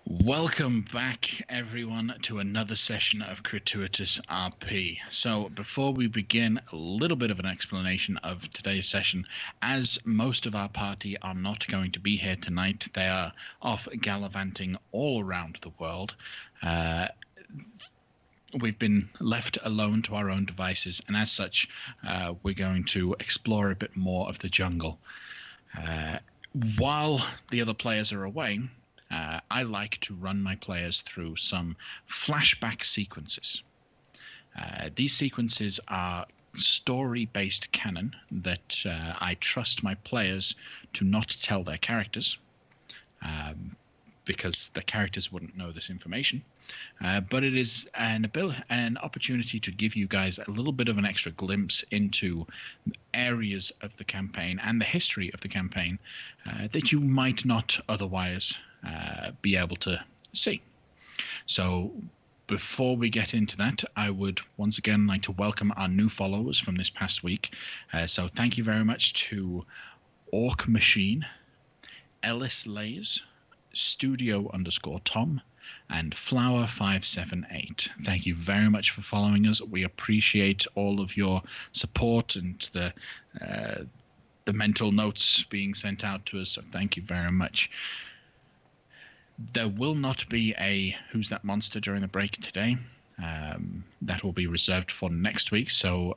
Welcome back, everyone, to another session of Crituitous RP. So, before we begin, a little bit of an explanation of today's session. As most of our party are not going to be here tonight, they are off gallivanting all around the world. We've been left alone to our own devices, and as such, we're going to explore a bit more of the jungle. While the other players are away, I like to run my players through some flashback sequences. These sequences are story-based canon that I trust my players to not tell their characters, because the characters wouldn't know this information. But it is an opportunity to give you guys a little bit of an extra glimpse into areas of the campaign and the history of the campaign that you might not otherwise be able to see. So before we get into that, I would once again like to welcome our new followers from this past week. So thank you very much to Orc Machine, Ellis Lays, Studio_Tom, and Flower578. Thank you very much for following us. We appreciate all of your support and the mental notes being sent out to us. So thank you very much. There will not be a Who's That Monster during the break today. That will be reserved for next week. So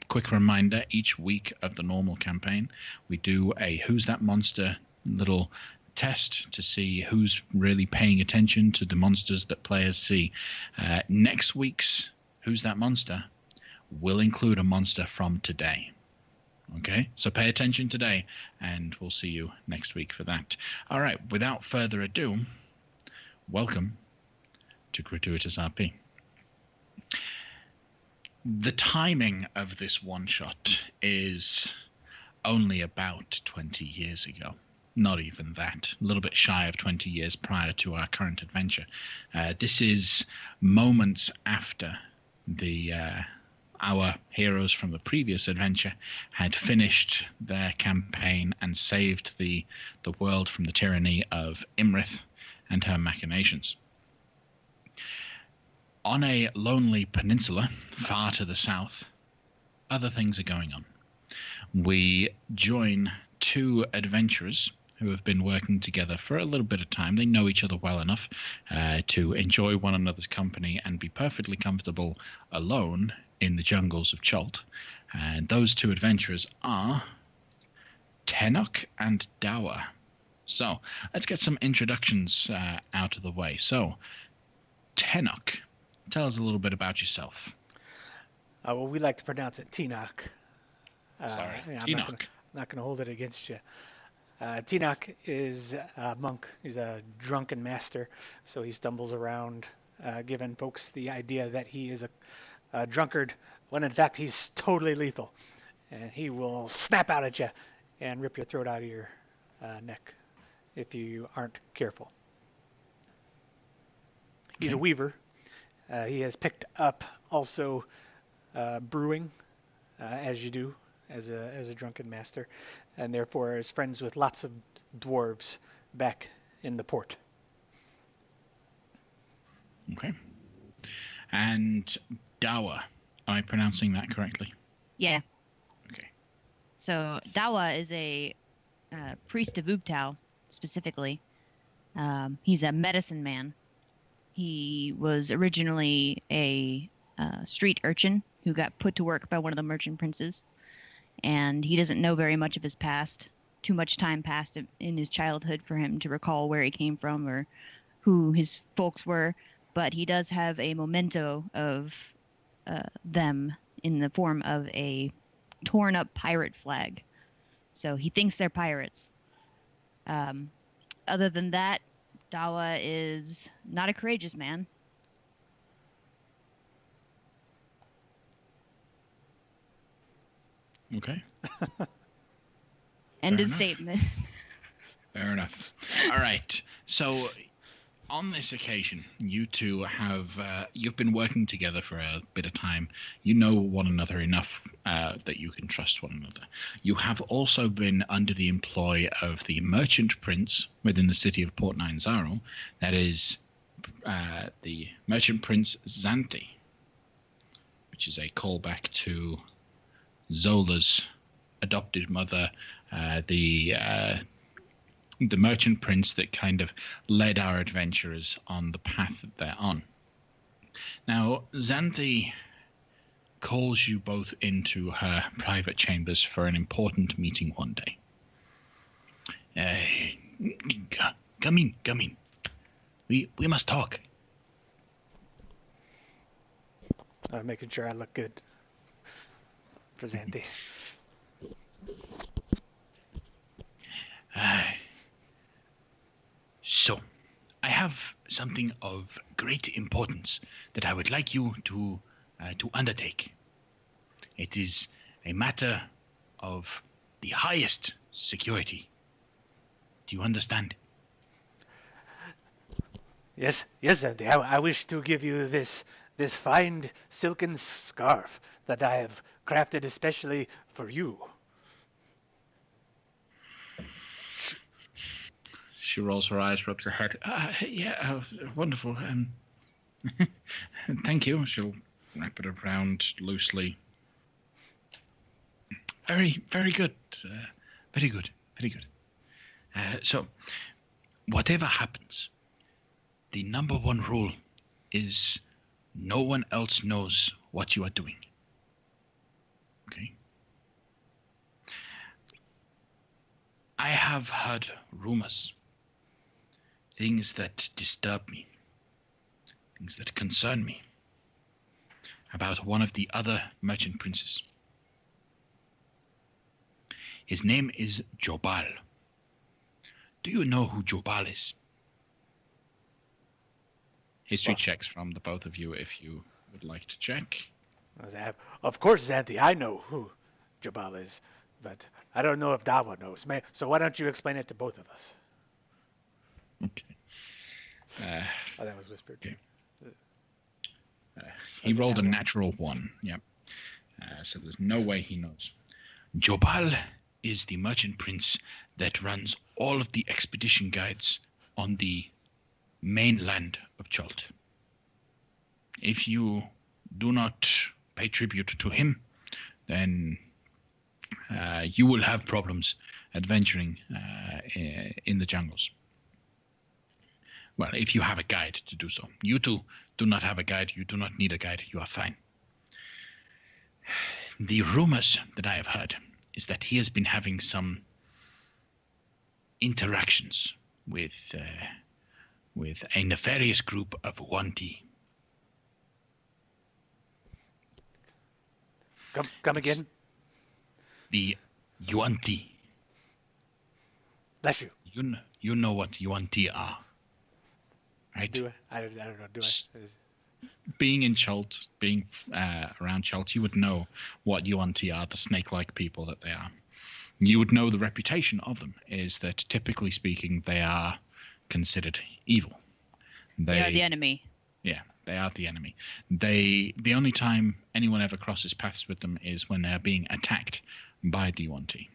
quick reminder, each week of the normal campaign, we do a Who's That Monster little test to see who's really paying attention to the monsters that players see. Next week's Who's That Monster will include a monster from today. Okay, so pay attention today, and we'll see you next week for that. All right, without further ado, welcome to Crituitous RP. The timing of this one-shot is only about 20 years ago. Not even that, a little bit shy of 20 years prior to our current adventure. This is moments after our heroes from the previous adventure had finished their campaign and saved the world from the tyranny of Imrith and her machinations. On a lonely peninsula far to the south, other things are going on. We join two adventurers who have been working together for a little bit of time. They know each other well enough to enjoy one another's company and be perfectly comfortable alone in the jungles of Chult. And those two adventurers are Tenok and Dawa. So let's get some introductions out of the way. So Tenok, tell us a little bit about yourself. Well, we like to pronounce it Tinok. Sorry, I'm Tenok. not going to hold it against you. Tenok is a monk. He's a drunken master, so he stumbles around, giving folks the idea that he is a drunkard, when in fact he's totally lethal. And he will snap out at you and rip your throat out of your neck if you aren't careful. He's a weaver. He has picked up also brewing, as you do as a drunken master, and therefore is friends with lots of dwarves back in the port. Okay. And Dawa, am I pronouncing that correctly? Yeah. Okay. So Dawa is a priest of Ubtao, specifically. He's a medicine man. He was originally a street urchin who got put to work by one of the merchant princes. And he doesn't know very much of his past. Too much time passed in his childhood for him to recall where he came from or who his folks were. But he does have a memento of them in the form of a torn up pirate flag. So he thinks they're pirates. Other than that, Dawa is not a courageous man. Okay. End of statement. Fair enough. All right. So On this occasion, you two have you've been working together for a bit of time. You know one another enough that you can trust one another. You have also been under the employ of the merchant prince within the city of Port Nine-Zaro. That is the merchant prince Xanthi, which is a callback to Zola's adopted mother, the merchant prince that kind of led our adventurers on the path that they're on. Now, Xanthi calls you both into her private chambers for an important meeting one day. Come in. We must talk. Making sure I look good for Xanthi. So, I have something of great importance that I would like you to undertake. It is a matter of the highest security. Do you understand? Yes, Xanthi. I wish to give you this fine silken scarf that I have crafted especially for you. She rolls her eyes, rubs her head. Wonderful. Thank you. She'll wrap it around loosely. Very, very good. Very good. So, whatever happens, the number one rule is no one else knows what you are doing. Okay? I have heard rumors, things that disturb me, things that concern me, about one of the other merchant princes. His name is Jobal. Do you know who Jobal is? History checks from the both of you if you would like to check. Of course, Xanthi, I know who Jobal is, but I don't know if Dawa knows. So why don't you explain it to both of us? Okay. That was whispered. Okay. He rolled a natural 1. Yep. So there's no way he knows. Jobal is the merchant prince that runs all of the expedition guides on the mainland of Chult. If you do not pay tribute to him, then you will have problems adventuring in the jungles. Well, if you have a guide to do so. You two do not have a guide. You do not need a guide. You are fine. The rumors that I have heard is that he has been having some interactions with a nefarious group of Wanti. Come again? The Yuanti. Bless you. You know what Yuanti are, right? Do I? I don't know. Do I? Being in Chult, being around Chult, you would know what Yuanti are, the snake-like people that they are. You would know the reputation of them is that, typically speaking, they are considered evil. They are the enemy. Yeah, they are the enemy. The only time anyone ever crosses paths with them is when they're being attacked by the Yuanti.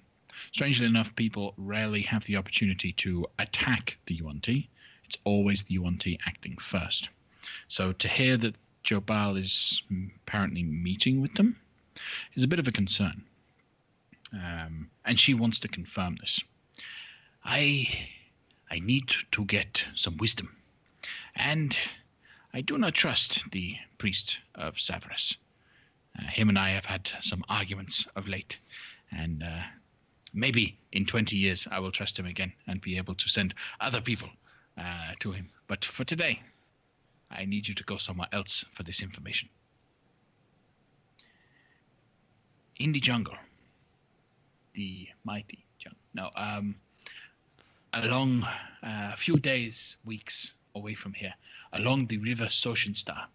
Strangely enough, people rarely have the opportunity to attack the Yuanti. It's always the Yuanti acting first. So to hear that Jobal is apparently meeting with them is a bit of a concern. And she wants to confirm this. I need to get some wisdom. And I do not trust the priest of Savras. Him and I have had some arguments of late. And maybe in 20 years I will trust him again and be able to send other people to him. But for today, I need you to go somewhere else for this information. In the jungle, the mighty jungle. Now, along a few days, weeks away from here, along the river Soshenstar,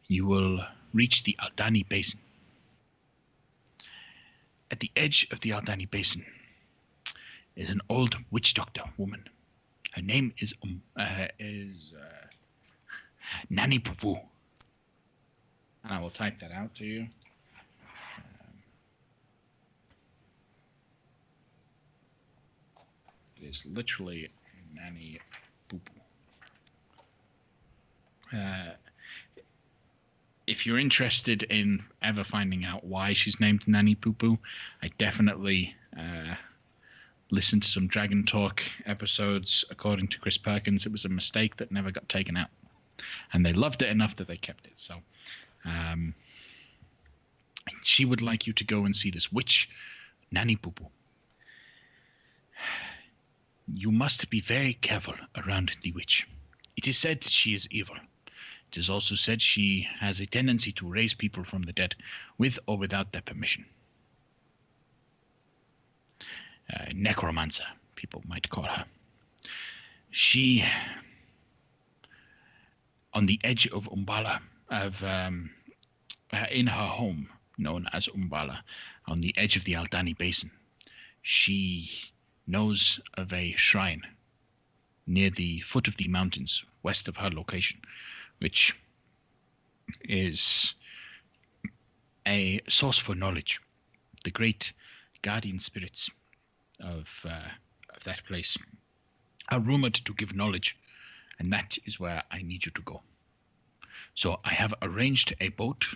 you will reach the Aldani Basin. At the edge of the Aldani Basin is an old witch doctor woman Her name is Nani Pupu. And I will type that out to you. It is literally Nani Pupu. If you're interested in ever finding out why she's named Nani Pupu, I definitely listened to some Dragon Talk episodes. According to Chris Perkins, it was a mistake that never got taken out. And they loved it enough that they kept it. So she would like you to go and see this witch, Nani Pupu. You must be very careful around the witch. It is said she is evil. It is also said she has a tendency to raise people from the dead, with or without their permission. Necromancer, people might call her. She, on the edge of Umbala, in her home, known as Umbala, on the edge of the Aldani Basin, she knows of a shrine near the foot of the mountains west of her location, which is a source for knowledge. The great guardian spirits of that place are rumored to give knowledge, and that is where I need you to go. So I have arranged a boat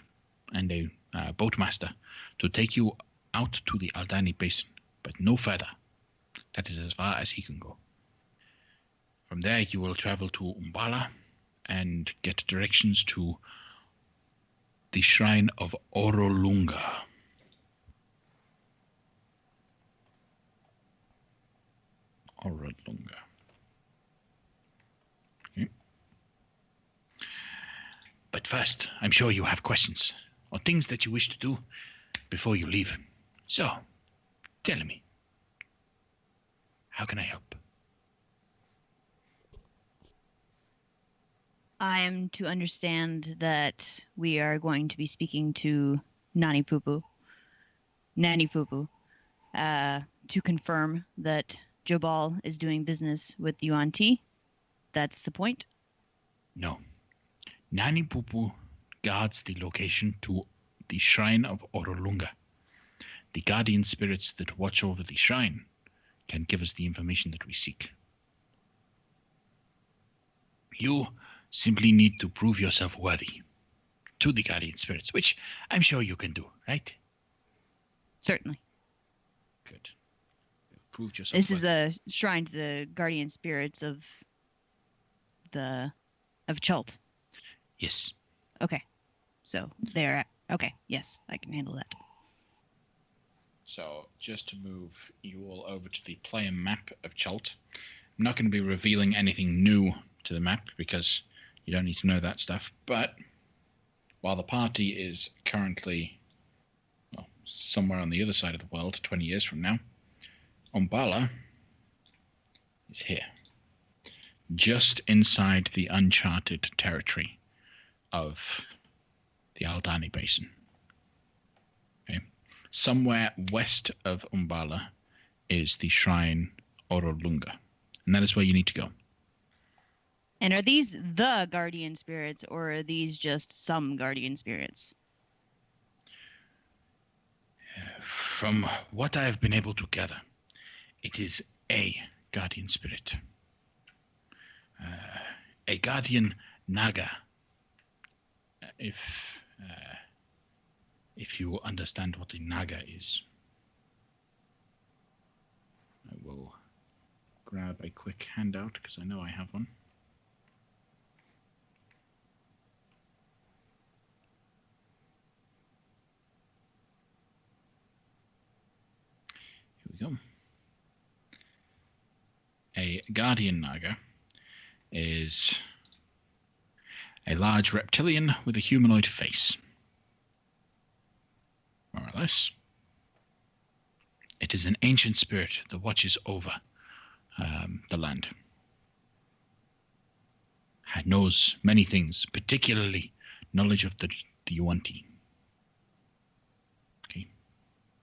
and a boatmaster to take you out to the Aldani Basin, but no further. That is as far as he can go. From there, you will travel to Umbala and get directions to the shrine of Orolunga. Orolunga. Okay. But first, I'm sure you have questions or things that you wish to do before you leave. So, tell me, how can I help? I am to understand that we are going to be speaking to Nani Pupu, to confirm that Jobal is doing business with Yuan Ti. That's the point? No. Nani Pupu guards the location to the shrine of Orolunga. The guardian spirits that watch over the shrine can give us the information that we seek. You simply need to prove yourself worthy to the guardian spirits, which I'm sure you can do, right? Certainly. Good. Proved yourself This worthy. is a shrine to the guardian spirits of Chult. Yes. Okay. So they're okay. Yes, I can handle that. So just to move you all over to the player map of Chult, I'm not going to be revealing anything new to the map because you don't need to know that stuff. But while the party is currently somewhere on the other side of the world, 20 years from now, Umbala is here, just inside the uncharted territory of the Aldani Basin. Okay. Somewhere west of Umbala is the shrine Orolunga, and that is where you need to go. And are these the guardian spirits, or are these just some guardian spirits? From what I have been able to gather, it is a guardian spirit. A guardian naga, if you understand what a naga is. I will grab a quick handout because I know I have one. Here we go. A guardian naga is a large reptilian with a humanoid face, more or less. It is an ancient spirit that watches over the land. It knows many things, particularly knowledge of the Yuan Ti. Okay.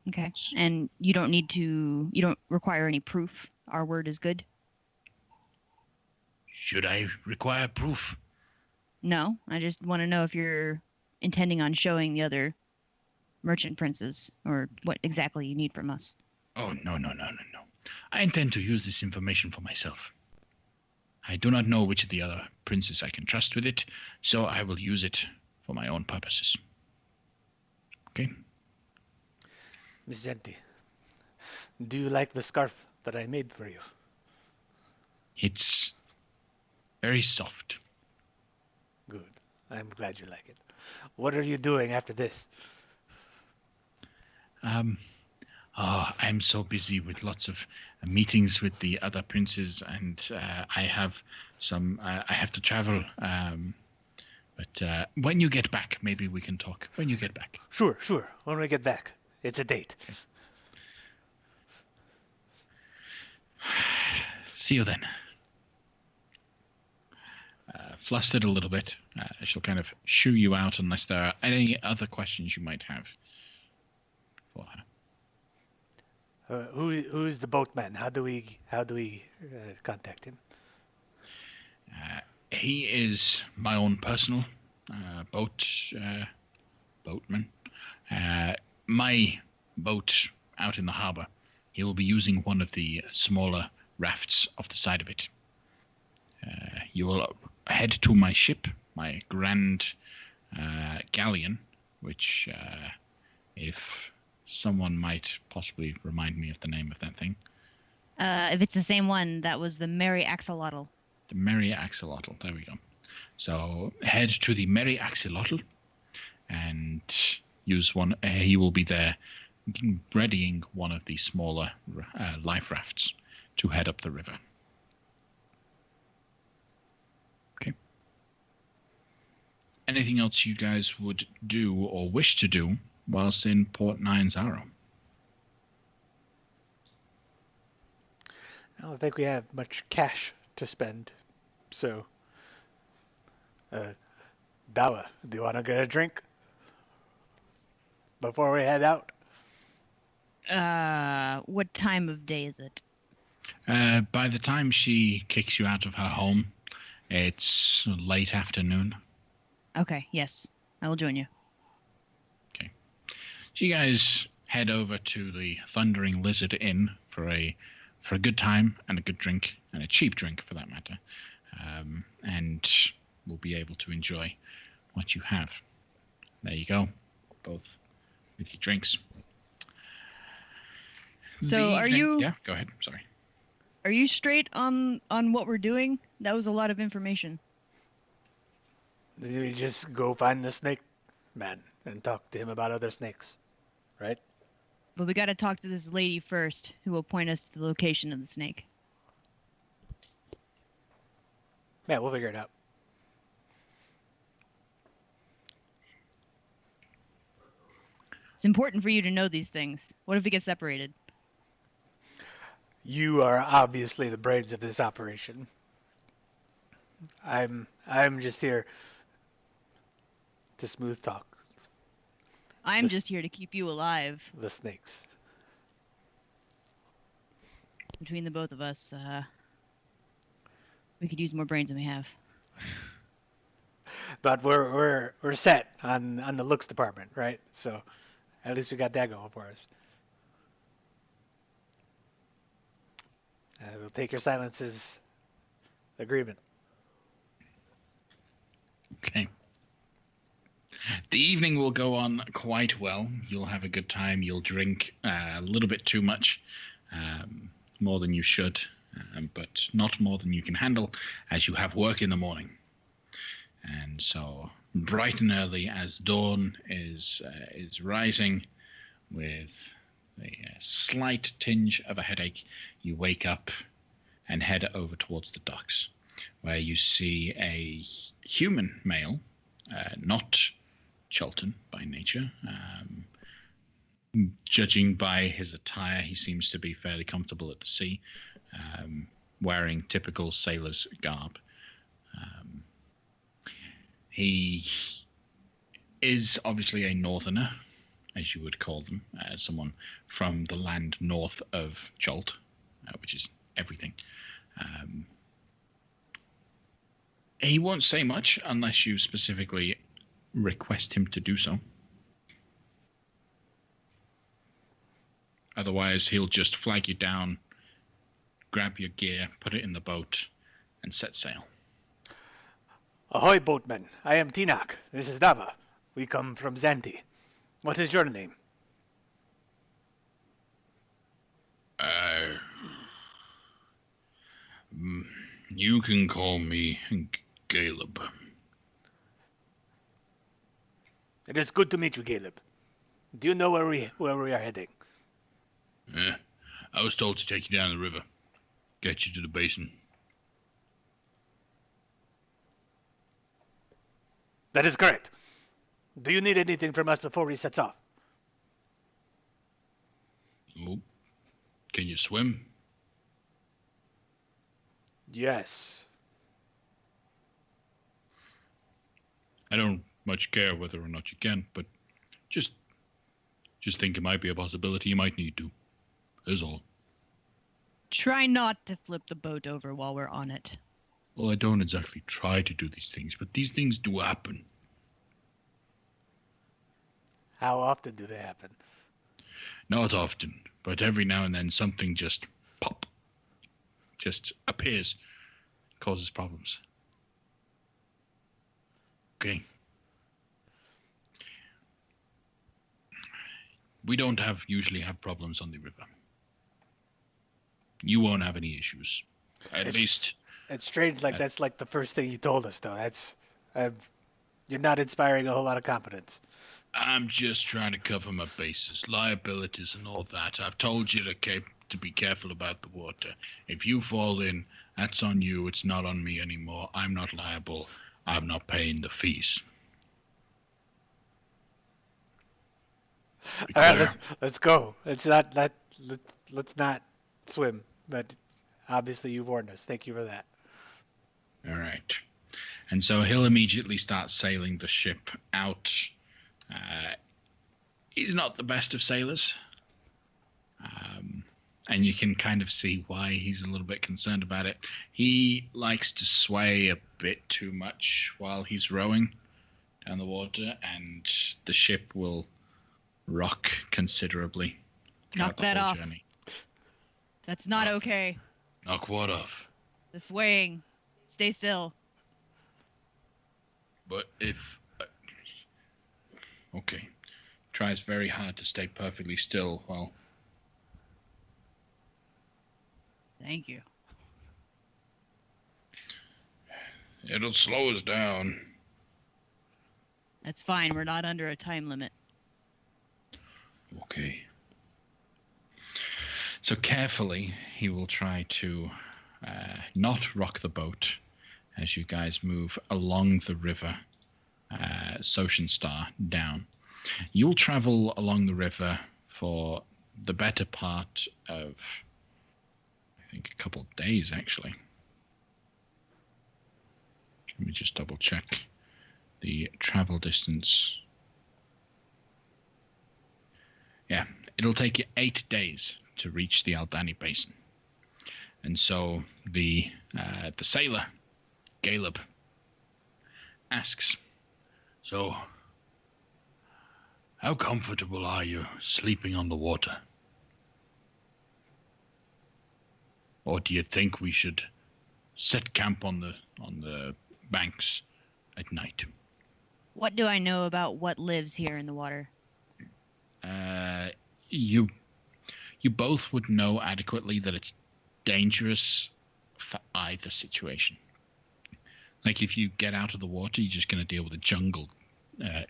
Okay. And you don't require any proof. Our word is good. Should I require proof? No, I just want to know if you're intending on showing the other merchant princes, or what exactly you need from us. Oh, no. I intend to use this information for myself. I do not know which of the other princes I can trust with it, so I will use it for my own purposes. Okay? Miss Zenti, do you like the scarf that I made for you? It's very soft. Good. I'm glad you like it. What are you doing after this? I'm so busy with lots of meetings with the other princes, and I have to travel. But when you get back, maybe we can talk. When you get back. Sure. When we get back. It's a date. Okay. See you then. Flustered a little bit, she'll kind of shoo you out unless there are any other questions you might have for her. Who's the boatman? How do we contact him? He is my own personal boatman. My boat out in the harbor. He will be using one of the smaller rafts off the side of it. You will head to my ship, my grand galleon, which, if someone might possibly remind me of the name of that thing. If it's the same one, that was the Merry Axolotl. The Merry Axolotl, there we go. So head to the Merry Axolotl and use one. He will be there readying one of the smaller life rafts to head up the river. Anything else you guys would do or wish to do whilst in Port Nyanzaro? I don't think we have much cash to spend, so... Dawa, do you want to get a drink before we head out? What time of day is it? By the time she kicks you out of her home, it's late afternoon. Okay, yes. I will join you. Okay. So you guys head over to the Thundering Lizard Inn for a good time and a good drink, and a cheap drink for that matter, and we'll be able to enjoy what you have. There you go, both with your drinks. So are you... Yeah, go ahead. Sorry. Are you straight on what we're doing? That was a lot of information. We just go find the snake man and talk to him about other snakes, right? But we got to talk to this lady first, who will point us to the location of the snake. Yeah, we'll figure it out. It's important for you to know these things. What if we get separated? You are obviously the brains of this operation. I'm just here to smooth talk. I'm just here to keep you alive. The snakes. Between the both of us, we could use more brains than we have. But we're set on the looks department, right? So at least we got that going for us. We'll take your silence as agreement. Okay. The evening will go on quite well. You'll have a good time. You'll drink a little bit too much, more than you should, but not more than you can handle, as you have work in the morning. And so, bright and early, as dawn is rising, with a slight tinge of a headache, you wake up and head over towards the docks, where you see a human male, not Cholton by nature. Judging by his attire, he seems to be fairly comfortable at the sea, wearing typical sailor's garb. He is obviously a northerner, as you would call them, someone from the land north of Cholt, which is everything. He won't say much unless you specifically request him to do so. Otherwise, he'll just flag you down, grab your gear, put it in the boat, and set sail. Ahoy, boatman. I am Tinak. This is Dava. We come from Zanti. What is your name? You can call me Caleb. It is good to meet you, Caleb. Do you know where we are heading? I was told to take you down the river, get you to the basin. That is correct. Do you need anything from us before we set off? Oh, can you swim? Yes. I don't much care whether or not you can, but just think it might be a possibility you might need to. Is all. Try not to flip the boat over while we're on it. Well, I don't exactly try to do these things, but these things do happen. How often do they happen? Not often, but every now and then something just appears, causes problems. Okay. We don't usually have problems on the river. You won't have any issues. At least. It's strange. That's like the first thing you told us, though. You're not inspiring a whole lot of confidence. I'm just trying to cover my bases, liabilities and all that. I've told you to be careful about the water. If you fall in, that's on you. It's not on me anymore. I'm not liable. I'm not paying the fees. All right, let's go. Let's not swim. But obviously, you warned us. Thank you for that. All right. And so he'll immediately start sailing the ship out. He's not the best of sailors. And you can kind of see why he's a little bit concerned about it. He likes to sway a bit too much while he's rowing down the water, and the ship will rock considerably. Knock that off. Journey. That's not okay. Knock what off? The swaying. Stay still. But if... okay. Tries very hard to stay perfectly still while... Thank you. It'll slow us down. That's fine. We're not under a time limit. Okay. So carefully, he will try to not rock the boat as you guys move along the river, Suonatore down. You'll travel along the river for the better part of, I think, a couple of days, actually. Let me just double check the travel distance. Yeah, it'll take you 8 days to reach the Aldani Basin. And so the sailor, Caleb, asks, so how comfortable are you sleeping on the water? Or do you think we should set camp on the banks at night? What do I know about what lives here in the water? You both would know adequately that it's dangerous for either situation. Like, if you get out of the water, you're just going to deal with the jungle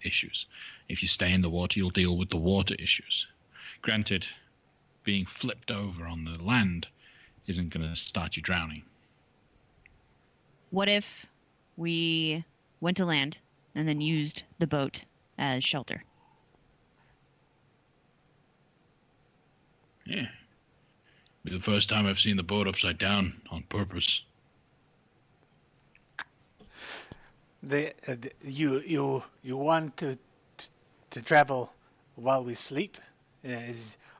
issues. If you stay in the water, you'll deal with the water issues. Granted, being flipped over on the land isn't going to start you drowning. What if we went to land and then used the boat as shelter? Yeah. Be the first time I've seen the boat upside down on purpose. You want to travel while we sleep?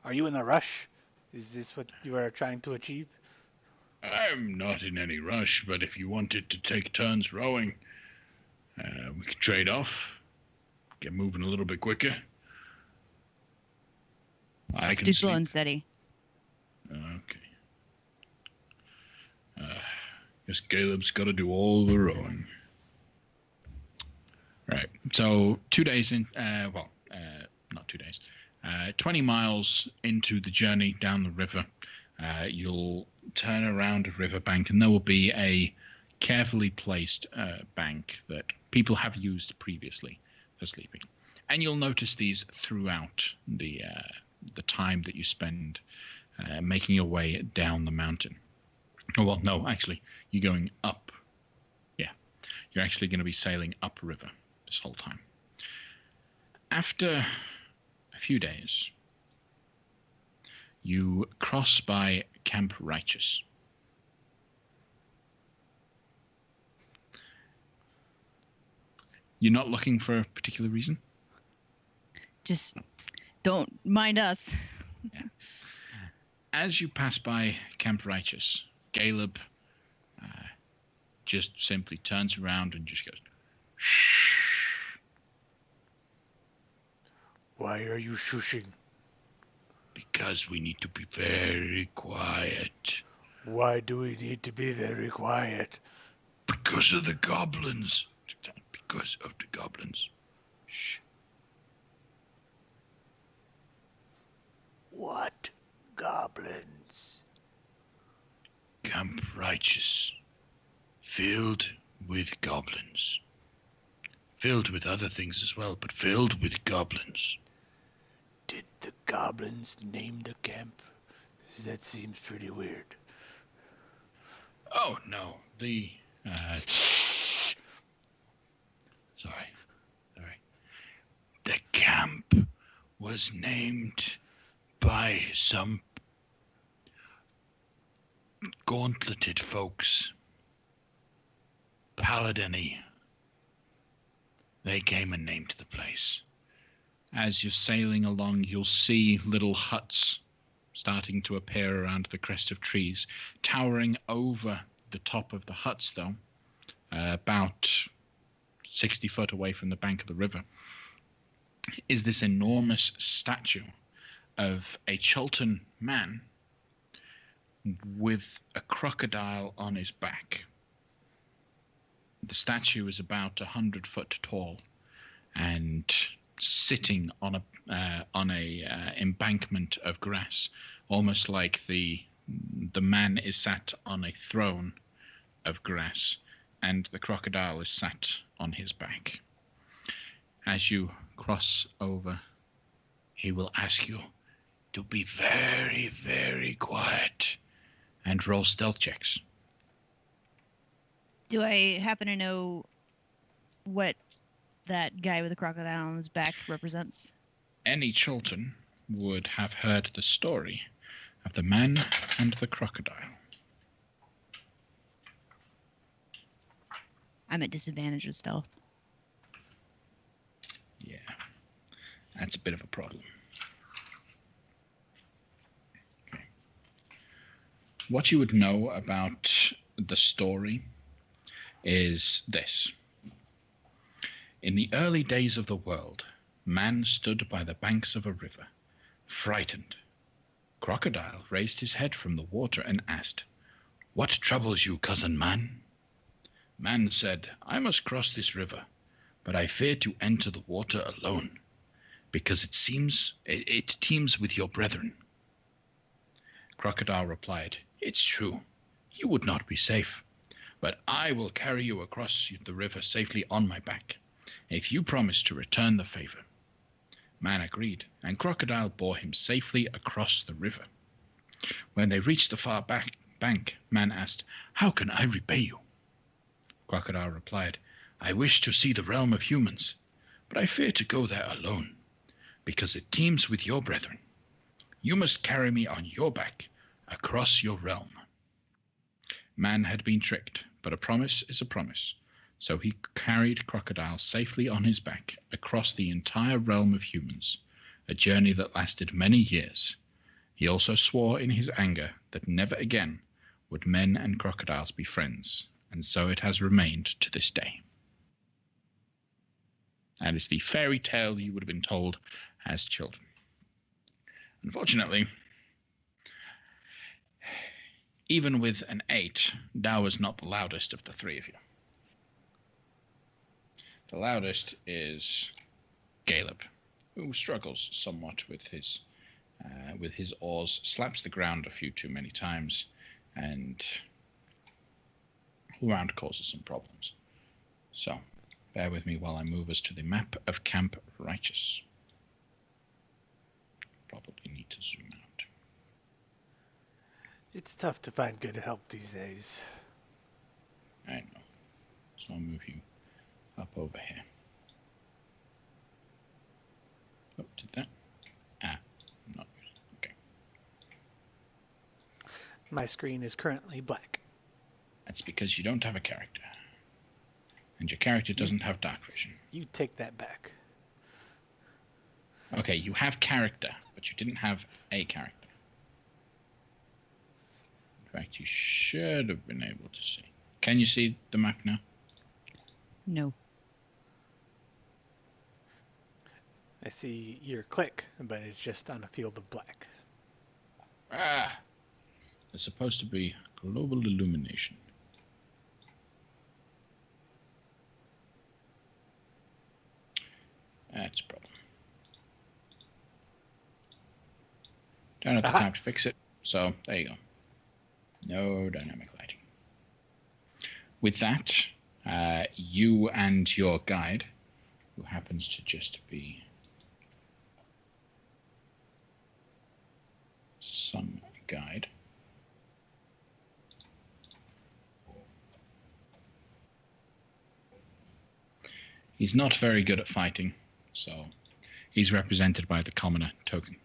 Are you in a rush? Is this what you are trying to achieve? I'm not in any rush, but if you wanted to take turns rowing, we could trade off. Get moving a little bit quicker. Let's do slow and steady. Okay. Guess Caleb's got to do all the rowing. Right. So 2 days in. Not 2 days. 20 miles into the journey down the river, you'll turn around a riverbank, and there will be a carefully placed bank that people have used previously for sleeping. And you'll notice these throughout the time that you spend making your way down the mountain. Oh, well, no, actually, you're going up. Yeah, you're actually going to be sailing upriver this whole time. After a few days, you cross by Camp Righteous. You're not looking for a particular reason? Just don't mind us. Yeah. As you pass by Camp Righteous, Caleb just simply turns around and just goes, shh. Why are you shushing? Because we need to be very quiet. Why do we need to be very quiet? Because of the goblins. Because of the goblins. Shh. What goblins? Camp Righteous. Filled with goblins. Filled with other things as well, but filled with goblins. Did the goblins name the camp? That seems pretty weird. Oh, no. The, Sorry. The camp was named by some gauntleted folks. Paladini. They came and named the place. As you're sailing along, you'll see little huts starting to appear around the crest of trees. Towering over the top of the huts, though, about 60 foot away from the bank of the river, is this enormous statue of a Chultan man with a crocodile on his back. The statue is about 100 foot tall and sitting on a embankment of grass, almost like the man is sat on a throne of grass and the crocodile is sat on his back. As you cross over, he will ask you to be very, very quiet and roll stealth checks. Do I happen to know what that guy with the crocodile on his back represents? Any Chultan would have heard the story of the man and the crocodile. I'm at disadvantage with stealth. Yeah, that's a bit of a problem. Okay. What you would know about the story is this. In the early days of the world, man stood by the banks of a river, frightened. Crocodile raised his head from the water and asked, "What troubles you, cousin man?" Man said, "I must cross this river, but I fear to enter the water alone, because it teems with your brethren." Crocodile replied, "It's true, you would not be safe, but I will carry you across the river safely on my back, if you promise to return the favor." Man agreed, and Crocodile bore him safely across the river. When they reached the far bank, Man asked, "How can I repay you?" Crocodile replied, "I wish to see the realm of humans, but I fear to go there alone, because it teems with your brethren. You must carry me on your back across your realm." Man had been tricked, but a promise is a promise, so he carried Crocodile safely on his back across the entire realm of humans, a journey that lasted many years. He also swore in his anger that never again would men and crocodiles be friends, and so it has remained to this day. That is the fairy tale you would have been told as children. Unfortunately, even with an 8, Dowa's not the loudest of the three of you. The loudest is Caleb, who struggles somewhat with his oars, slaps the ground a few too many times, and all around causes some problems. So, bear with me while I move us to the map of Camp Righteous. Probably need to zoom out. It's tough to find good help these days. I know. So I'll move you up over here. Oh, did that? No. Okay. My screen is currently black. That's because you don't have a character. And your character doesn't have dark vision. You take that back. Okay, you have character, but you didn't have a character. In fact, you should have been able to see. Can you see the map now? No. I see your click, but it's just on a field of black. There's supposed to be global illumination. That's a problem. Don't have the time to fix it, so there you go. No dynamic lighting. With that, you and your guide, who happens to just be some guide, he's not very good at fighting, so he's represented by the commoner token.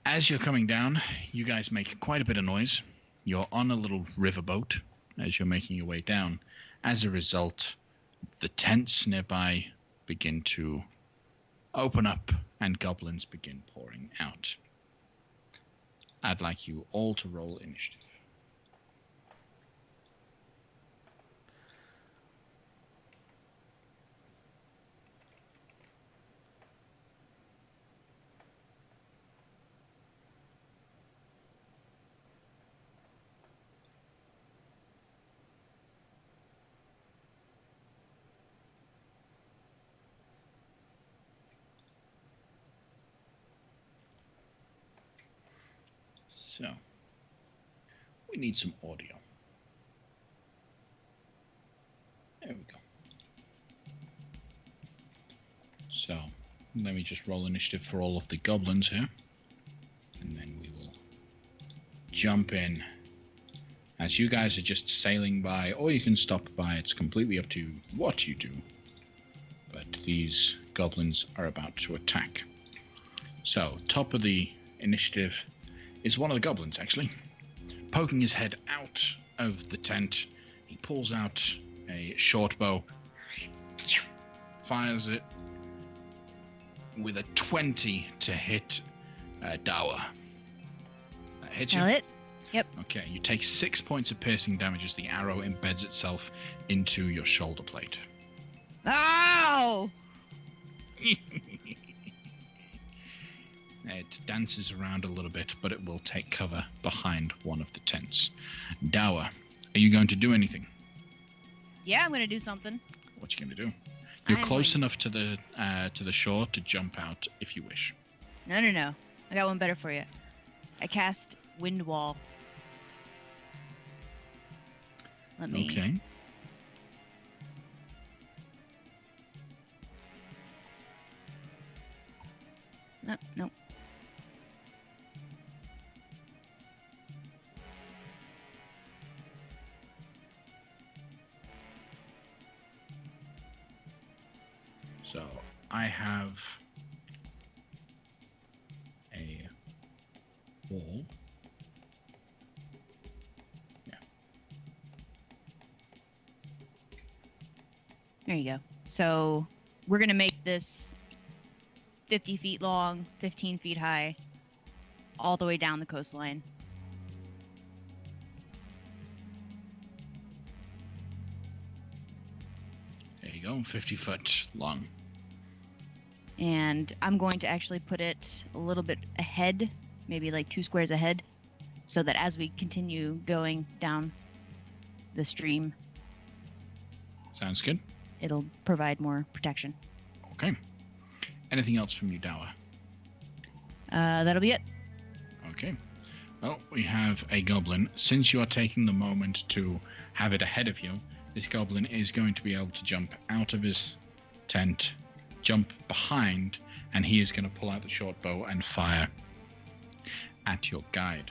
As you're coming down, you guys make quite a bit of noise. You're on a little riverboat as you're making your way down. As a result, the tents nearby begin to open up and goblins begin pouring out. I'd like you all to roll initiative. So, we need some audio. There we go. So, let me just roll initiative for all of the goblins here. And then we will jump in. As you guys are just sailing by, or you can stop by, it's completely up to you what you do. But these goblins are about to attack. So, top of the initiative is one of the goblins, actually. Poking his head out of the tent, he pulls out a short bow, fires it with a 20 to hit Dawa. That hits you? Hit? Yep. Okay, you take 6 points of piercing damage as the arrow embeds itself into your shoulder plate. Ow! It dances around a little bit, but it will take cover behind one of the tents. Dawa, are you going to do anything? Yeah, I'm gonna do something. What you going to do? You're close enough to the shore to jump out if you wish. No. I got one better for you. I cast Wind Wall. Let me. Okay. No. So I have a wall. Yeah. There you go. So we're gonna make this 50 feet long, 15 feet high, all the way down the coastline. go, 50 foot long. And I'm going to actually put it a little bit ahead, maybe like 2 squares ahead, so that as we continue going down the stream, Sounds good. it'll provide more protection. Okay. Anything else from you, Dawa? That'll be it. Okay. Well, we have a goblin. Since you are taking the moment to have it ahead of you, this goblin is going to be able to jump out of his tent, jump behind, and he is going to pull out the short bow and fire at your guide.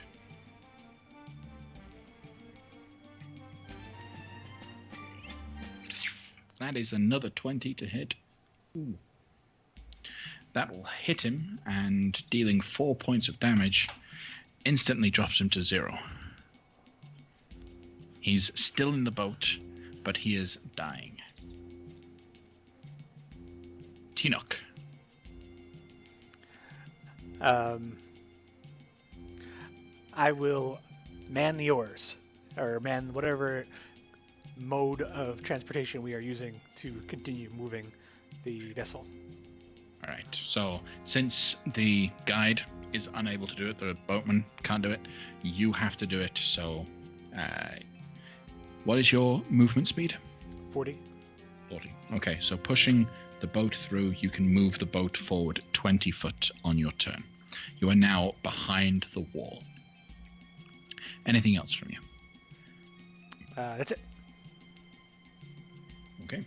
That is another 20 to hit. Ooh. That will hit him, and dealing 4 points of damage instantly drops him to 0. He's still in the boat, but he is dying. Tinoch. I will man the oars, or man whatever mode of transportation we are using to continue moving the vessel. All right. So since the guide is unable to do it, the boatman can't do it, you have to do it. So what is your movement speed? 40. 40. Okay. So pushing the boat through, you can move the boat forward 20 foot on your turn. You are now behind the wall. Anything else from you? That's it. Okay.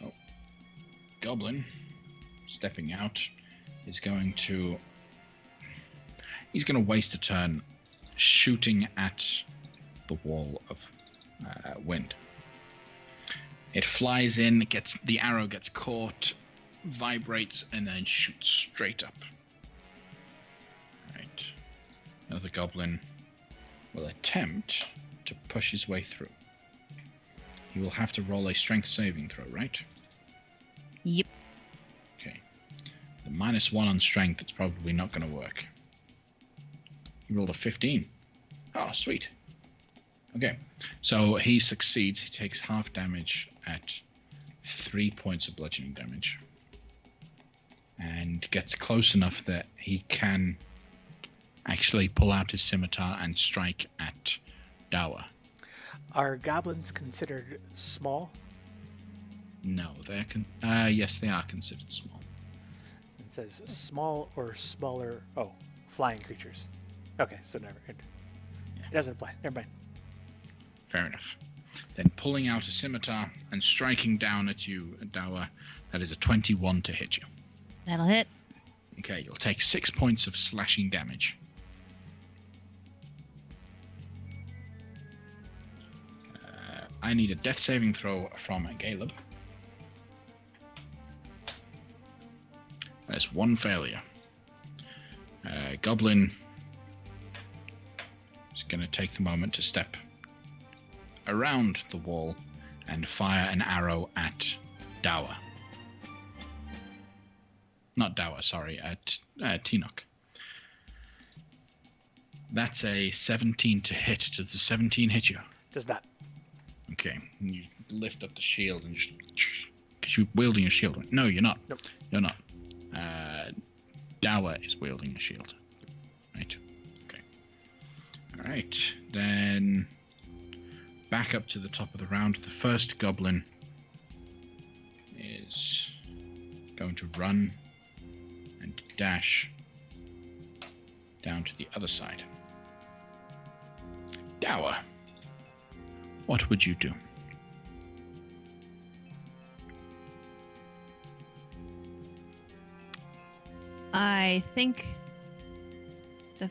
Oh. Goblin, stepping out, is going to... He's going to waste a turn shooting at the wall of wind. It flies in, the arrow gets caught, vibrates, and then shoots straight up. Right. Another goblin will attempt to push his way through. He will have to roll a strength saving throw, right? Yep. Okay. The -1 on strength, it's probably not going to work. He rolled a 15. Oh, sweet. Okay. So he succeeds. He takes half damage at 3 points of bludgeoning damage. And gets close enough that he can actually pull out his scimitar and strike at Dawa. Are goblins considered small? No, yes, they are considered small. It says small or smaller. Oh, flying creatures. Okay, so never. It doesn't apply. Never mind. Fair enough. Then pulling out a scimitar and striking down at you, Dawa, that is a 21 to hit you. That'll hit. Okay, you'll take 6 points of slashing damage. I need a death saving throw from Caleb. That's 1 failure. Goblin is going to take the moment to step around the wall and fire an arrow at Dawa. Not Dawa, sorry, at Tinoch. That's a 17 to hit. Does the 17 hit you? Does not. Okay, you lift up the shield and just... Because you're wielding a shield, right? No, you're not. Nope. You're not. Dawa is wielding a shield. Right. Okay. Alright, then... Back up to the top of the round. The first goblin is going to run and dash down to the other side. Dawa, what would you do? I think the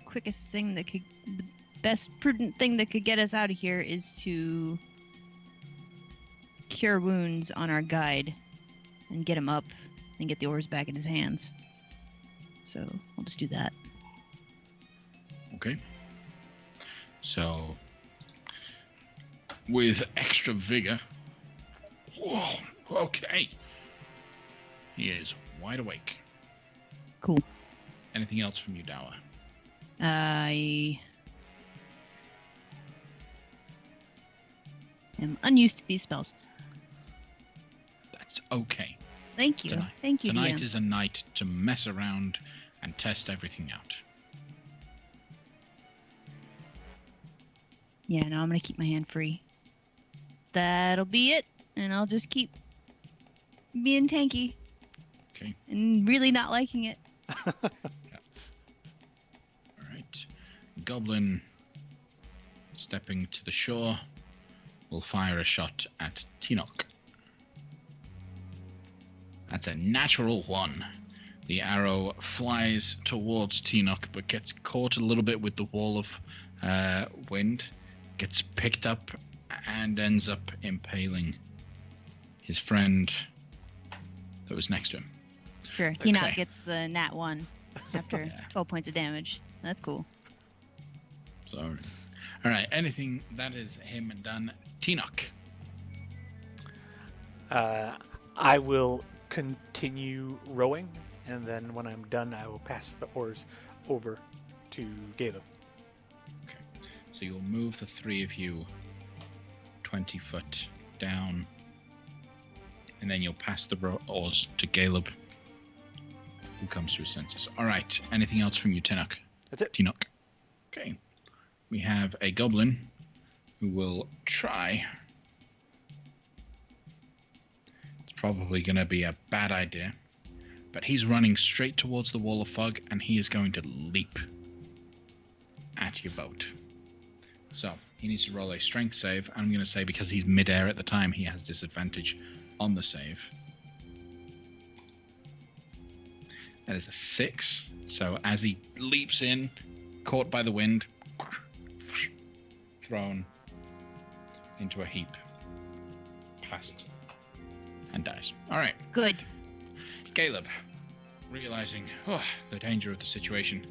quickest thing that could, the best prudent thing that could get us out of here is to cure wounds on our guide and get him up and get the oars back in his hands. So I'll just do that. Okay. So, with extra vigor. Whoa, okay. He is wide awake. Cool. Anything else from you, Dawa? I am unused to these spells. okay. Thank you. Tonight. Thank you, Tonight DM. is a night to mess around and test everything out. Yeah, no, I'm going to keep my hand free. That'll be it. And I'll just keep being tanky. Okay. And really not liking it. All right. Goblin, stepping to the shore, will fire a shot at Tinoch. That's a natural 1. The arrow flies towards Tinoch, but gets caught a little bit with the wall of wind, gets picked up, and ends up impaling his friend that was next to him. Sure. Tinoch gets the nat 1 after Yeah. 12 points of damage. That's cool. So, all right, anything that is him done. Tinoch. I will continue rowing, and then when I'm done, I will pass the oars over to Caleb. So you'll move the 3 of you 20 foot down, and then you'll pass the oars to Caleb, who comes to his senses. All right, anything else from you, Tinoch? That's it. Tinoch. Okay. We have a goblin who will try. It's probably going to be a bad idea, but he's running straight towards the wall of fog, and he is going to leap at your boat. So he needs to roll a strength save. I'm going to say because he's midair at the time, he has disadvantage on the save. That is a 6. So as he leaps in, caught by the wind, thrown into a heap, passed, and dies. All right. Good. Caleb, realizing the danger of the situation,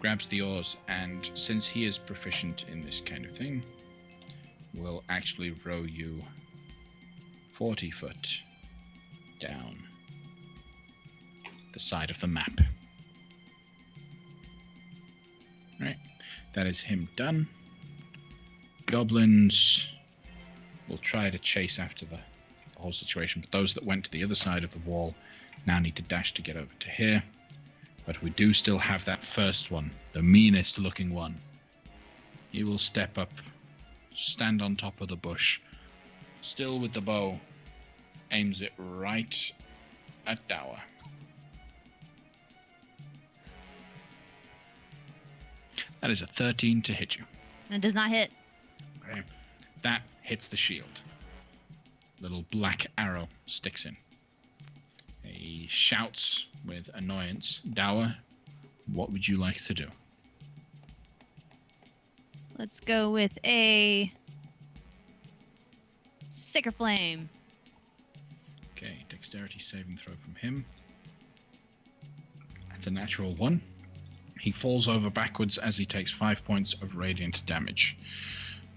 grabs the oars, and since he is proficient in this kind of thing, will actually row you 40 foot down the side of the map. Right, that is him done. Goblins will try to chase after the whole situation, but those that went to the other side of the wall now need to dash to get over to here. But we do still have that first one, the meanest looking one. He will step up, stand on top of the bush, still with the bow, aims it right at Dawa. That is a 13 to hit you. It does not hit. Okay. That hits the shield. Little black arrow sticks in. He shouts with annoyance. Dawa, what would you like to do? Let's go with a Sicker Flame. Okay, dexterity saving throw from him. That's a natural 1. He falls over backwards as he takes 5 points of radiant damage.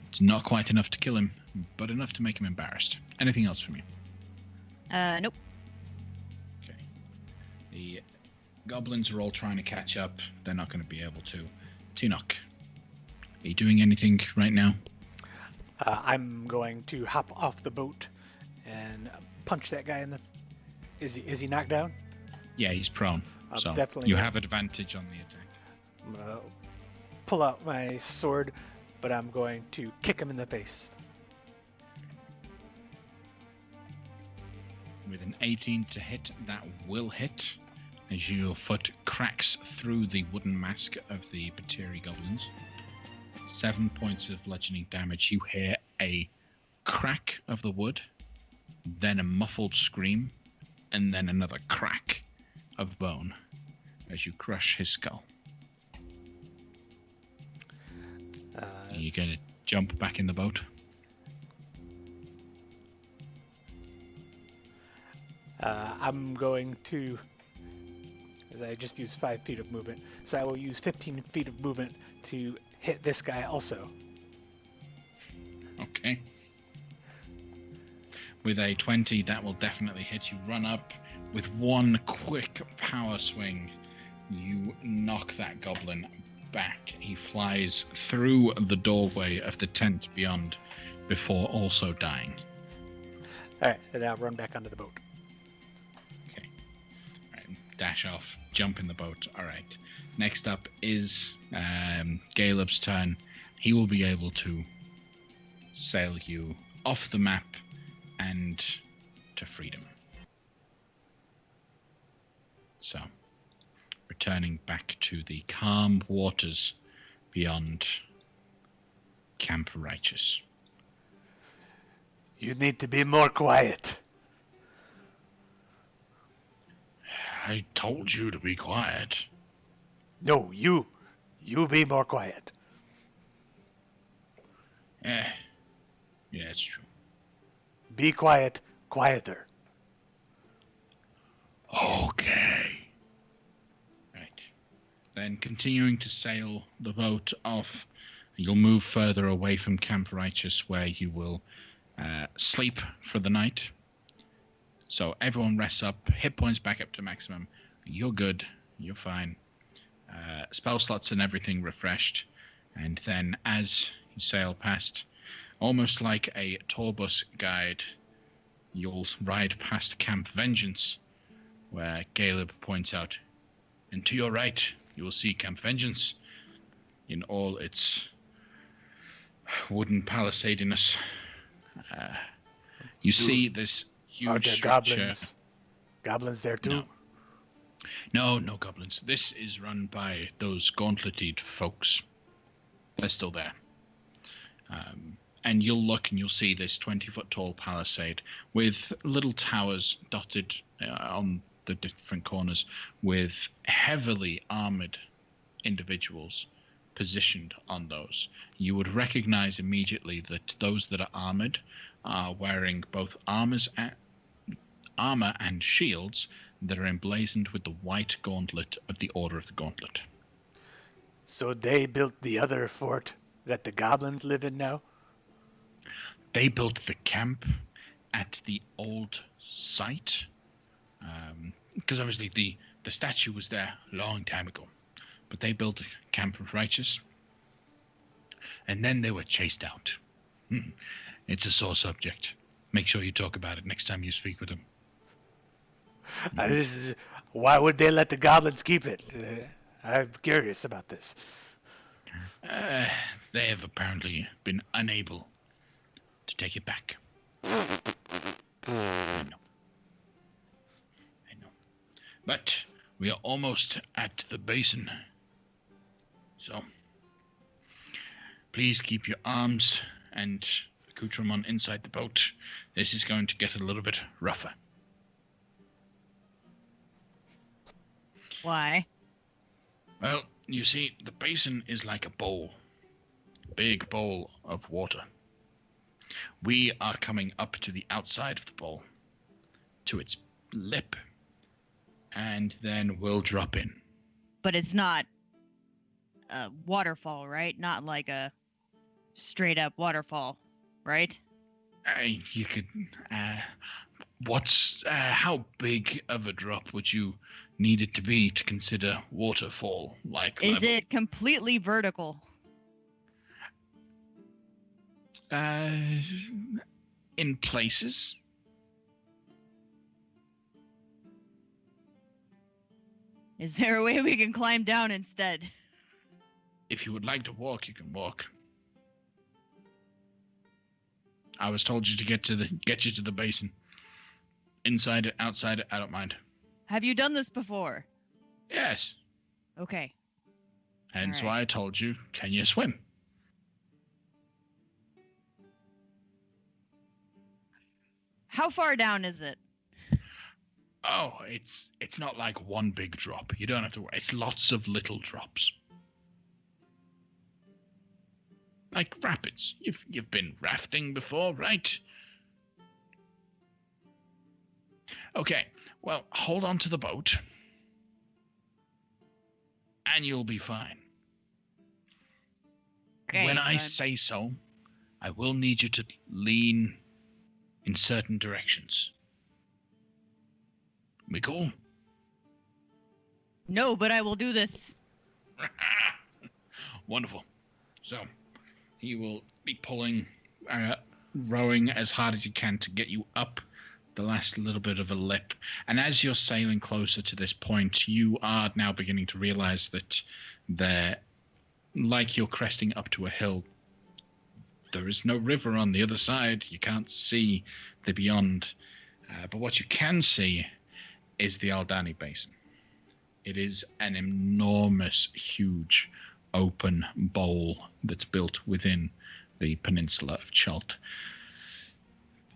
It's not quite enough to kill him, but enough to make him embarrassed. Anything else from you? Nope. Okay. The goblins are all trying to catch up. They're not going to be able to. Tinoch, are you doing anything right now? I'm going to hop off the boat and punch that guy in the... Is he knocked down? Yeah, he's prone. So definitely you not. have advantage on the attack. I'm going to pull out my sword, but I'm going to kick him in the face. With an 18 to hit, that will hit as your foot cracks through the wooden mask of the Bateri goblins. 7 points of bludgeoning damage. You hear a crack of the wood, then a muffled scream, and then another crack of bone as you crush his skull. Are you going to jump back in the boat? I'm going to, as I just used 5 feet of movement, so I will use 15 feet of movement to hit this guy also. Okay. With a 20, that will definitely hit you. Run up with one quick power swing. You knock that goblin back. He flies through the doorway of the tent beyond before also dying. All right, and I'll run back onto the boat. dash off, jump in the boat. All right. Next up is Caleb's turn. He will be able to sail you off the map and to freedom. So, returning back to the calm waters beyond Camp Righteous. You need to be more quiet. I told you to be quiet. No, you. You be more quiet. Yeah, it's true. Be quiet, quieter. Okay. Right. Then continuing to sail the boat off, you'll move further away from Camp Righteous, where you will sleep for the night. So everyone rests up, hit points back up to maximum. You're good. You're fine. Spell slots and everything refreshed. And then as you sail past, almost like a tour bus guide, you'll ride past Camp Vengeance, where Caleb points out, and to your right, you will see Camp Vengeance in all its wooden palisadiness. You see this huge Are there structure. goblins? Goblins there too? No goblins. This is run by those gauntleted folks. They're still there. And you'll look and you'll see this 20-foot tall palisade with little towers dotted on the different corners with heavily armored individuals positioned on those. You would recognize immediately that those that are armored are wearing both armor and shields that are emblazoned with the white gauntlet of the Order of the Gauntlet. So they built the other fort that the goblins live in now? They built the camp at the old site, because obviously the statue was there a long time ago. But they built Camp Righteous, and then they were chased out. It's a sore subject. Make sure you talk about it next time you speak with them. Why would they let the goblins keep it? I'm curious about this. They have apparently been unable to take it back. I know. But we are almost at the basin. So, please keep your arms and accoutrement inside the boat. This is going to get a little bit rougher. Why? Well, you see, the basin is like a bowl. Big bowl of water. We are coming up to the outside of the bowl, to its lip, and then we'll drop in. But it's not a waterfall, right? Not like a straight up waterfall, right? You could. How big of a drop would you need it to be to consider waterfall like Is level? it completely vertical? In places. Is there a way we can climb down instead? If you would like to walk, you can walk. I was told you to get you to the basin. Inside it, outside it, I don't mind. Have you done this before? Yes. Okay. Hence All right. why I told you, can you swim? How far down is it? Oh, it's not like one big drop. You don't have to worry. It's lots of little drops. Like rapids. You've been rafting before, right? Okay, well, hold on to the boat. And you'll be fine. Okay. When I say so, I will need you to lean in certain directions. We cool? No, but I will do this. Wonderful. So, he will be pulling, rowing as hard as he can to get you up the last little bit of a lip. And as you're sailing closer to this point, you are now beginning to realize that there, like you're cresting up to a hill, there is no river on the other side. You can't see the beyond. But what you can see is the Aldani Basin. It is an enormous, huge, open bowl that's built within the peninsula of Chult.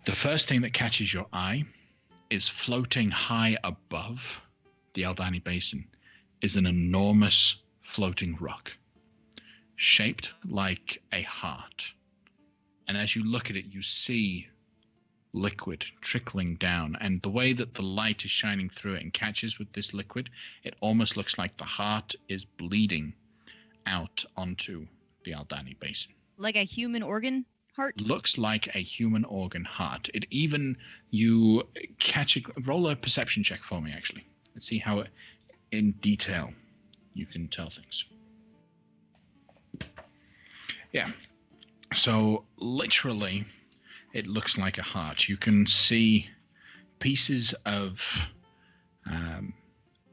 The first thing that catches your eye is floating high above the Aldani Basin is an enormous floating rock shaped like a heart. And as you look at it, you see liquid trickling down, and the way that the light is shining through it and catches with this liquid, it almost looks like the heart is bleeding out onto the Aldani Basin. Like a human organ heart? Looks like a human organ heart. It even, you catch a, roll a perception check for me, actually. Let's see how in detail you can tell things. Yeah. So literally, it looks like a heart. You can see pieces of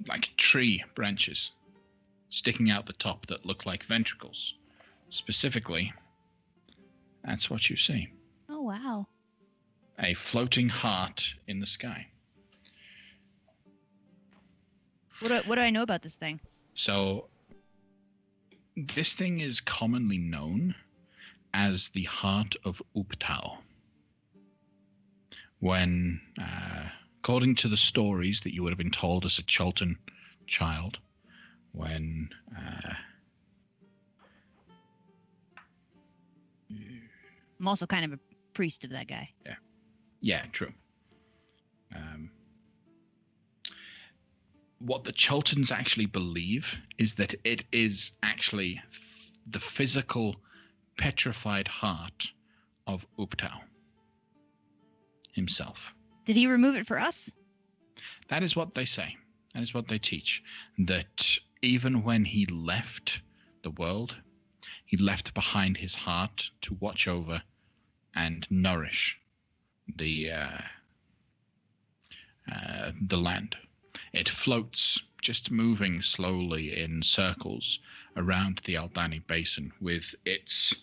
like tree branches sticking out the top that look like ventricles. Specifically, that's what you see. Oh, wow. A floating heart in the sky. What do I know about this thing? So, this thing is commonly known as the Heart of Uptao. When, according to the stories that you would have been told as a Chultan child, when I'm also kind of a priest of that guy. Yeah, true. What the Chultans actually believe is that it is actually the physical petrified heart of Uptao himself. Did he remove it for us? That is what they say. That is what they teach. That even when he left the world, he left behind his heart to watch over and nourish the land. It floats, just moving slowly in circles around the Aldani Basin, with its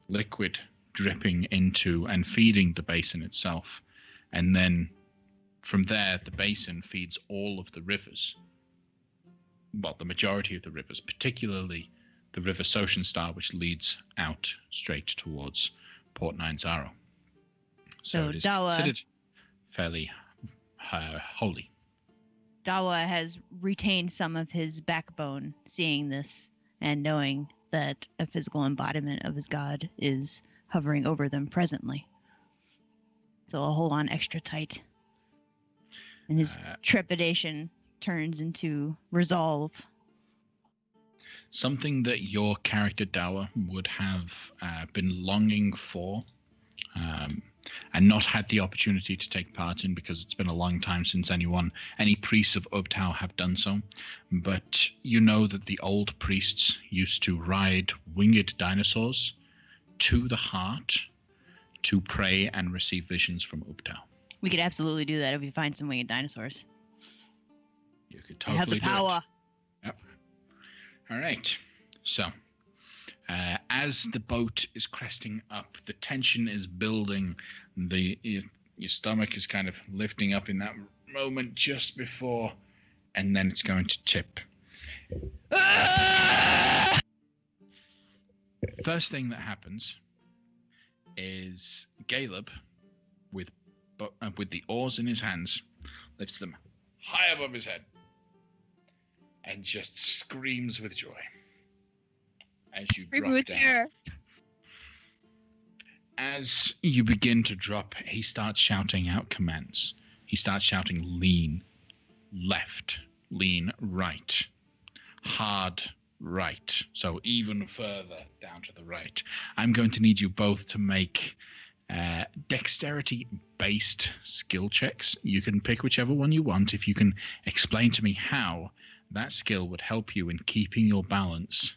liquid dripping into and feeding the basin itself. And then from there, the basin feeds all of the rivers. Well, the majority of the rivers, particularly the River Sotianstar, which leads out straight towards Port Nine's-Arrow. So it is considered fairly holy. Dawa has retained some of his backbone, seeing this and knowing that a physical embodiment of his god is hovering over them presently. So he'll hold on extra tight. And his trepidation turns into resolve. Something that your character Dawa would have been longing for and not had the opportunity to take part in, because it's been a long time since any priests of Uptao have done so. But you know that the old priests used to ride winged dinosaurs to the heart to pray and receive visions from Uptao. We could absolutely do that if we find some winged dinosaurs. You could totally do it. Have the power. Yep. All right. So, as the boat is cresting up, the tension is building. Your stomach is kind of lifting up in that moment just before, and then it's going to tip. First thing that happens is Caleb, with the oars in his hands, lifts them high above his head and just screams with joy as you drop down. As you begin to drop, he starts shouting out commands. He starts shouting, lean left, lean right, hard right. So even further down to the right. I'm going to need you both to make dexterity-based skill checks. You can pick whichever one you want. If you can explain to me how that skill would help you in keeping your balance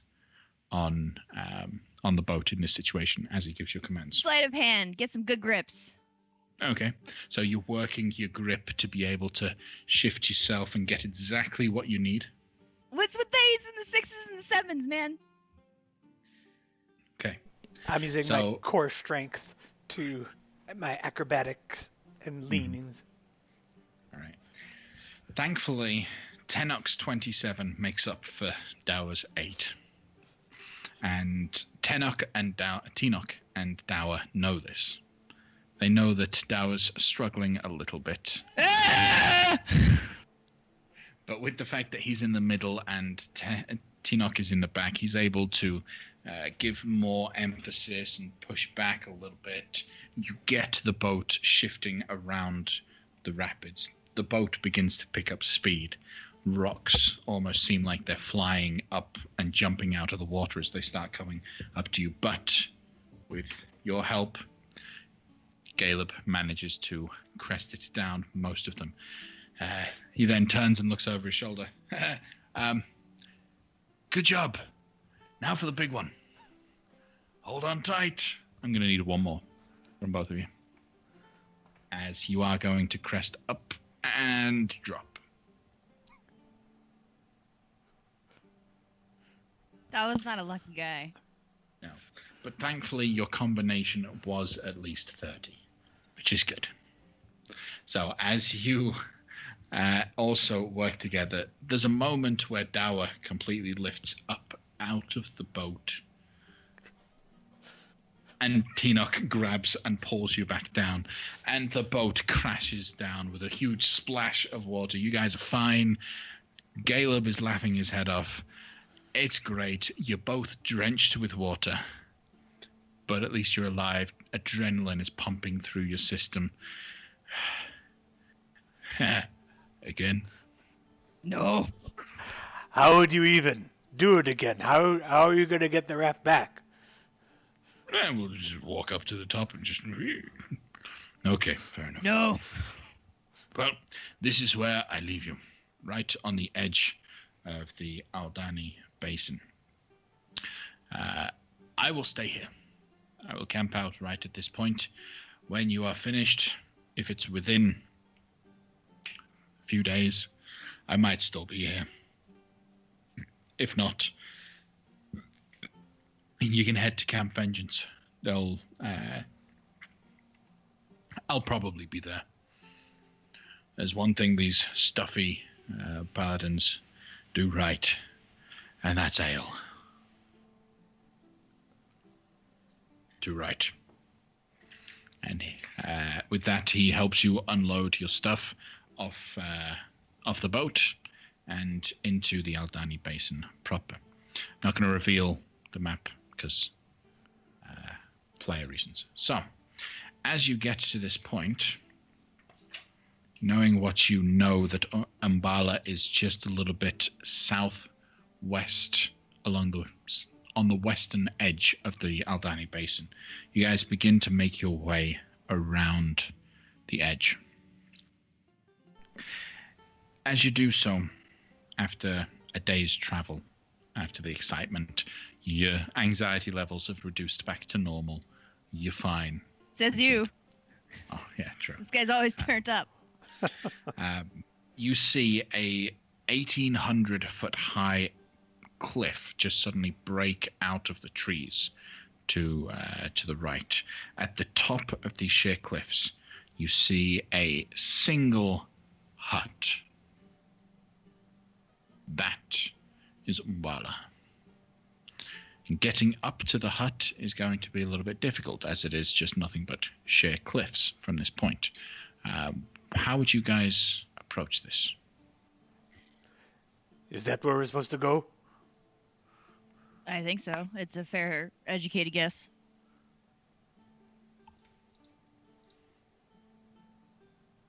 on the boat in this situation as he gives you commands. Sleight of hand. Get some good grips. Okay, so you're working your grip to be able to shift yourself and get exactly what you need. What's with the 8s and the 6s and the 7s, man? Okay. I'm using my core strength to my acrobatics and leanings. All right. Thankfully, Tenoch's 27 makes up for Dower's 8. And Tenoch and Dower know this. They know that Dower's struggling a little bit. But with the fact that he's in the middle and Tenoch is in the back, he's able to give more emphasis and push back a little bit. You get the boat shifting around the rapids. The boat begins to pick up speed. Rocks almost seem like they're flying up and jumping out of the water as they start coming up to you. But with your help, Caleb manages to crest it down, most of them. He then turns and looks over his shoulder. Good job. Now for the big one. Hold on tight. I'm going to need one more from both of you. As you are going to crest up and drop. That was not a lucky guy. No. But thankfully, your combination was at least 30, which is good. So as you also work together, there's a moment where Dower completely lifts up out of the boat. And Tenoch grabs and pulls you back down. And the boat crashes down with a huge splash of water. You guys are fine. Caleb is laughing his head off. It's great. You're both drenched with water. But at least you're alive. Adrenaline is pumping through your system. Again? No. How would you even do it again? How are you going to get the raft back? We'll just walk up to the top and just... Okay, fair enough. No. Well, this is where I leave you. Right on the edge of the Aldani Basin. I will stay here. I will camp out right at this point. When you are finished, if it's within a few days, I might still be here. If not, you can head to Camp Vengeance. I'll probably be there. There's one thing these stuffy paladins do right, and that's ale. Do right. And with that, he helps you unload your stuff off the boat and into the Aldani Basin proper. Not going to reveal the map because player reasons. So, as you get to this point, knowing what you know, that Umbala is just a little bit southwest on the western edge of the Aldani Basin, you guys begin to make your way around the edge. As you do so, after a day's travel, after the excitement, your anxiety levels have reduced back to normal. You're fine. Says you. Oh, yeah, true. This guy's always turned up. You see a 1,800-foot high cliff just suddenly break out of the trees to the right. At the top of these sheer cliffs, you see a single hut. That is Umbala. And getting up to the hut is going to be a little bit difficult, as it is just nothing but sheer cliffs from this point. How would you guys approach this? Is that where we're supposed to go? I think so. It's a fair, educated guess.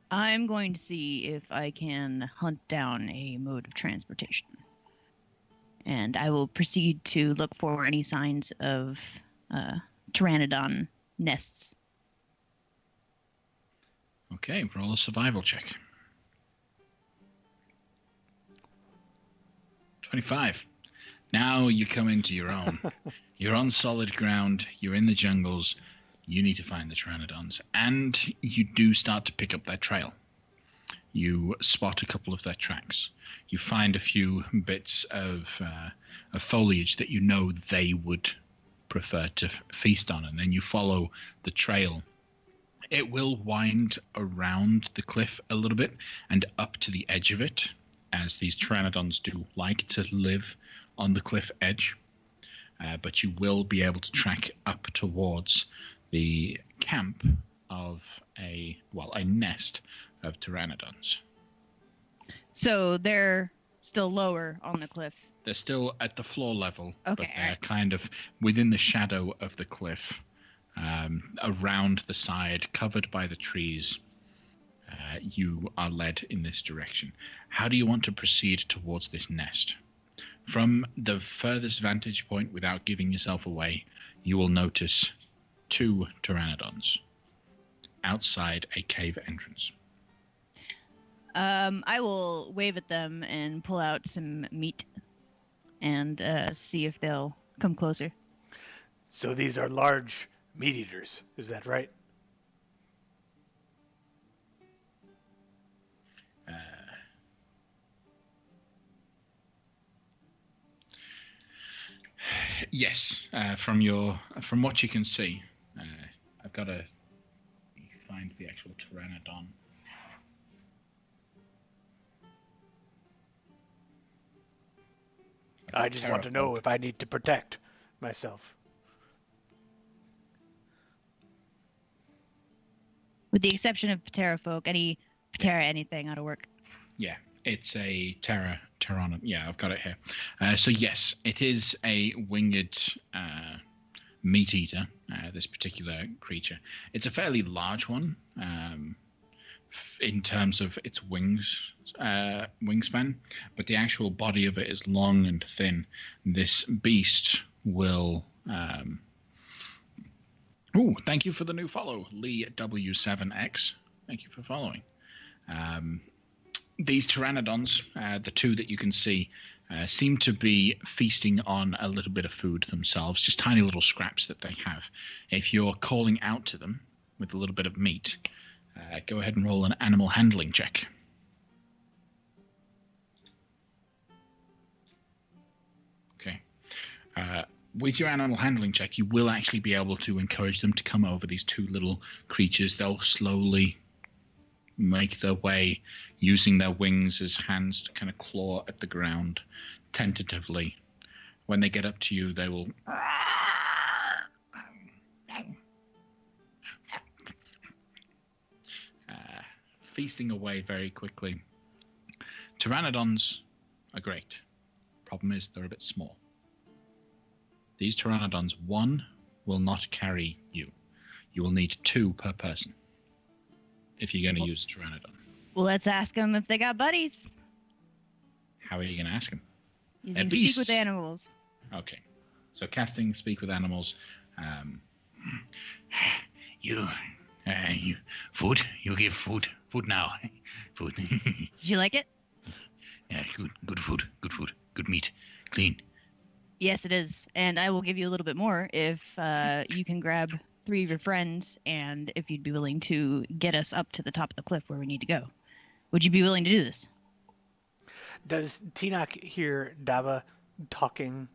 I'm going to see if I can hunt down a mode of transportation. And I will proceed to look for any signs of pteranodon nests. Okay, roll a survival check. 25. Now you come into your own. You're on solid ground. You're in the jungles. you need to find the Pteranodons, and you do start to pick up their trail. You spot a couple of their tracks. You find a few bits of foliage that you know they would prefer to feast on, and then you follow the trail. It will wind around the cliff a little bit and up to the edge of it, as these Pteranodons do like to live on the cliff edge. But you will be able to track up towards the camp of a nest of Pteranodons. So they're still lower on the cliff. They're still at the floor level, Okay, but they're kind of within the shadow of the cliff, around the side, covered by the trees. You are led in this direction. How do you want to proceed towards this nest? From the furthest vantage point, without giving yourself away, you will notice 2 Pteranodons outside a cave entrance. I will wave at them and pull out some meat and see if they'll come closer. So these are large meat eaters, is that right? Yes, from what you can see, I've got to find the actual Pteranodon. I just want to know if I need to protect myself. With the exception of Pterafolk, any Ptera anything ought to work. Yeah, it's a Pteranodon. Yeah, I've got it here. So yes, it is a winged meat eater, this particular creature. It's a fairly large one in terms of its wingspan, but the actual body of it is long and thin. This beast will... Oh, thank you for the new follow, Lee W7X. Thank you for following. These Pteranodons, the 2 that you can see, seem to be feasting on a little bit of food themselves, just tiny little scraps that they have. If you're calling out to them with a little bit of meat, go ahead and roll an animal handling check. Okay. With your animal handling check, you will actually be able to encourage them to come over these 2 little creatures. They'll slowly make their way, using their wings as hands to kind of claw at the ground tentatively. When they get up to you, they will feasting away very quickly. Pteranodons are great. Problem is, they're a bit small. These Pteranodons, 1 will not carry you. You will need 2 per person if you're going to use a Pteranodon. Well, let's ask them if they got buddies. How are you going to ask them? Using Speak with Animals. Okay. So casting Speak with Animals. You food? You give food. Food now. Food. Did you like it? Yeah, good food. Good food. Good meat. Clean. Yes, it is. And I will give you a little bit more if you can grab 3 of your friends and if you'd be willing to get us up to the top of the cliff where we need to go. Would you be willing to do this? Does Tinak hear Dava talking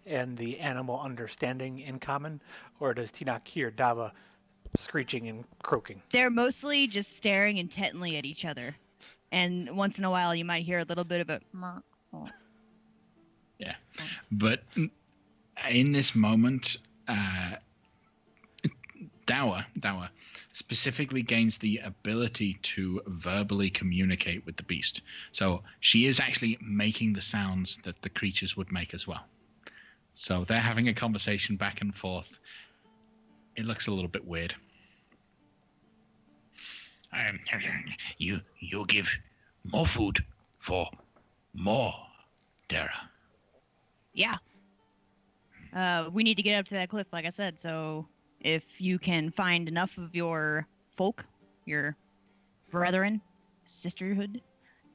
and the animal understanding in common? Or does Tinak hear Dava screeching and croaking? They're mostly just staring intently at each other. And once in a while you might hear a little bit of a... Yeah. But in this moment, Dawa specifically gains the ability to verbally communicate with the beast. So she is actually making the sounds that the creatures would make as well. So they're having a conversation back and forth. It looks a little bit weird. You give more food for more Terra. Yeah. We need to get up to that cliff, like I said, so if you can find enough of your folk, your brethren, sisterhood,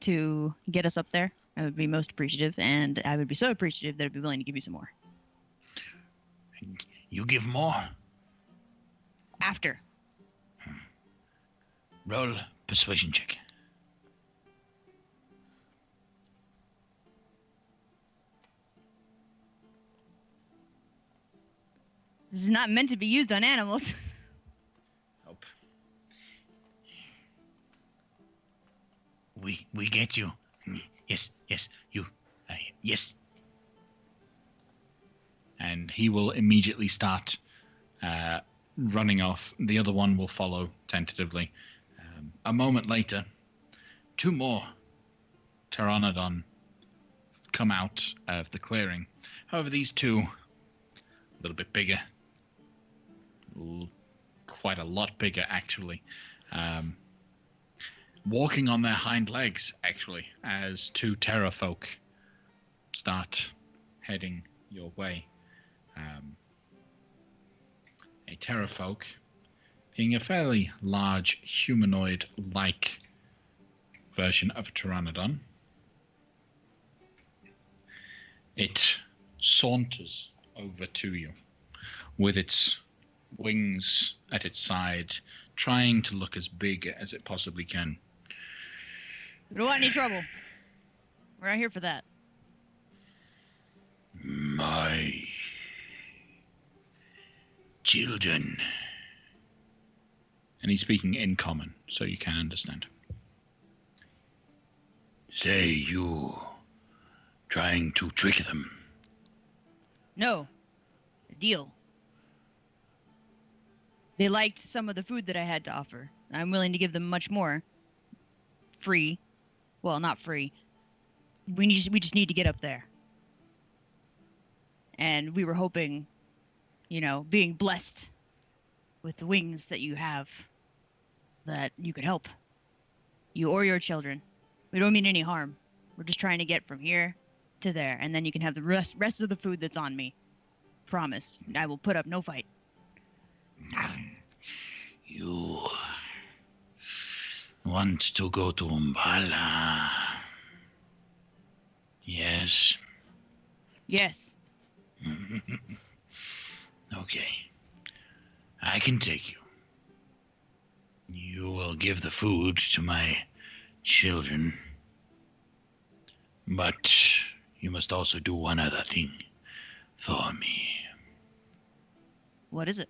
to get us up there, I would be most appreciative, and I would be so appreciative that I'd be willing to give you some more. You give more? after. Roll persuasion check. This is not meant to be used on animals. Nope. We get you. Yes, you. Yes. And he will immediately start running off. The other one will follow tentatively. A moment later, 2 more Pteranodon come out of the clearing. However, these 2, a little bit bigger, quite a lot bigger actually, walking on their hind legs actually, as 2 terrafolk start heading your way. A terrafolk being a fairly large humanoid-like version of a pteranodon. It saunters over to you with its wings at its side, trying to look as big as it possibly can. We don't want any trouble. We're not here for that. My children. And he's speaking in common, so you can understand. Say you trying to trick them? No. A deal. They liked some of the food that I had to offer. I'm willing to give them much more. Free. Well, not free. We just need to get up there. And we were hoping, being blessed with the wings that you have, that you could help. You or your children. We don't mean any harm. We're just trying to get from here to there, and then you can have the rest of the food that's on me. Promise. I will put up no fight. You want to go to Umbala? Yes. Yes. Okay. I can take you. You will give the food to my children. But you must also do one other thing for me. What is it?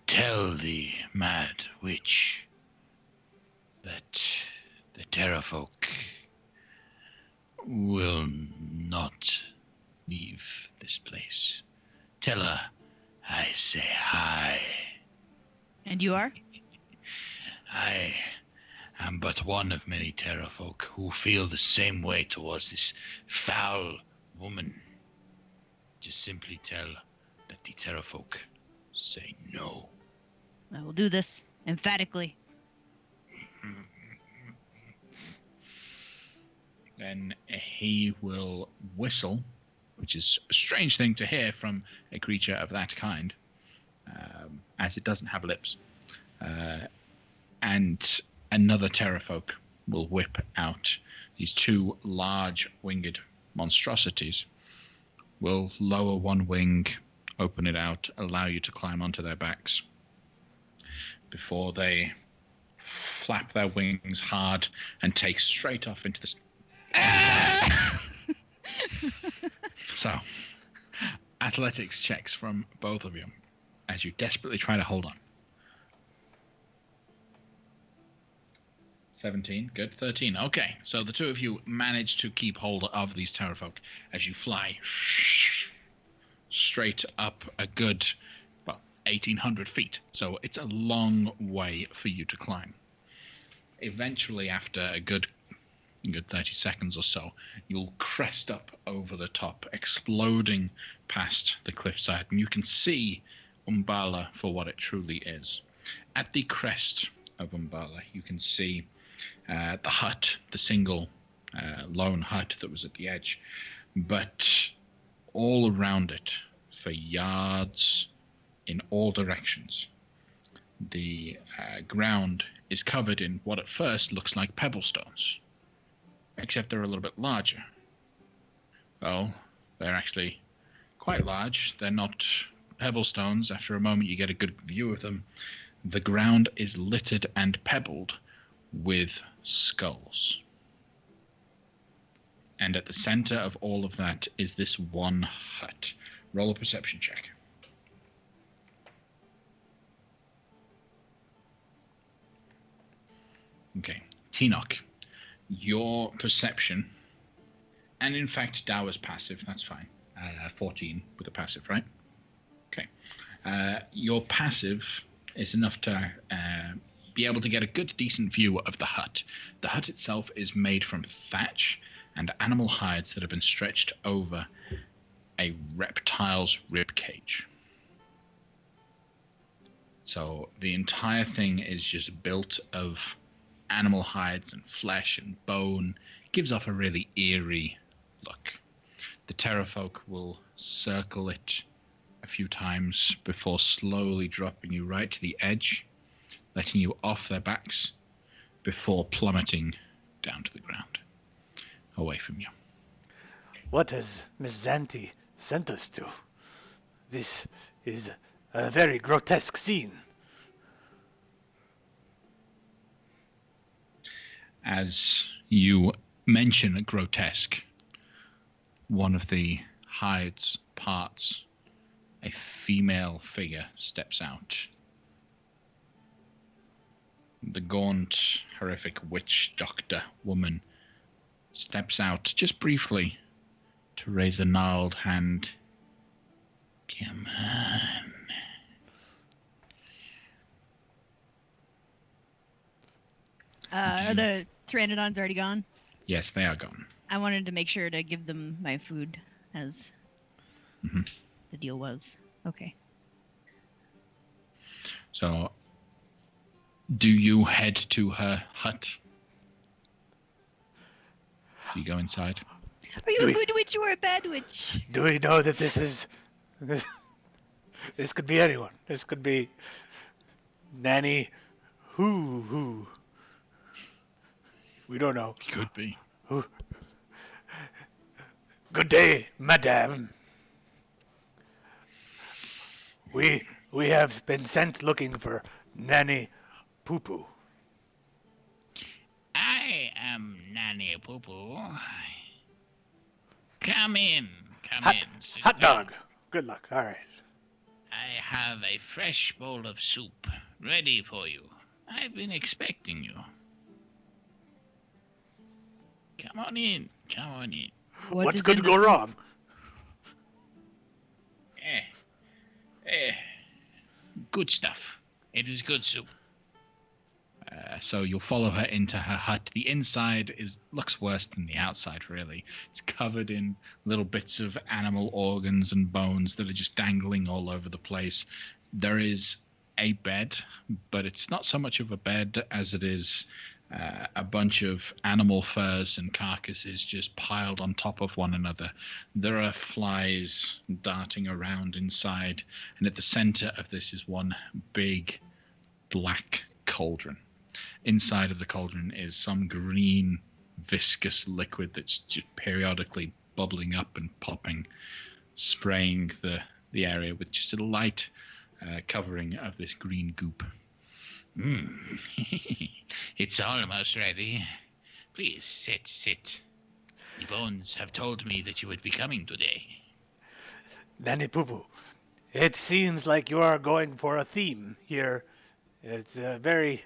Tell the Mad Witch that the Terrafolk will not leave this place. Tell her I say hi. And you are? I am but one of many Terrafolk who feel the same way towards this foul woman. Just simply tell that the Terrafolk say no. I will do this emphatically. Then he will whistle, which is a strange thing to hear from a creature of that kind, as it doesn't have lips. And another Terrafolk will whip out these 2 large winged monstrosities, will lower one wing, open it out, allow you to climb onto their backs before they flap their wings hard and take straight off into the... So, athletics checks from both of you as you desperately try to hold on. 17, good. 13, okay. So the 2 of you manage to keep hold of these Terrafolk as you fly straight up a good, 1,800 feet. So it's a long way for you to climb. Eventually, after a good 30 seconds or so, you'll crest up over the top, exploding past the cliffside, and you can see Umbala for what it truly is. At the crest of Umbala, you can see the hut, the single lone hut that was at the edge, but all around it, for yards in all directions, the ground is covered in what at first looks like pebble stones, except they're a little bit larger. Well, they're actually quite large. They're not pebble stones. After a moment, you get a good view of them. The ground is littered and pebbled with skulls. And at the center of all of that is this one hut. Roll a perception check. Okay. Tinoch, your perception, and in fact Dower's passive, that's fine. 14 with a passive, right? Okay. Your passive is enough to be able to get a good, decent view of the hut. The hut itself is made from thatch and animal hides that have been stretched over a reptile's rib cage. So the entire thing is just built of animal hides and flesh and bone. It gives off a really eerie look. The terrafolk will circle it a few times before slowly dropping you right to the edge, letting you off their backs before plummeting down to the ground, away from you. What has Miss Zanti sent us to? This is a very grotesque scene. As you mention grotesque, one of the hides parts. A female figure steps out. The gaunt, horrific witch doctor woman steps out just briefly to raise a gnarled hand. Come on. Are the pteranodons already gone? Yes, they are gone. I wanted to make sure to give them my food as the deal was. Okay. So, do you head to her hut? Do you go inside? Are you a good witch or a bad witch? Do we know that this is... This could be anyone. This could be... Nanny... Who? We don't know. Could be. Who? Good day, madame. We have been sent looking for Nanny Poo Poo. I am Nanny Poo Poo. Come in. Sit Hot down. dog. Good luck. All right. I have a fresh bowl of soup ready for you. I've been expecting you. Come on in. What's going to go wrong? Good stuff. It is good soup. So you'll follow her into her hut. The inside looks worse than the outside, really. It's covered in little bits of animal organs and bones that are just dangling all over the place. There is a bed, but it's not so much of a bed as it is a bunch of animal furs and carcasses just piled on top of one another. There are flies darting around inside, and at the center of this is one big black cauldron. Inside of the cauldron is some green viscous liquid that's just periodically bubbling up and popping, spraying the area with just a light covering of this green goop. It's almost ready. Please sit. The bones have told me that you would be coming today. Nanny Poo Poo, it seems like you are going for a theme here. It's very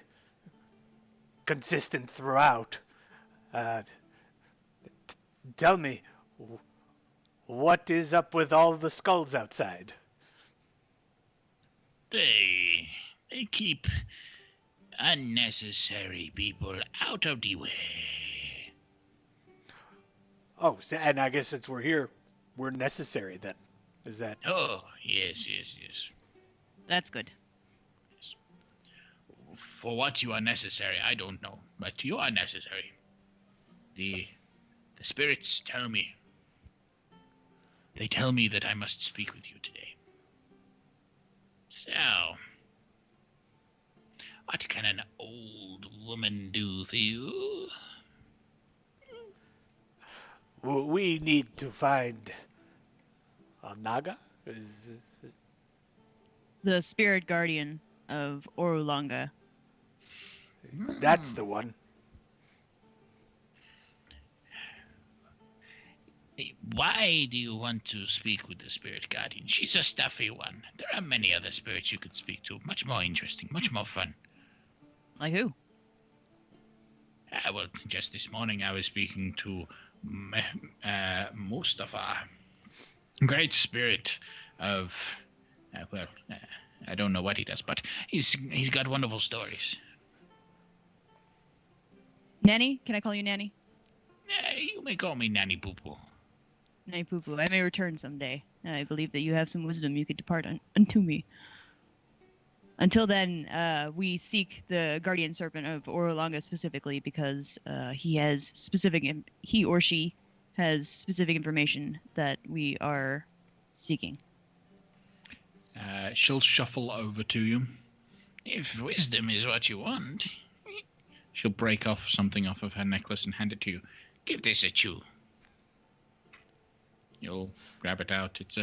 consistent throughout. Tell me, what is up with all the skulls outside? They keep unnecessary people out of the way. Oh, and I guess since we're here, we're necessary then. Is that? Oh, yes. That's good. For what you are necessary, I don't know, but you are necessary. The spirits tell me. They tell me that I must speak with you today. So, what can an old woman do for you? We need to find a Naga. The spirit guardian of Orulanga. That's the one. Why do you want to speak with the spirit guardian? She's a stuffy one. There are many other spirits you could speak to. Much more interesting, much more fun. Like who? Well, just this morning I was speaking to Mustafa, great spirit of, I don't know what he does, but he's got wonderful stories. Nanny? Can I call you Nanny? You may call me Nanny Poo Poo. Nanny Poo Poo. I may return someday. I believe that you have some wisdom you could depart unto me. Until then, we seek the guardian serpent of Orolanga specifically because he or she has specific information that we are seeking. She'll shuffle over to you. If wisdom is what you want, She'll break off something off of her necklace and hand it to you. give this a chew. You'll grab it out. It's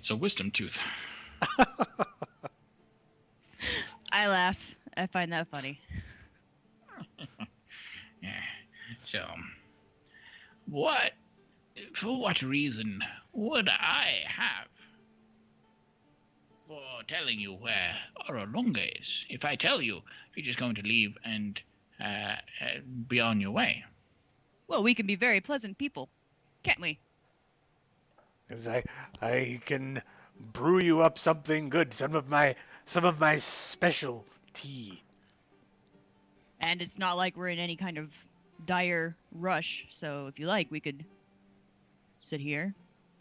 a wisdom tooth. I laugh. I find that funny. Yeah. So, for what reason would I have for telling you where Orolunga is? If I tell you, you're just going to leave and be on your way. Well, we can be very pleasant people, can't we? 'Cause I can brew you up something good, some of my special tea. And it's not like we're in any kind of dire rush, so if you like, we could sit here,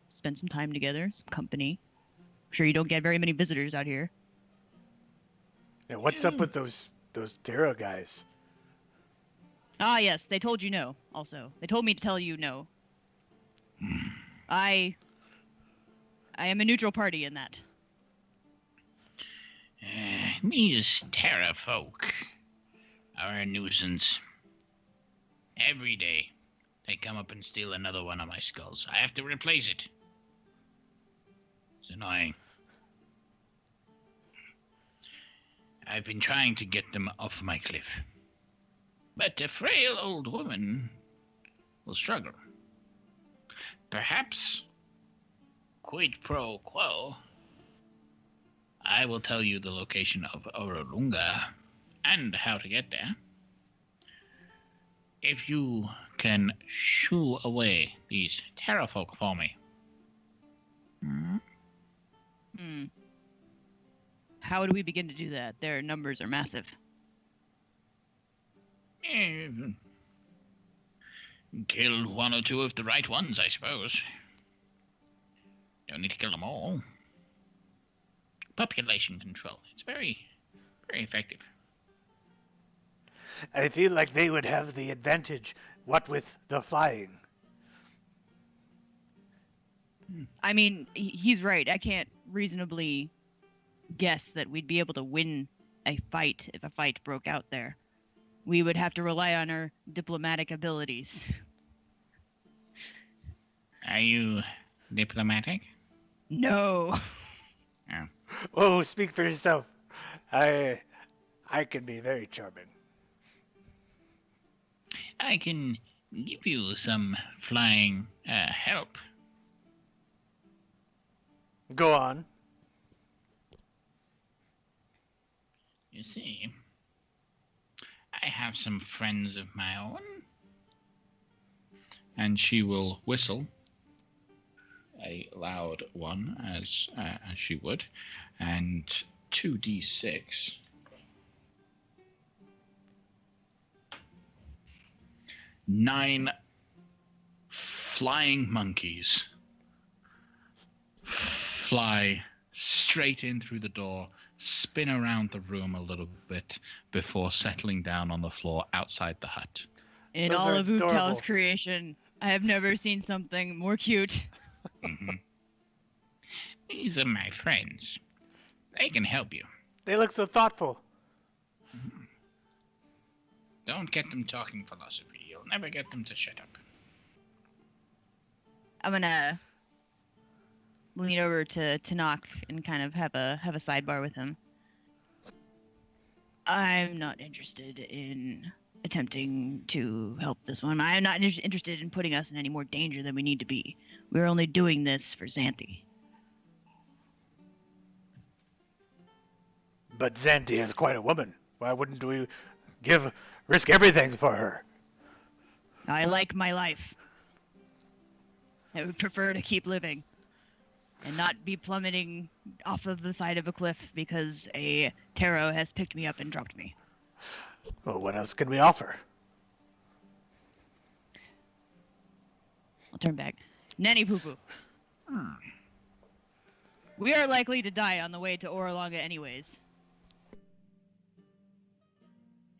spend some time together, some company. I'm sure you don't get very many visitors out here. Now, what's up with those Terra guys? Ah, yes, they told you no, also. They told me to tell you no. I am a neutral party in that. These Terra folk are a nuisance. Every day, they come up and steal another one of my skulls. I have to replace it. It's annoying. I've been trying to get them off my cliff. But a frail old woman will struggle. Perhaps, quid pro quo, I will tell you the location of Orolunga and how to get there. If you can shoo away these terrafolk for me. How do we begin to do that? Their numbers are massive. Kill one or two of the right ones, I suppose. Don't need to kill them all. Population control. It's very, very effective. I feel like they would have the advantage, what with the flying. I mean, he's right. I can't reasonably guess that we'd be able to win a fight if a fight broke out there. We would have to rely on our diplomatic abilities. Are you diplomatic? No. Oh. Oh, speak for yourself. I can be very charming. I can give you some flying help. Go on. You see, I have some friends of my own. And she will whistle a loud one as she would, and 2d6. Nine flying monkeys fly straight in through the door, spin around the room a little bit before settling down on the floor outside the hut. In Those all are of Utel's adorable. creation, I have never seen something more cute. Mm-hmm. These are my friends. They can help you. They look so thoughtful. Don't get them talking philosophy. You'll never get them to shut up. I'm gonna lean over to Tanakh and kind of have a sidebar with him. I'm not interested in attempting to help this one. I'm not interested in putting us in any more danger than we need to be. We're only doing this for Xanthi. But Xanthi is quite a woman. Why wouldn't we risk everything for her? I like my life. I would prefer to keep living and not be plummeting off of the side of a cliff because a tarot has picked me up and dropped me. Well, what else can we offer? I'll turn back. Nanny poo poo. We are likely to die on the way to Oralonga anyways.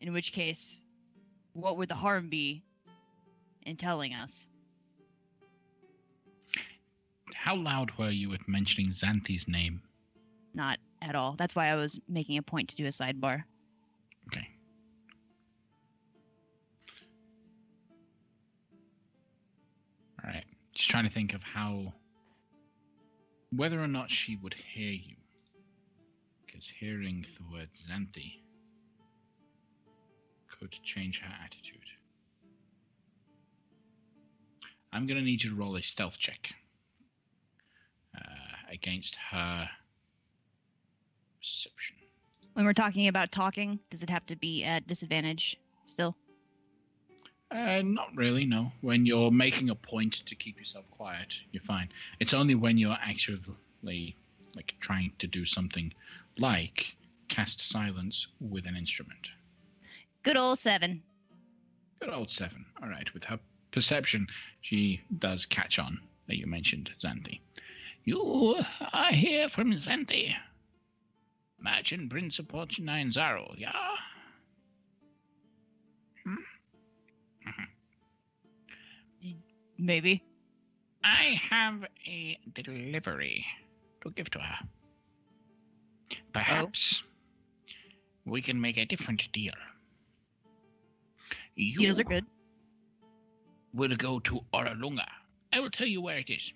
In which case, what would the harm be in telling us? How loud were you at mentioning Xanthi's name? Not at all. That's why I was making a point to do a sidebar. Okay. All right. Just trying to think of whether or not she would hear you. Because hearing the word Xanthi could change her attitude. I'm going to need you to roll a stealth check against her perception. When we're talking about talking, does it have to be at disadvantage still? Not really, no. When you're making a point to keep yourself quiet, you're fine. It's only when you're actively trying to do something like cast silence with an instrument. Good old 7. Good old 7. All right. With her perception, she does catch on that you mentioned Xanthi. You are here from Xanthi. Merchant Principal 90, yeah? Maybe. I have a delivery to give to her. Perhaps we can make a different deal. Deals are good. Will go to Oralunga. I will tell you where it is.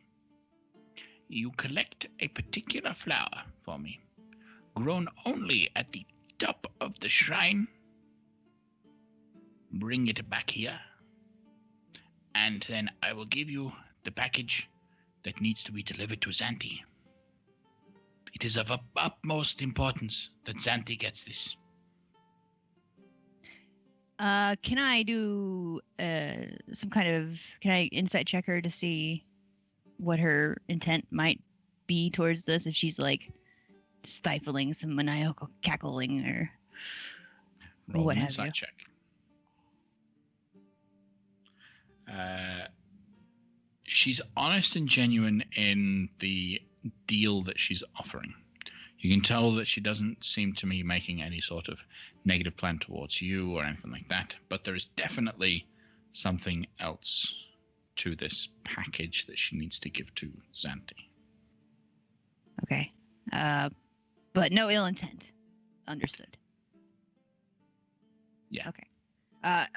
You collect a particular flower for me, grown only at the top of the shrine. Bring it back here, and then I will give you the package that needs to be delivered to Xanthi. It is of utmost importance that Xanthi gets this. Can I do can I insight check her to see what her intent might be towards this, if she's stifling some maniacal cackling or Roll what an have you? insight check. She's honest and genuine in the deal that she's offering. You can tell that she doesn't seem to be making any sort of negative plan towards you or anything like that, but there is definitely something else to this package that she needs to give to Xanthi. Okay. But no ill intent. Understood. Yeah. Okay.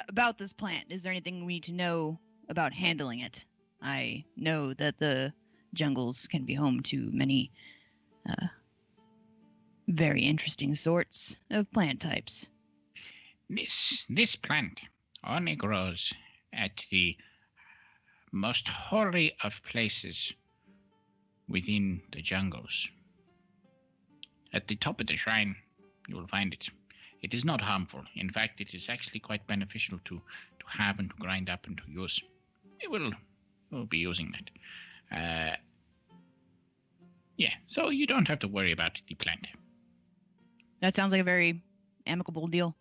About this plant, is there anything we need to know about handling it? I know that the jungles can be home to many very interesting sorts of plant types. This plant only grows at the most holy of places within the jungles. At the top of the shrine, you will find it. It is not harmful. In fact, it is actually quite beneficial to have and to grind up and to use. We'll be using that. Yeah, so you don't have to worry about the plant. That sounds like a very amicable deal.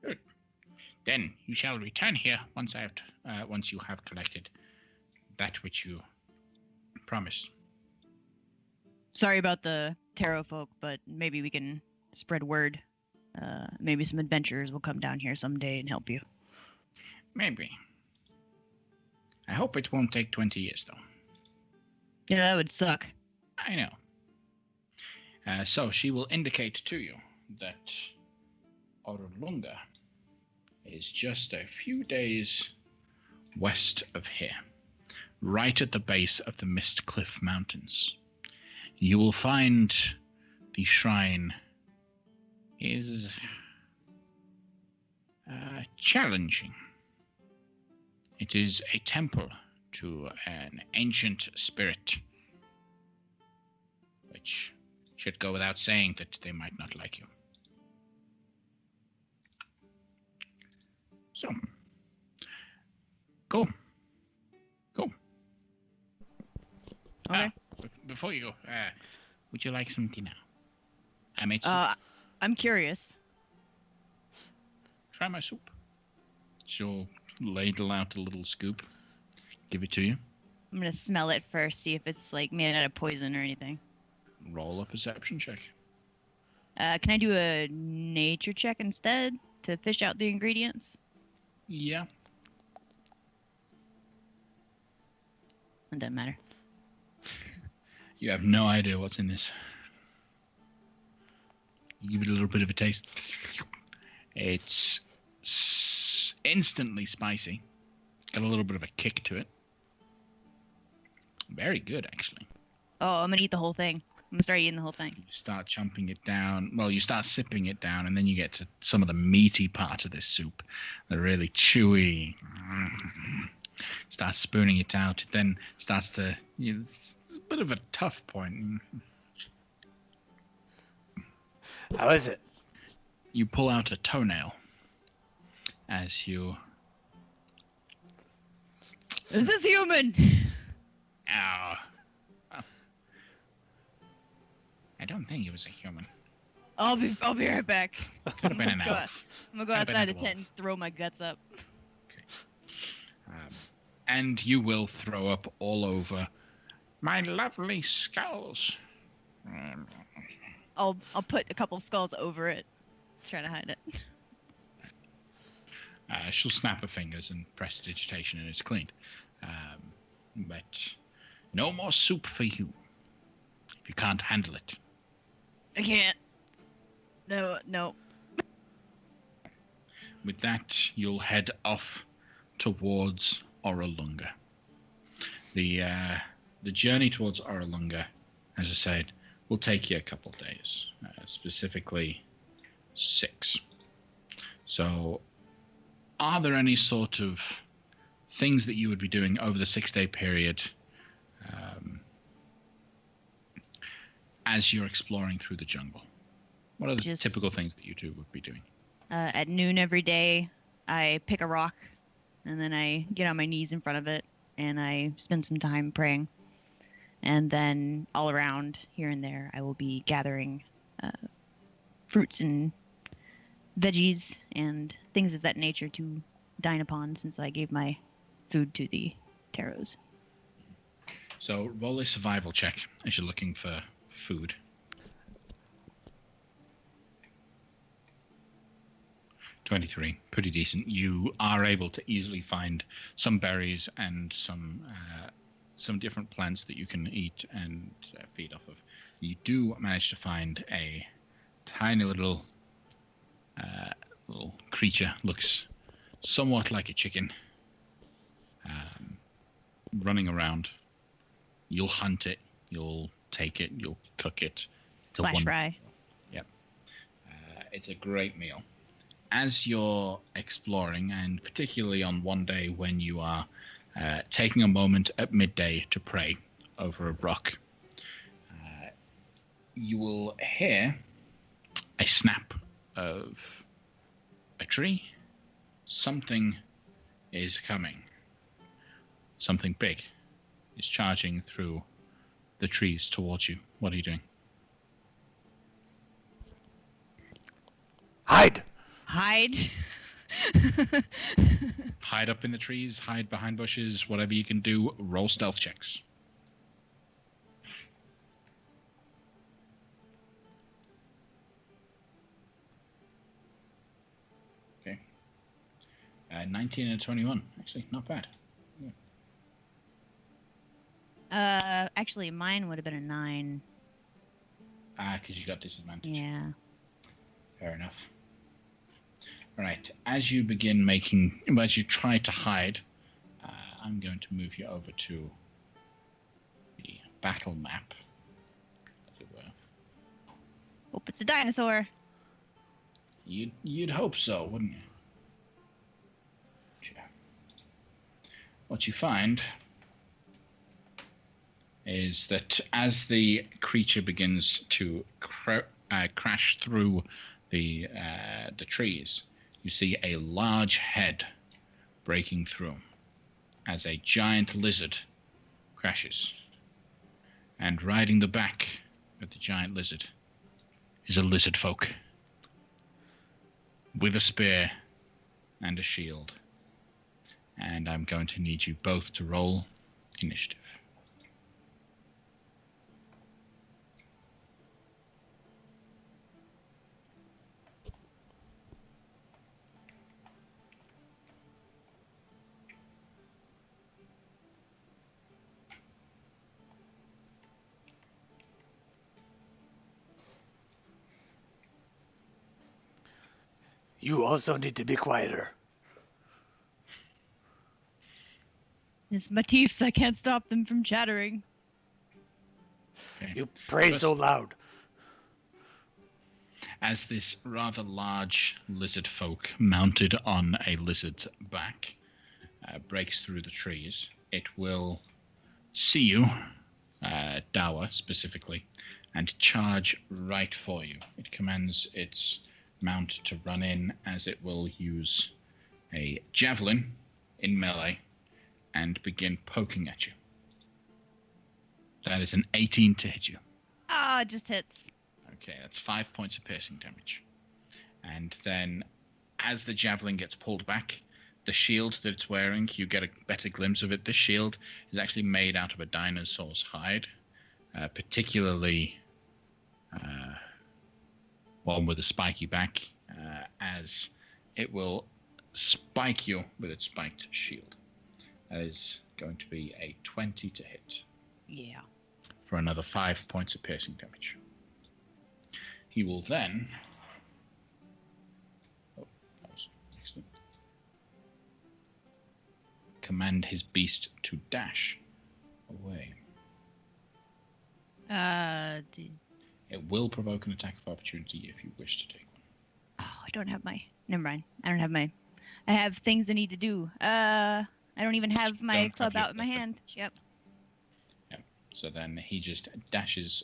Good. Then you shall return here once you have collected that which you promised. Sorry about the tarot folk, but maybe we can spread word. Maybe some adventurers will come down here someday and help you. Maybe. I hope it won't take 20 years, though. Yeah, that would suck. I know. So she will indicate to you that Oralunga is just a few days west of here, right at the base of the Mist Cliff Mountains. you will find the shrine is challenging. It is a temple to an ancient spirit, which should go without saying that they might not like you. So, go. Okay. Before you go, would you like some dinner? I made soup. I'm curious. Try my soup. She'll ladle out a little scoop, give it to you. I'm gonna smell it first, see if it's like made out of poison or anything. Roll a perception check. Can I do a nature check instead to fish out the ingredients? Yeah. It doesn't matter. You have no idea what's in this. You give it a little bit of a taste. It's instantly spicy. Got a little bit of a kick to it. Very good, actually. Oh, I'm gonna eat the whole thing. I'm gonna start eating the whole thing. You start chumping it down. Well, you start sipping it down, and then you get to some of the meaty part of this soup. They're really chewy. Start spooning it out. It then starts to... it's a bit of a tough point. How is it? You pull out a toenail as you... This is human! Ow. Well, I don't think he was a human. I'll be right back. Could have been an elf. I'm gonna go Could've been outside a the tent and throw my guts up. And you will throw up all over my lovely skulls. I'll put a couple skulls over it. Try to hide it. She'll snap her fingers and press digitation and it's cleaned. But no more soup for you. If you can't handle it. I can't. No. With that, you'll head off towards Oralunga. The journey towards Oralunga, as I said, will take you a couple days, specifically 6. So, are there any sort of things that you would be doing over the 6-day period as you're exploring through the jungle? What are the typical things that you two would be doing? At noon every day, I pick a rock, and then I get on my knees in front of it, and I spend some time praying. And then all around, here and there, I will be gathering fruits and veggies and things of that nature to dine upon, since I gave my food to the taros. So roll a survival check as you're looking for food. $23, pretty decent. You are able to easily find some berries and some different plants that you can eat and feed off of. You do manage to find a tiny little creature, looks somewhat like a chicken, running around. You'll hunt it, you'll take it, you'll cook it. Flash fry. Yep. It's a great meal. As you're exploring, and particularly on one day when you are taking a moment at midday to pray over a rock, you will hear a snap of a tree. Something is coming. Something big is charging through the trees towards you. What are you doing? Hide! Hide up in the trees, hide behind bushes, whatever you can do. Roll stealth checks. Okay. 19 and 21. Actually, not bad. Yeah. Actually, mine would have been a 9. Because you got disadvantage. Yeah. Fair enough. All right. As you try to hide, I'm going to move you over to the battle map. Hope it's a dinosaur. You'd hope so, wouldn't you? Sure. What you find is that as the creature begins to crash through the trees, you see a large head breaking through as a giant lizard crashes. And riding the back of the giant lizard is a lizard folk with a spear and a shield. And I'm going to need you both to roll initiative. You also need to be quieter. It's motifs. I can't stop them from chattering. Okay. You pray so loud. As this rather large lizard folk mounted on a lizard's back breaks through the trees, it will see you, Dawa specifically, and charge right for you. It commands its mount to run in, as it will use a javelin in melee and begin poking at you. That is an 18 to hit you. Ah, it just hits. Okay, that's 5 points of piercing damage. And then, as the javelin gets pulled back, the shield that it's wearing, you get a better glimpse of it. This shield is actually made out of a dinosaur's hide, particularly one with a spiky back, as it will spike you with its spiked shield. That is going to be a 20 to hit. Yeah. For another 5 points of piercing damage. He will then... Oh, that was excellent. Command his beast to dash away. It will provoke an attack of opportunity if you wish to take one. Oh, I don't have my... Never mind. I have things I need to do. I don't even have my club out in my hand. Yep. So then he just dashes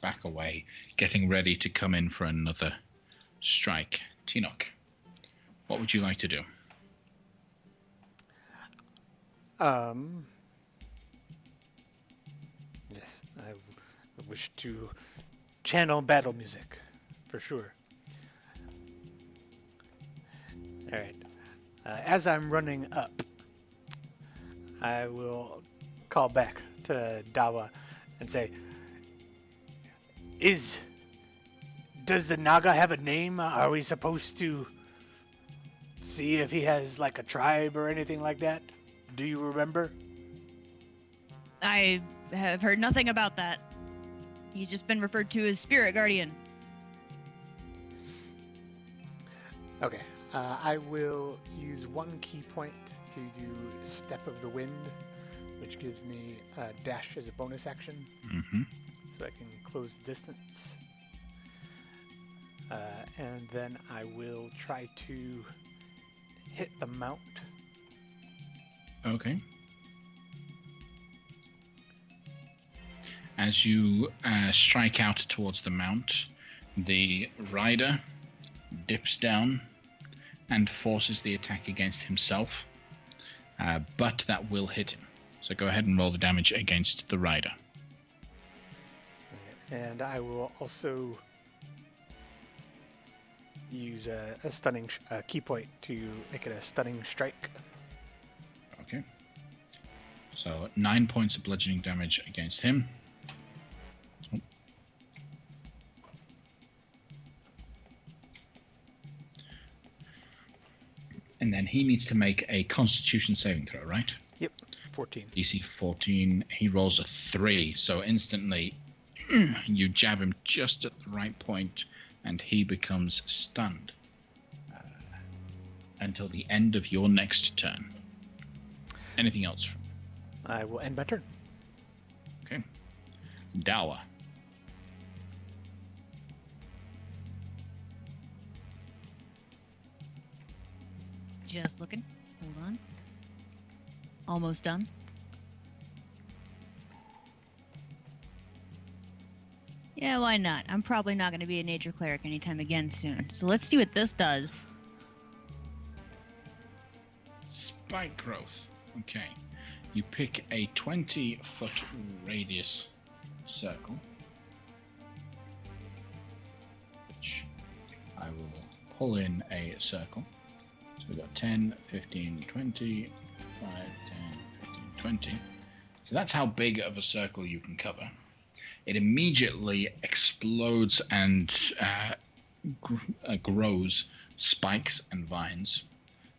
back away, getting ready to come in for another strike. Tinoch, what would you like to do? Yes, I wish to channel battle music, for sure. All right. As I'm running up, I will call back to Dawa and say, does the Naga have a name? Are we supposed to see if he has like a tribe or anything like that? Do you remember? I have heard nothing about that. He's just been referred to as Spirit Guardian. Okay, I will use one key point to do Step of the Wind, which gives me a dash as a bonus action, so I can close the distance. And then I will try to hit the mount. Okay. As you strike out towards the mount, the rider dips down and forces the attack against himself, but that will hit him. So go ahead and roll the damage against the rider. And I will also use a stunning key point to make it a stunning strike. Okay. So 9 points of bludgeoning damage against him. And then he needs to make a Constitution saving throw, right? Yep, 14. DC 14. He rolls a 3, so instantly you jab him just at the right point, and he becomes stunned until the end of your next turn. Anything else? I will end my turn. Okay. Dawa. Just looking. Hold on. Almost done. Yeah, why not? I'm probably not going to be a nature cleric anytime again soon. So let's see what this does. Spike growth. Okay. You pick a 20-foot radius circle, which I will pull in a circle. So we've got 10, 15, 20, 5, 10, 15, 20. So that's how big of a circle you can cover. It immediately explodes and grows spikes and vines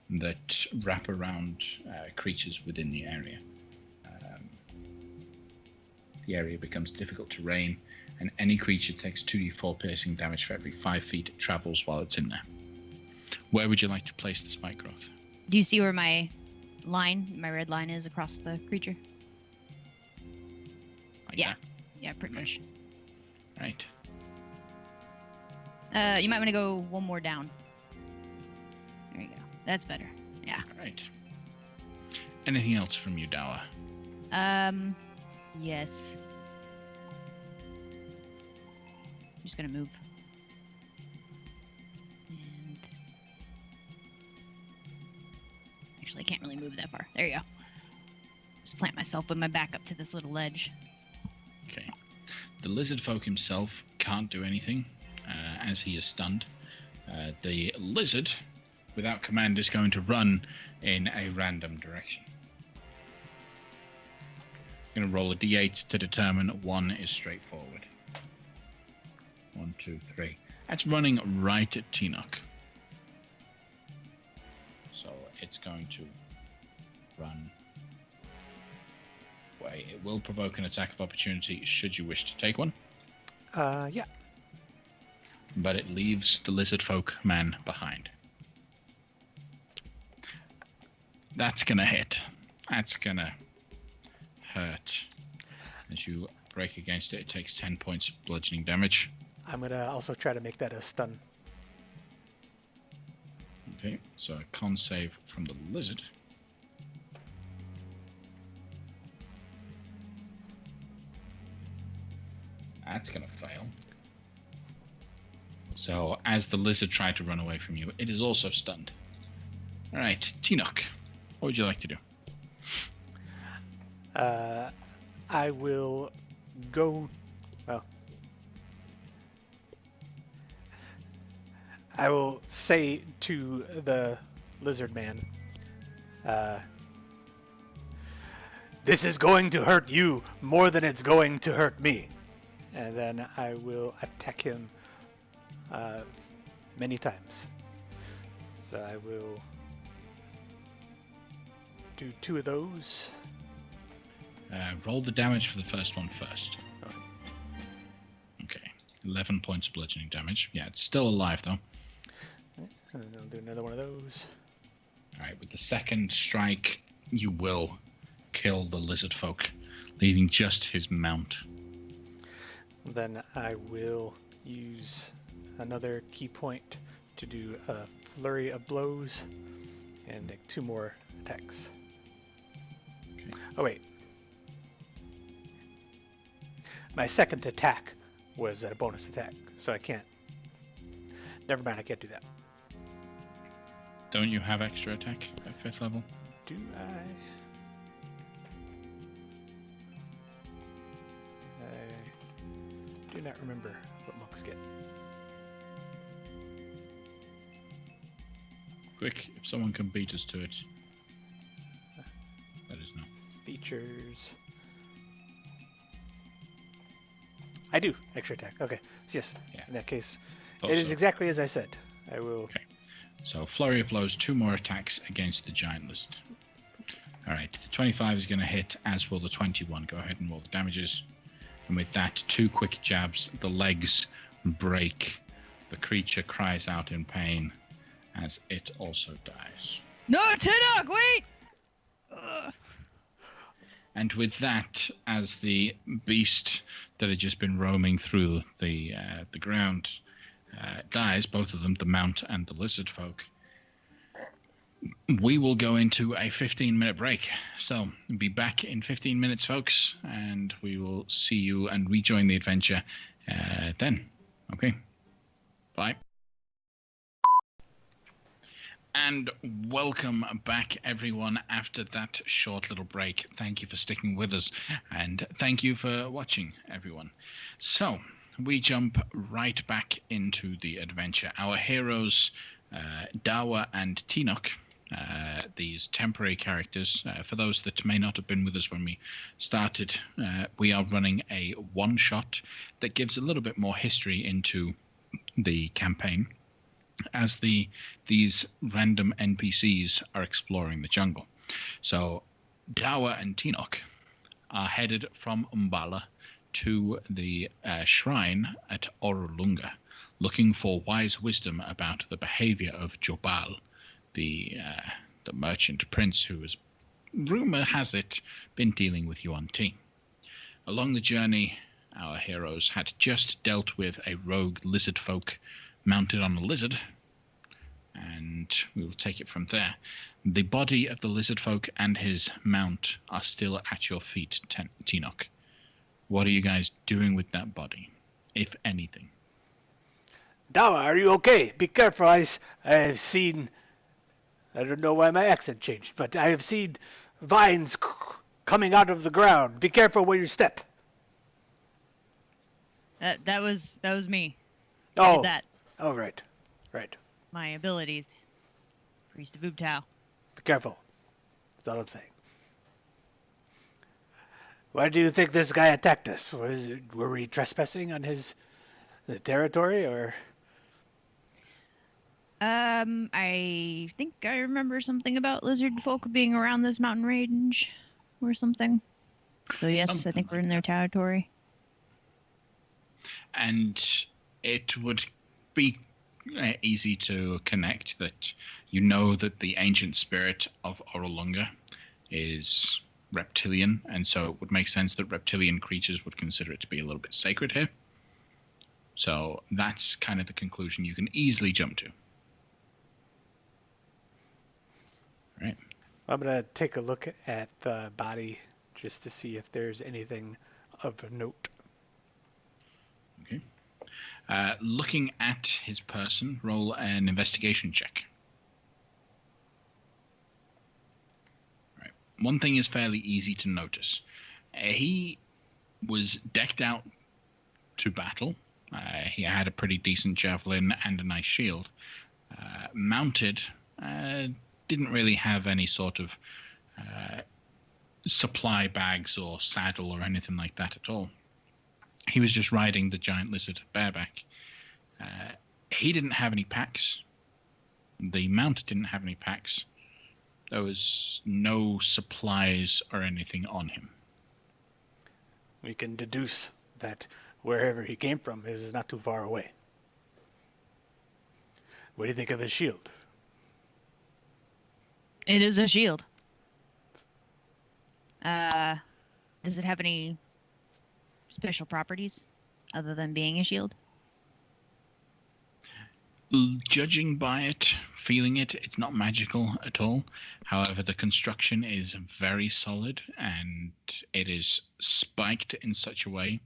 that wrap around creatures within the area. The area becomes difficult terrain, and any creature takes 2d4 piercing damage for every 5 feet it travels while it's in there. Where would you like to place the spike growth? Do you see where my red line is across the creature? Like Yeah. that? Yeah, pretty much. Right. You might want to go one more down. There you go. That's better. Yeah. All right. Anything else from you, Dawa? Yes. I'm just gonna move. And actually, I can't really move that far. There you go. Just plant myself with my back up to this little ledge. Okay. The lizard folk himself can't do anything, as he is stunned. The lizard, without command, is going to run in a random direction. I'm going to roll a d8 to determine one is straightforward. 1, 2, 3. That's running right at Tinoch. So it's going to run away. It will provoke an attack of opportunity should you wish to take one. Yeah. But it leaves the lizard folk man behind. That's gonna hit. That's gonna hurt. As you break against it, it takes 10 points of bludgeoning damage. I'm gonna also try to make that a stun. Okay, so a con save from the lizard. That's gonna fail. So as the lizard tried to run away from you, it is also stunned. Alright, Tinoch, what would you like to do? I will go. Well, I will say to the lizard man, "This is going to hurt you more than it's going to hurt me," and then I will attack him many times. So I will do 2 of those. Roll the damage for the first one first. Okay, 11 points of bludgeoning damage. Yeah, it's still alive though. And then I'll do another one of those. Alright, with the second strike, you will kill the lizard folk, leaving just his mount. Then I will use another key point to do a flurry of blows and make 2 more attacks. Okay. Oh wait. My second attack was a bonus attack, so I can't. Never mind, I can't do that. Don't you have extra attack at 5th level? Do I? I do not remember what monks get. Quick, if someone can beat us to it, let us know. Features. I do extra attack. Okay. So yes. Yeah. In that case, Thought it is so. exactly as I said. I will. Okay. So flurry of blows, 2 more attacks against the giant lizard. Alright, the 25 is going to hit, as will the 21. Go ahead and roll the damages. And with that, 2 quick jabs, the legs break. The creature cries out in pain as it also dies. No, Tinoch, wait! Ugh. And with that, as the beast that had just been roaming through the ground dies, both of them, the mount and the lizard folk, we will go into a 15-minute break. So be back in 15 minutes, folks, and we will see you and rejoin the adventure then. Okay. Bye. And welcome back, everyone, after that short little break. Thank you for sticking with us, and thank you for watching, everyone. So we jump right back into the adventure. Our heroes, Dawa and Tinoch, these temporary characters, for those that may not have been with us when we started, we are running a one-shot that gives a little bit more history into the campaign as these random NPCs are exploring the jungle. So Dawa and Tinoch are headed from Umbala to the shrine at Orolunga, looking for wise wisdom about the behavior of Jobal, the merchant prince who has, rumor has it, been dealing with Yuan Ti. Along the journey, our heroes had just dealt with a rogue lizard folk mounted on a lizard, and we will take it from there. The body of the lizard folk and his mount are still at your feet, Tinoch. What are you guys doing with that body, if anything? Dawa, are you okay? Be careful. I have seen... I don't know why my accent changed, but I have seen vines coming out of the ground. Be careful where you step. That was me. Oh, Did that. Oh, right. My abilities. Priest of Ubtao. Be careful. That's all I'm saying. Why do you think this guy attacked us? Were we trespassing on the territory, or? I think I remember something about lizard folk being around this mountain range or something. So yes, Something I think we're like in their that. territory. And it would be easy to connect that you know that the ancient spirit of Orolunga is reptilian, and so it would make sense that reptilian creatures would consider it to be a little bit sacred here. So that's kind of the conclusion you can easily jump to. Right. I'm going to take a look at the body just to see if there's anything of note. Okay. Looking at his person, roll an investigation check. Right. One thing is fairly easy to notice. He was decked out to battle. He had a pretty decent javelin and a nice shield. Mounted, didn't really have any sort of supply bags or saddle or anything like that at all. He was just riding the giant lizard bareback. He didn't have any packs. The mount didn't have any packs. There was no supplies or anything on him. We can deduce that wherever he came from is not too far away. What do you think of his shield? It is a shield. Does it have any special properties other than being a shield? Judging by it, feeling it, it's not magical at all. However, the construction is very solid, and it is spiked in such a way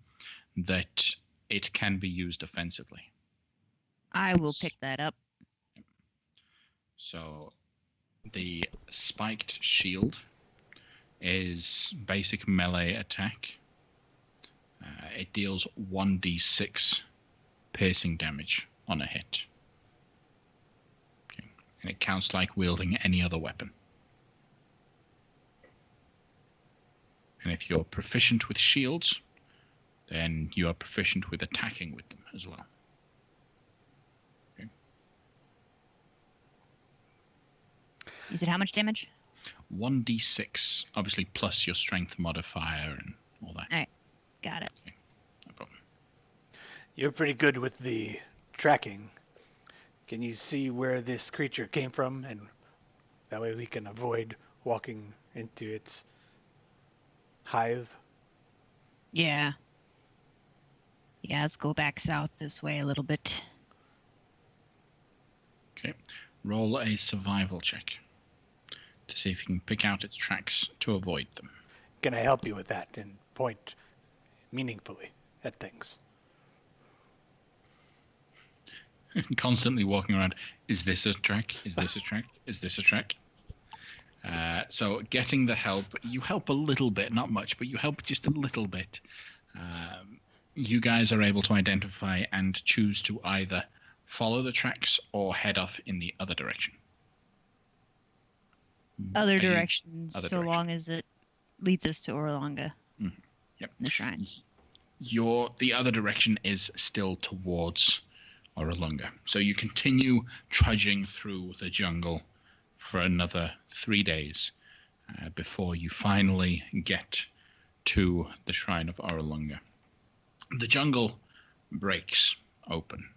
that it can be used offensively. I will pick that up. So the spiked shield is basic melee attack. It deals 1d6 piercing damage on a hit. Okay. And it counts like wielding any other weapon. And if you're proficient with shields, then you are proficient with attacking with them as well. Okay. You said how much damage? 1d6, obviously plus your strength modifier and all that. All right, got it. Okay. No problem. You're pretty good with the tracking. Can you see where this creature came from? And that way we can avoid walking into its hive. Yeah. Yeah, let's go back south this way a little bit. Okay. Roll a survival check. to see if you can pick out its tracks to avoid them. Can I help you with that and point meaningfully at things? Constantly walking around. Is this a track? Is this a track? Is this a track? So getting the help, you help a little bit, not much, but you help just a little bit. You guys are able to identify and choose to either follow the tracks or head off in the other direction. Other directions, long as it leads us to Orlanga. Mm-hmm. Yep. The shrine. The other direction is still towards Orlanga. So you continue trudging through the jungle for another 3 days before you finally get to the shrine of Orlanga. The jungle breaks open.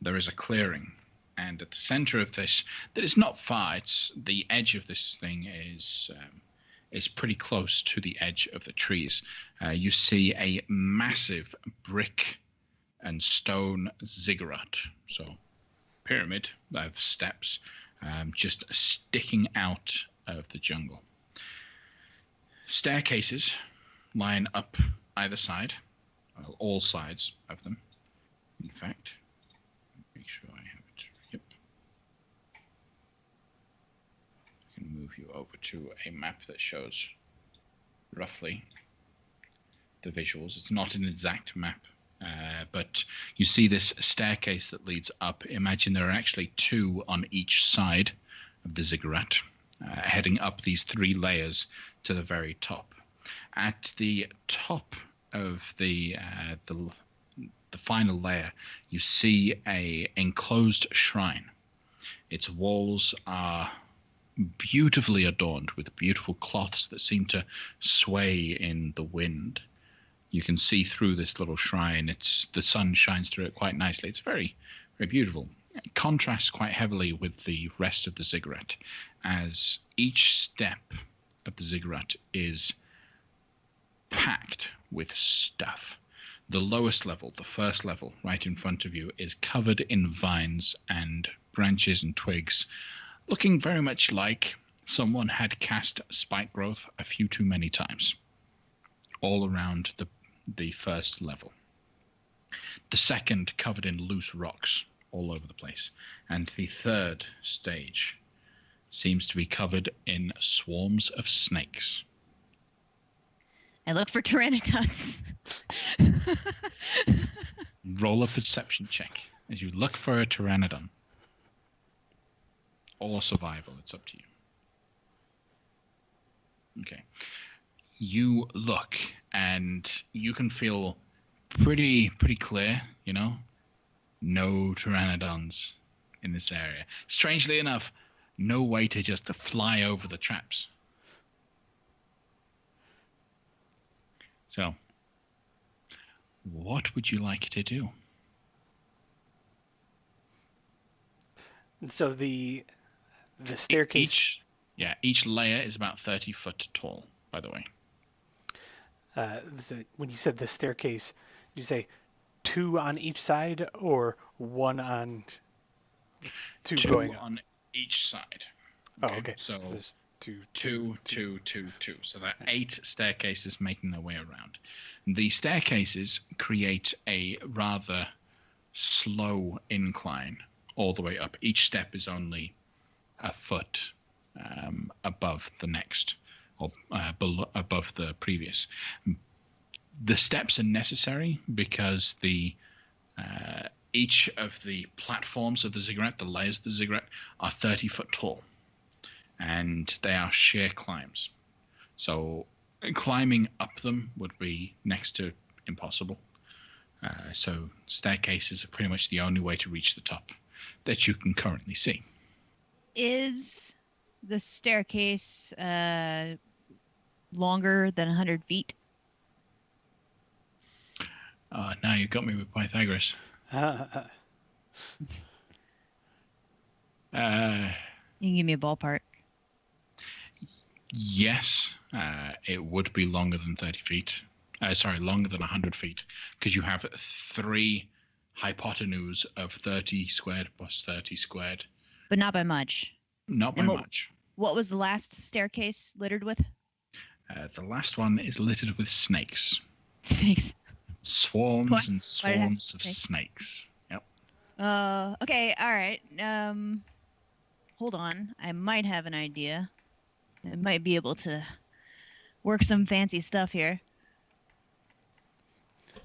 There is a clearing, and at the center of this, that is not far. It's the edge of this thing is pretty close to the edge of the trees. You see a massive brick and stone ziggurat, so pyramid of steps, just sticking out of the jungle. Staircases line up either side, well, all sides of them, in fact. Make sure I have it. Yep. I can move you over to a map that shows roughly the visuals. It's not an exact map, but you see this staircase that leads up. Imagine there are actually 2 on each side of the ziggurat, heading up these 3 layers to the very top. At the top of the final layer, you see a enclosed shrine. Its walls are beautifully adorned with beautiful cloths that seem to sway in the wind. You can see through this little shrine. The sun shines through it quite nicely. It's very, very beautiful. It contrasts quite heavily with the rest of the ziggurat, as each step of the ziggurat is packed with stuff. The lowest level, the first level, right in front of you, is covered in vines and branches and twigs, looking very much like someone had cast spike growth a few too many times, all around the first level. The second covered in loose rocks all over the place, and the third stage seems to be covered in swarms of snakes. I look for pteranodons. Roll a perception check as you look for a pteranodon. Or survival, it's up to you. Okay. You look, and you can feel pretty clear, no pteranodons in this area. Strangely enough, no way to just fly over the traps. So, what would you like to do? So the staircase. Each layer is about 30 foot tall, by the way. So when you said the staircase, did you say 2 on each side or 1 on 2 going up? On each side. Okay. Oh, okay. So there's 2. So there are 8 staircases making their way around. The staircases create a rather slow incline all the way up. Each step is only a foot above the next, or above the previous. The steps are necessary because each of the platforms of the ziggurat, the layers of the ziggurat, are 30 foot tall, and they are sheer climbs. So climbing up them would be next to impossible. So staircases are pretty much the only way to reach the top that you can currently see. Is the staircase longer than 100 feet? Now you got me with Pythagoras. You can give me a ballpark. Yes, it would be longer than 30 feet. Longer than 100 feet, because you have 3 hypotenuse of 30 squared plus 30 squared. But not by much. Not by much. What was the last staircase littered with? The last one is littered with snakes. Snakes. Swarms and Why did it have swarms of snakes? snakes. Yep. Okay, all right. Hold on. I might have an idea. I might be able to work some fancy stuff here.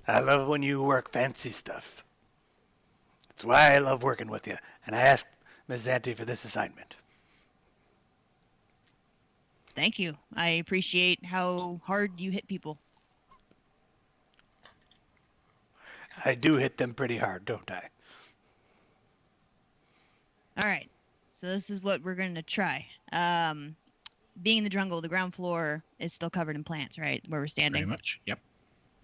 I love when you work fancy stuff. That's why I love working with you. And I asked Ms. Zanti for this assignment. Thank you. I appreciate how hard you hit people. I do hit them pretty hard, don't I? All right. So this is what we're going to try. Being in the jungle, the ground floor is still covered in plants, right? Where we're standing. Pretty much. Yep.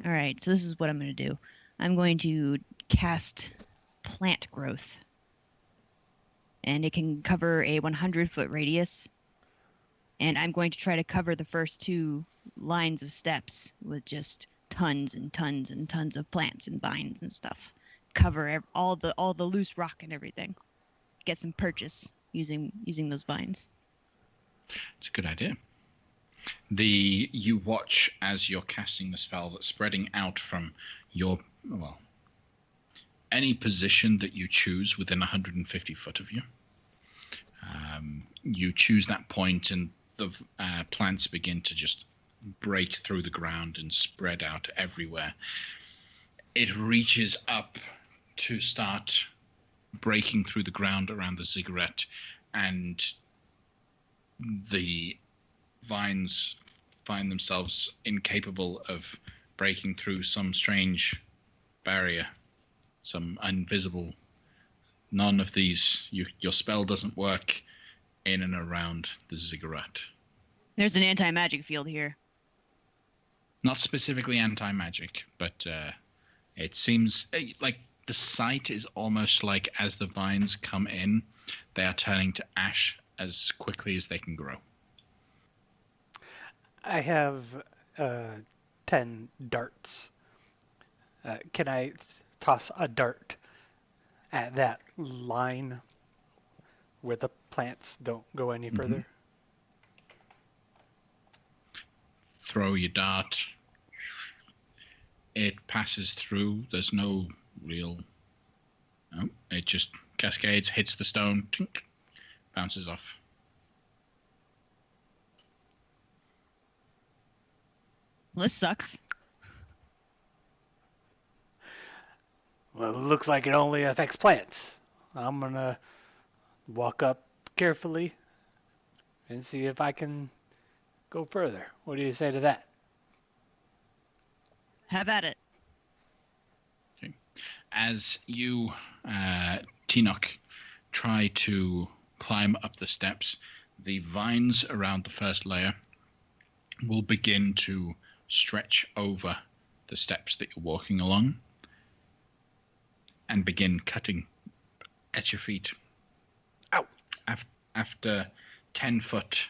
All right. So this is what I'm going to do. I'm going to cast plant growth. And it can cover a 100-foot radius. And I'm going to try to cover the first 2 lines of steps with just tons and tons and tons of plants and vines and stuff. Cover all the loose rock and everything. Get some purchase using those vines. It's a good idea. You watch as you're casting the spell that's spreading out from any position that you choose within 150 foot of you. You choose that point and the plants begin to just break through the ground and spread out everywhere. It reaches up to start breaking through the ground around the ziggurat, and the vines find themselves incapable of breaking through some strange barrier, some invisible. None of these, your spell doesn't work in and around the ziggurat. There's an anti-magic field here. Not specifically anti-magic, but it seems like the site is almost like as the vines come in, they are turning to ash as quickly as they can grow. I have 10 darts. Can I toss a dart at that line where the plants don't go any further? Throw your dart. It passes through. There's no real... No, it just cascades, hits the stone, tink, bounces off. Well, this sucks. Well, it looks like it only affects plants. I'm going to walk up carefully and see if I can go further. What do you say to that? Have at it. Okay. As you, Tinoch, try to climb up the steps, the vines around the first layer will begin to stretch over the steps that you're walking along and begin cutting at your feet. Ow! After 10 foot,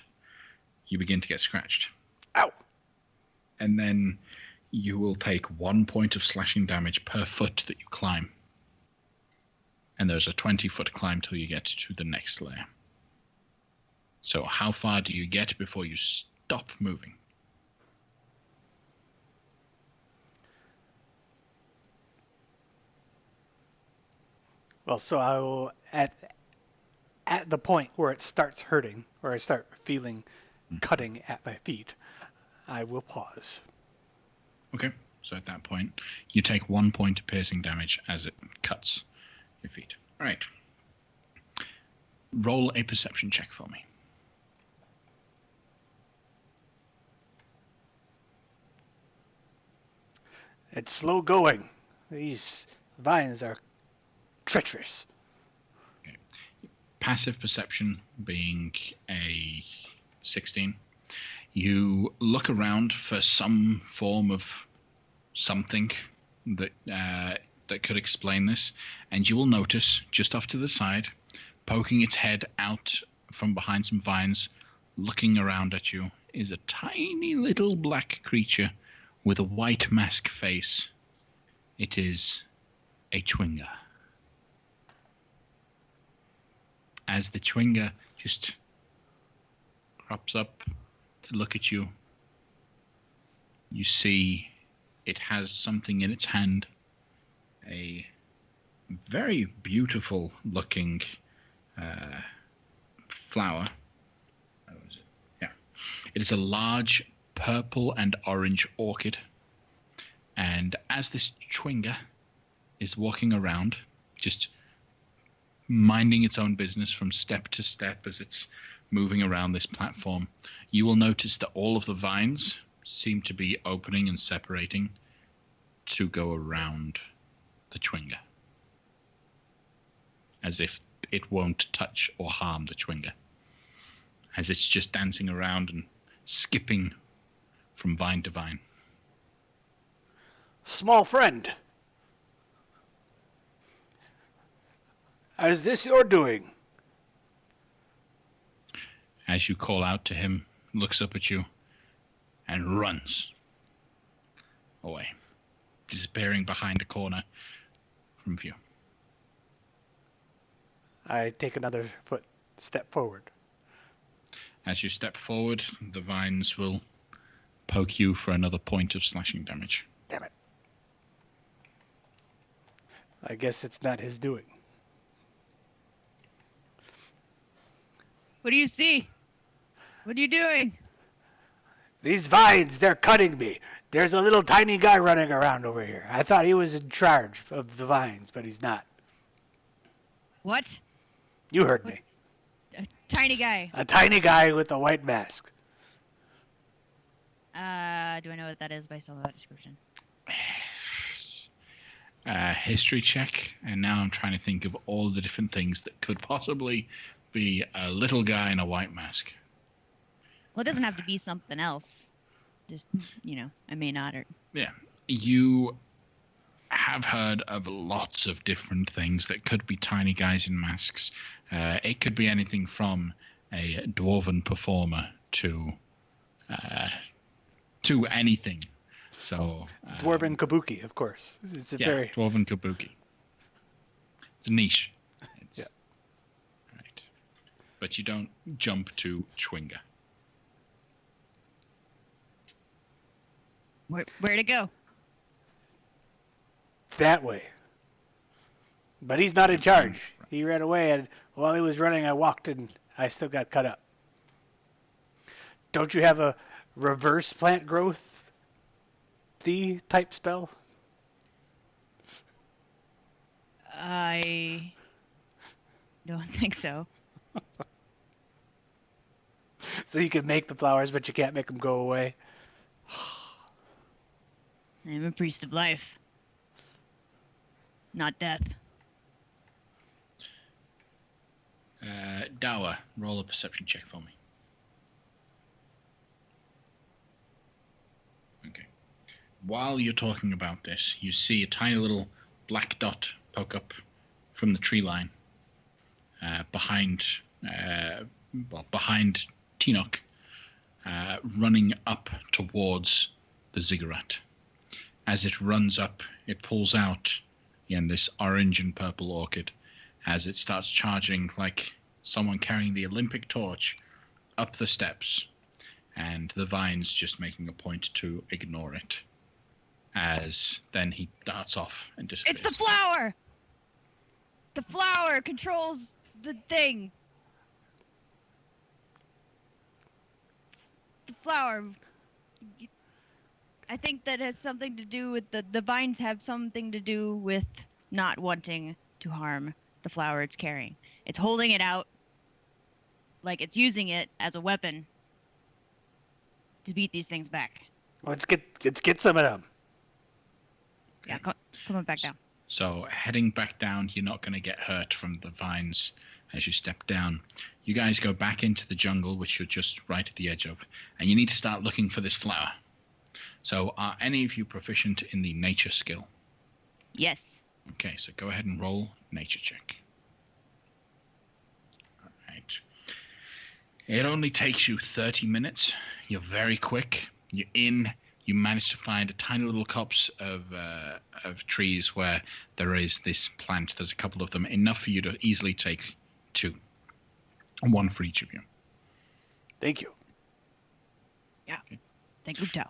you begin to get scratched. Ow! And then you will take 1 point of slashing damage per foot that you climb. And there's a 20-foot climb till you get to the next layer. So how far do you get before you stop moving? Well, so I will, at the point where it starts hurting, or I start feeling cutting at my feet, I will pause. Okay, so at that point, you take 1 point of piercing damage as it cuts your feet. All right. Roll a perception check for me. It's slow going. These vines are treacherous. Okay. Passive perception being a 16. You look around for some form of something that that could explain this, and you will notice just off to the side, poking its head out from behind some vines, looking around at you, is a tiny little black creature with a white mask face. It is a Chwinga. As the Chwinga just crops up to look at you. You see it has something in its hand, a very beautiful looking flower. What is it? Yeah. It is a large purple and orange orchid. And as this Chwinga is walking around, just minding its own business from step to step as it's moving around this platform, you will notice that all of the vines seem to be opening and separating to go around the Chwinga, as if it won't touch or harm the Chwinga, as it's just dancing around and skipping from vine to vine. Small friend, is this your doing? As you call out to him, looks up at you and runs away, disappearing behind a corner from view. I take another step forward. As you step forward, the vines will poke you for another point of slashing damage. Damn it. I guess it's not his doing. What do you see? What are you doing? These vines, they're cutting me. There's a little tiny guy running around over here. I thought he was in charge of the vines, but he's not. What? You heard me. A tiny guy. A tiny guy with a white mask. Do I know what that is based on that description? History check, and now I'm trying to think of all the different things that could possibly be a little guy in a white mask. Well, it doesn't have to be something else. Just, I may not. Or... Yeah. You have heard of lots of different things that could be tiny guys in masks. It could be anything from a dwarven performer to anything. So Dwarven kabuki, of course. It's a very dwarven kabuki. It's a niche. Yeah. Right. But you don't jump to Chwinga. Where to go? that way. But he's not in charge. He ran away, and while he was running, I walked, and I still got cut up. Don't you have a reverse plant growth type spell? I don't think so. So you can make the flowers, but you can't make them go away. I'm a priest of life, not death. Dawa, roll a perception check for me. Okay. While you're talking about this, you see a tiny little black dot poke up from the tree line behind Tinoch, running up towards the ziggurat. As it runs up, it pulls out again this orange and purple orchid as it starts charging like someone carrying the Olympic torch up the steps, and the vines just making a point to ignore it. As then he darts off and disappears. It's the flower! The flower controls the thing. The flower. I think that has something to do with the vines have something to do with not wanting to harm the flower it's carrying. It's holding it out like it's using it as a weapon to beat these things back. Let's get some of them. Yeah, come on back down. So heading back down, you're not going to get hurt from the vines as you step down. You guys go back into the jungle, which you're just right at the edge of, and you need to start looking for this flower. So are any of you proficient in the nature skill? Yes. Okay, so go ahead and roll nature check. All right. It only takes you 30 minutes. You're very quick. You're in. You manage to find a tiny little copse of trees where there is this plant. There's a couple of them, enough for you to easily take two. One for each of you. Thank you. Yeah. Thank Uptao.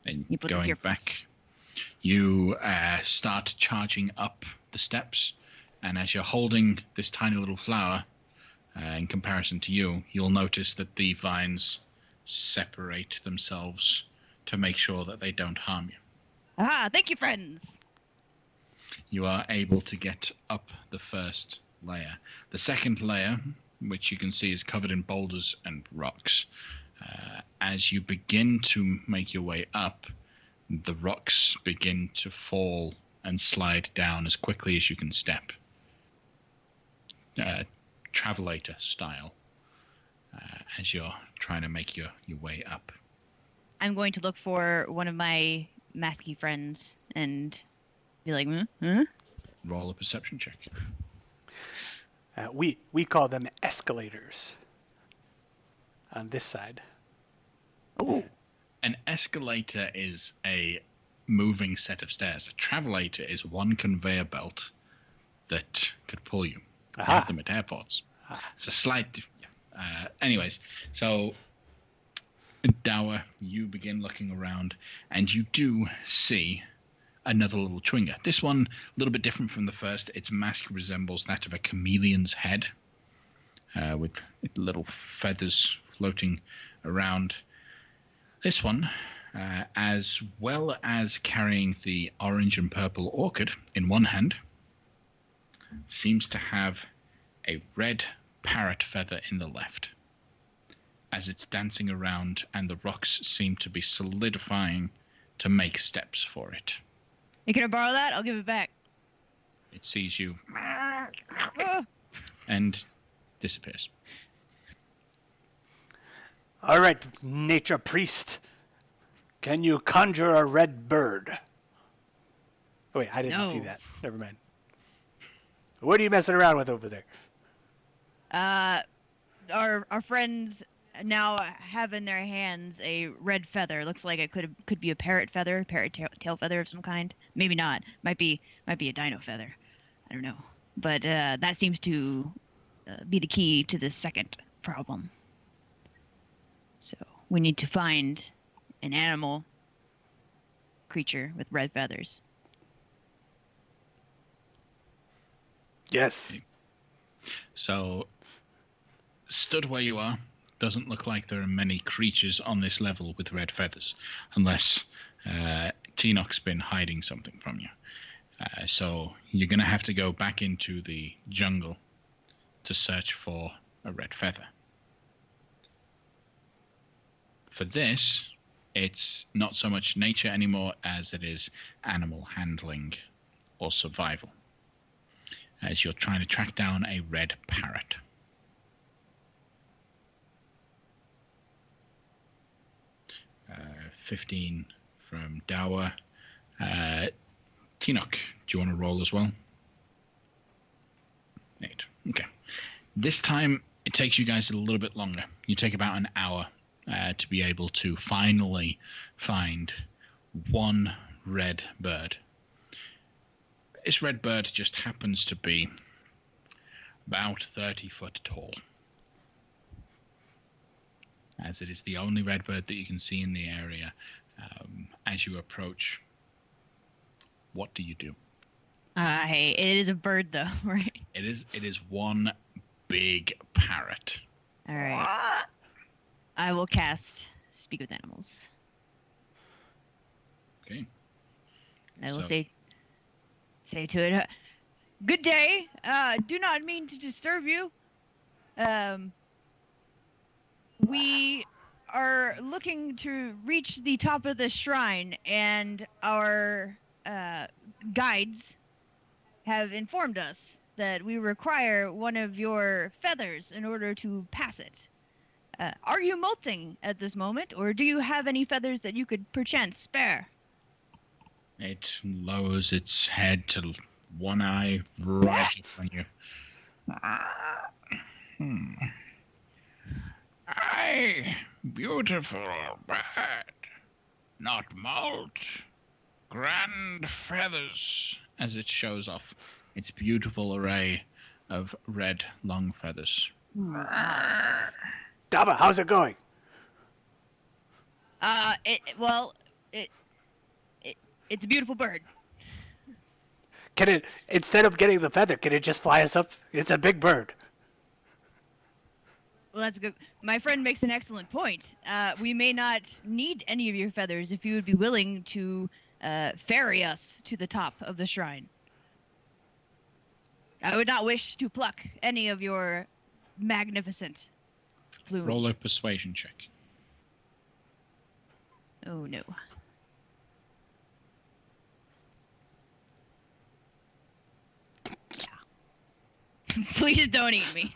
And You put this going here for back, us. you start charging up the steps, and as you're holding this tiny little flower, in comparison to you, you'll notice that the vines separate themselves to make sure that they don't harm you. Aha! Thank you, friends. You are able to get up the first layer. The second layer, which you can see is covered in boulders and rocks. As you begin to make your way up, the rocks begin to fall and slide down as quickly as you can step. Travelator style, as you're trying to make your way up. I'm going to look for one of my masky friends and be like, huh? Roll a perception check. We call them escalators on this side. Oh. An escalator is a moving set of stairs. A travelator is one conveyor belt that could pull you. They have them at airports. It's a slight... anyways, so Dower, you begin looking around, and you do see another little chwinger. This one, a little bit different from the first. Its mask resembles that of a chameleon's head, with little feathers floating around. This one, as well as carrying the orange and purple orchid in one hand, seems to have a red parrot feather in the left. As it's dancing around and the rocks seem to be solidifying to make steps for it. Hey, can I borrow that? I'll give it back. It sees you Ah. and disappears. All right, nature priest. Can you conjure a red bird? Oh, wait, I didn't see No. that. Never mind. What are you messing around with over there? Our friends now have in their hands a red feather. Looks like it could be a parrot feather, tail feather of some kind. Maybe not. Might be a dino feather. I don't know. But that seems to be the key to the second problem. So we need to find an animal creature with red feathers. Yes. So, stood where you are, doesn't look like there are many creatures on this level with red feathers, unless Tenoch's been hiding something from you. So you're going to have to go back into the jungle to search for a red feather. For this, it's not so much nature anymore as it is animal handling or survival, as you're trying to track down a red parrot. Uh, 15 from Dawa. Tenoch, do you want to roll as well? 8. Okay. This time, it takes you guys a little bit longer. You take about an hour to be able to finally find one red bird. This red bird just happens to be about 30 foot tall, as it is the only red bird that you can see in the area. As you approach, what do you do? Hey, it is a bird though, right? It is one big parrot. All right. I will cast Speak with Animals. Okay. I will So- say to it, good day. Do not mean to disturb you. We are looking to reach the top of the shrine, and our guides have informed us that we require one of your feathers in order to pass it. Are you molting at this moment, or do you have any feathers that you could perchance spare? It lowers its head to one eye right up on you. Aye, beautiful bird. Not molt. Grand feathers. As it shows off its beautiful array of red long feathers. Daba, how's it going? Well, it's a beautiful bird. Can it, instead of getting the feather, can it just fly us up? It's a big bird. Well, that's good. My friend makes an excellent point. We may not need any of your feathers if you would be willing to ferry us to the top of the shrine. I would not wish to pluck any of your magnificent plume. Roll a persuasion check. Oh no. Yeah. Please don't eat me.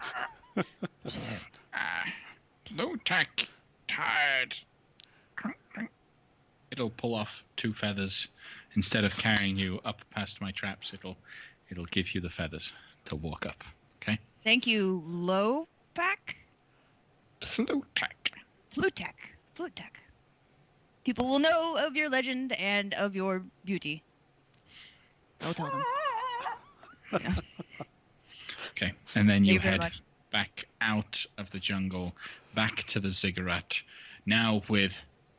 Low tech, tired. It'll pull off 2 feathers. Instead of carrying you up past my traps, it'll give you the feathers to walk up. Okay? Thank you, Low Pack? Plutech. Plutek. People will know of your legend and of your beauty. I'll tell them. Yeah. Okay, and then Thank you you very head much. back out of the jungle, back to the ziggurat, now with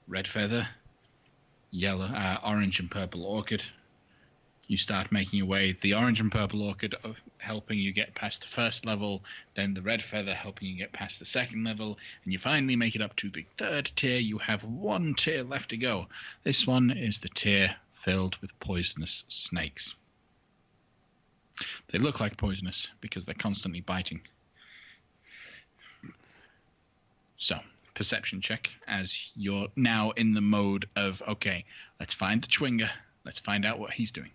red feather, yellow, orange and purple orchid. You start making your way. The orange and purple orchid helping you get past the first level, then the red feather helping you get past the second level, and you finally make it up to the 3rd tier. You have 1 tier left to go. This one is the tier filled with poisonous snakes. They look like poisonous because they're constantly biting. So, perception check as you're now in the mode of, okay, let's find the Chwinger. Let's find out what he's doing.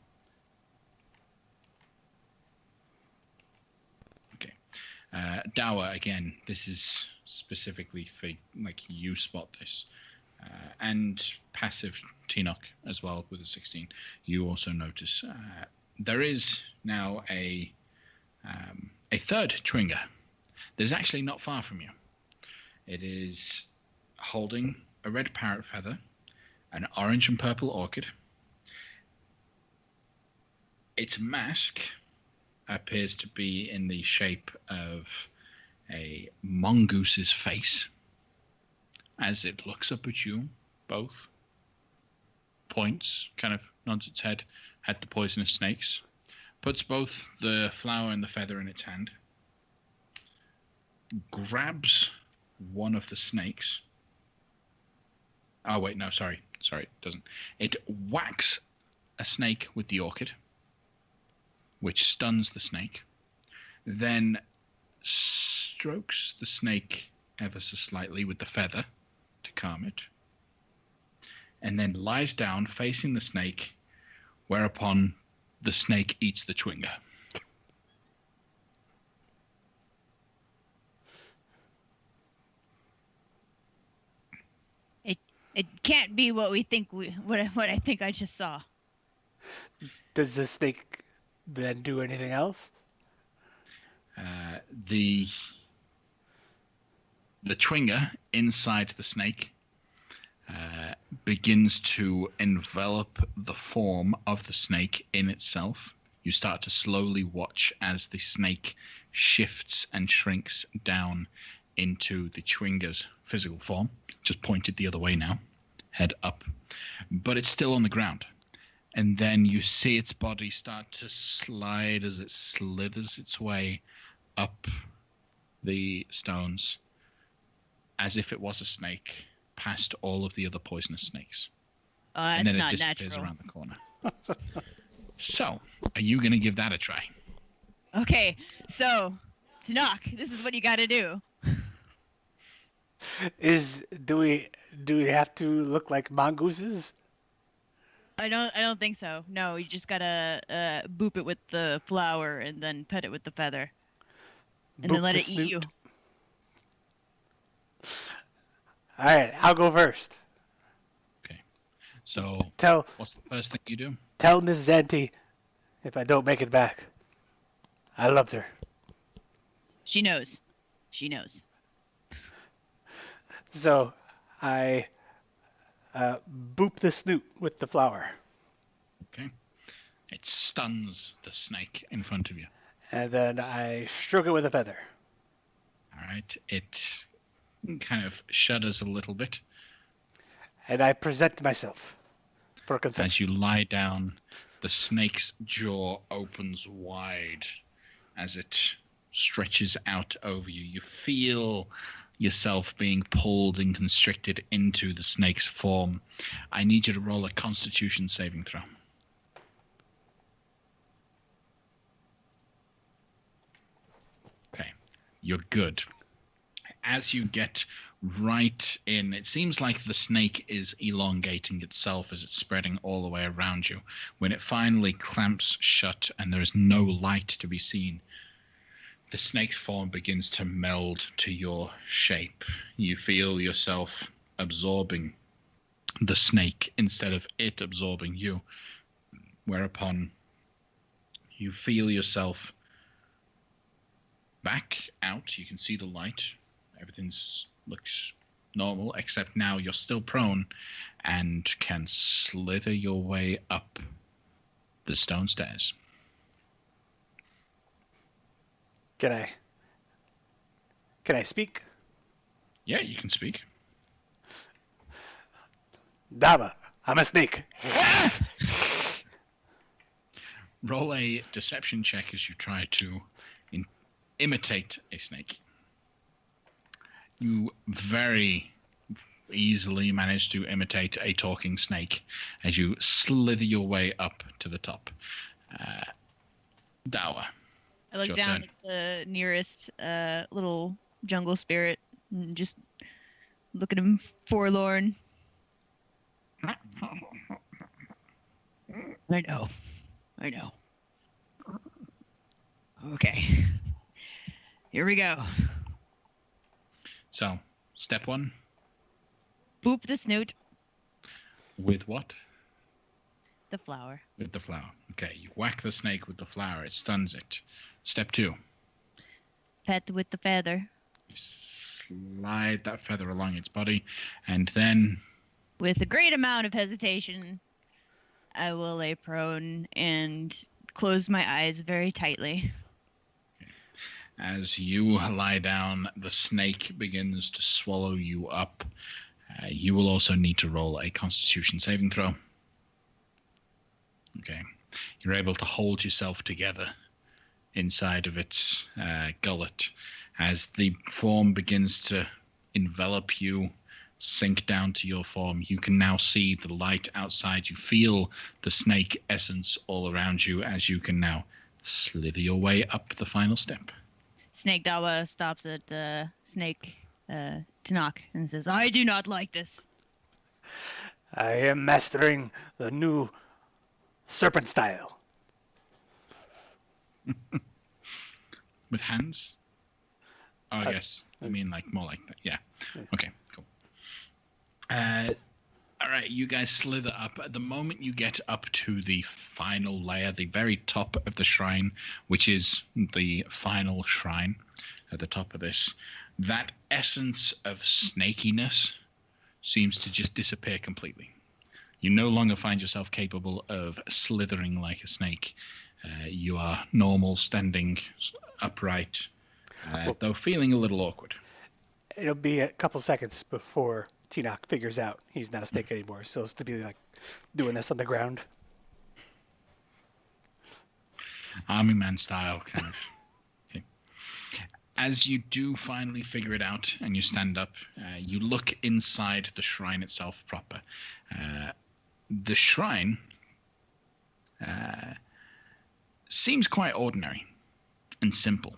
Okay. Dawa, again, this is specifically for, like, you spot this. And passive Tinoch as well with a 16. You also notice there is now a 3rd Chwinger. There's actually not far from you. It is holding a red parrot feather, an orange and purple orchid. Its mask appears to be in the shape of a mongoose's face. As it looks up at you, both points, kind of nods its head at the poisonous snakes, puts both the flower and the feather in its hand, grabs one of the snakes. Oh, wait, no, sorry, it doesn't. It whacks a snake with the orchid, which stuns the snake, then strokes the snake ever so slightly with the feather to calm it, and then lies down facing the snake, whereupon the snake eats the Chwinger. It can't be what we think what I think I just saw. Does the snake then do anything else? The Chwinger inside the snake begins to envelop the form of the snake in itself. You start to slowly watch as the snake shifts and shrinks down into the Chwinger's physical form, just pointed the other way now, head up, but it's still on the ground. And then you see its body start to slide as it slithers its way up the stones, as if it was a snake, past all of the other poisonous snakes. And That's then it not disappears natural. around the corner. So, are you going to give that a try? Okay, so Tanakh, this is what you got to do. Do we have to look like mongooses? I don't think so. No, you just gotta boop it with the flower and then pet it with the feather, and then Boop let the it eat you. snoot. All right, I'll go first. Okay. So, Tell what's the first thing you do? Miss Zanti if I don't make it back. I loved her. She knows. She knows. So I boop the snoot with the flower. Okay. It stuns the snake in front of you. And then I stroke it with a feather. All right. It kind of shudders a little bit. And I present myself for consent. As you lie down, the snake's jaw opens wide as it stretches out over you. You feel yourself being pulled and constricted into the snake's form. I need you to roll a Constitution saving throw. Okay, you're good. As you get right in, it seems like the snake is elongating itself as it's spreading all the way around you. When it finally clamps shut and there is no light to be seen, the snake's form begins to meld to your shape. You feel yourself absorbing the snake instead of it absorbing you, whereupon you feel yourself back out. You can see the light. Everything looks normal, except now you're still prone and can slither your way up the stone stairs. Can I speak? Yeah, you can speak. Daba, I'm a snake. Roll a deception check as you try to imitate a snake. You very easily manage to imitate a talking snake as you slither your way up to the top. Dawa. I look Your down turn. at the nearest little jungle spirit and just look at him forlorn. I know. Okay. Here we go. So, step one, Boop the snoot. with what? The flower. With the flower. Okay, you whack the snake with the flower, it stuns it. Step two, Pet with the feather. you slide that feather along its body, and then With a great amount of hesitation, I will lay prone and close my eyes very tightly. as you lie down, the snake begins to swallow you up. You will also need to roll a Constitution saving throw. Okay. You're able to hold yourself together inside of its gullet as the form begins to envelop you, sink down to your form. You can now see the light outside. You feel the snake essence all around you as you can now slither your way up the final step. Snake Dawa stops at Snake Tanakh and says, I do not like this. I am mastering the new serpent style. With hands? Oh, I guess. I mean, like, more like that. Yeah. Okay, cool. All right, you guys slither up. At the moment you get up to the final layer, the very top of the shrine, which is the final shrine at the top of this, that essence of snakiness seems to just disappear completely. You no longer find yourself capable of slithering like a snake. You are normal, standing upright, though feeling a little awkward. It'll be a couple seconds before Tinoch figures out he's not a snake anymore. So it's to be like doing this on the ground. Army man style, kind of. Okay. As you do finally figure it out and you stand up, you look inside the shrine itself proper. The shrine seems quite ordinary and simple.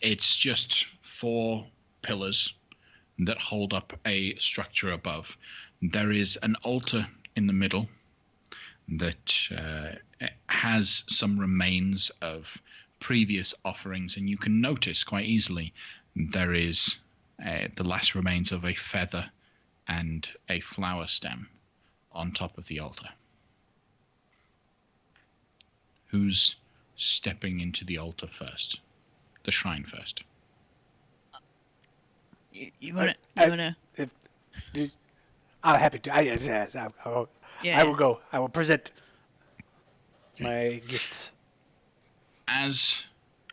It's just 4 pillars that hold up a structure above. There is an altar in the middle that has some remains of previous offerings, and you can notice quite easily there is the last remains of a feather and a flower stem on top of the altar. Who's stepping into the altar first? The shrine first. You wanna? I'm happy to. Yes, I will go. I will present my gifts. As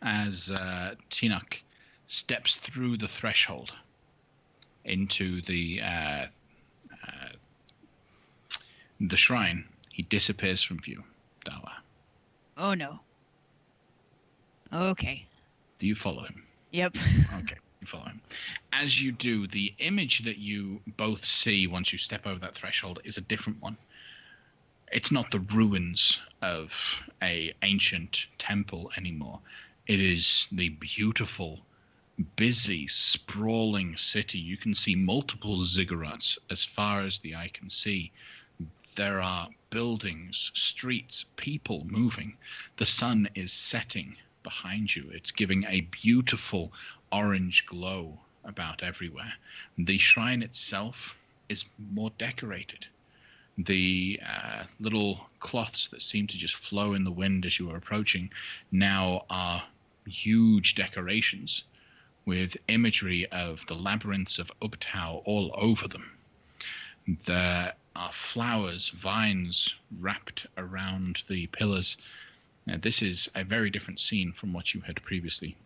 Tinoch steps through the threshold into the the shrine, he disappears from view. Dawa. Oh no. Okay. Do you follow him? Yep. Okay, you follow him. As you do, the image that you both see once you step over that threshold is a different one. It's not the ruins of a ancient temple anymore. It is the beautiful, busy, sprawling city. You can see multiple ziggurats as far as the eye can see. There are buildings, streets, people moving. The sun is setting behind you. It's giving a beautiful orange glow about everywhere. The shrine itself is more decorated. The little cloths that seem to just flow in the wind as you are approaching now are huge decorations with imagery of the labyrinths of Ubtao all over them. There are flowers, vines wrapped around the pillars. This is a very different scene from what you had previously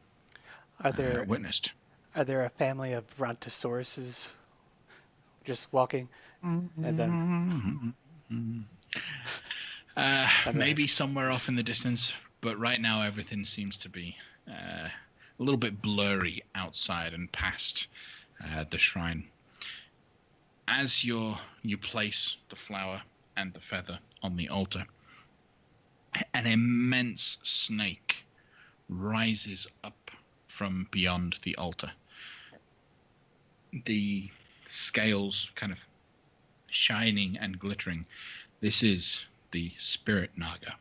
witnessed. Are there a family of brontosauruses just walking? And then maybe somewhere off in the distance, but right now everything seems to be a little bit blurry outside and past the shrine. As you place the flower and the feather on the altar, an immense snake rises up from beyond the altar. The scales kind of shining and glittering. This is the spirit Naga,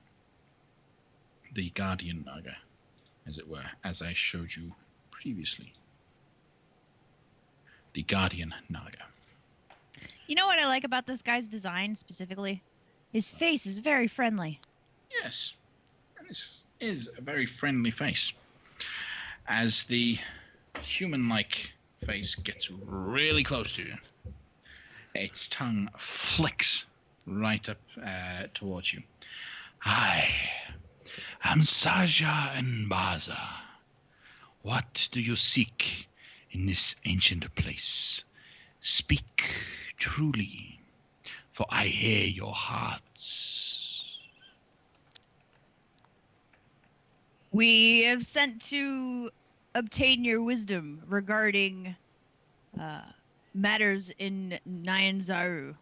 the guardian Naga, as it were, as I showed you previously. The guardian Naga. You know what I like about this guy's design specifically? His face is very friendly. Yes, and this is a very friendly face. As the human-like face gets really close to you, its tongue flicks right up towards you. I am Saja and Baza. What do you seek in this ancient place? Speak truly, for I hear your hearts. We have sent to obtain your wisdom regarding matters in Nyanzaru.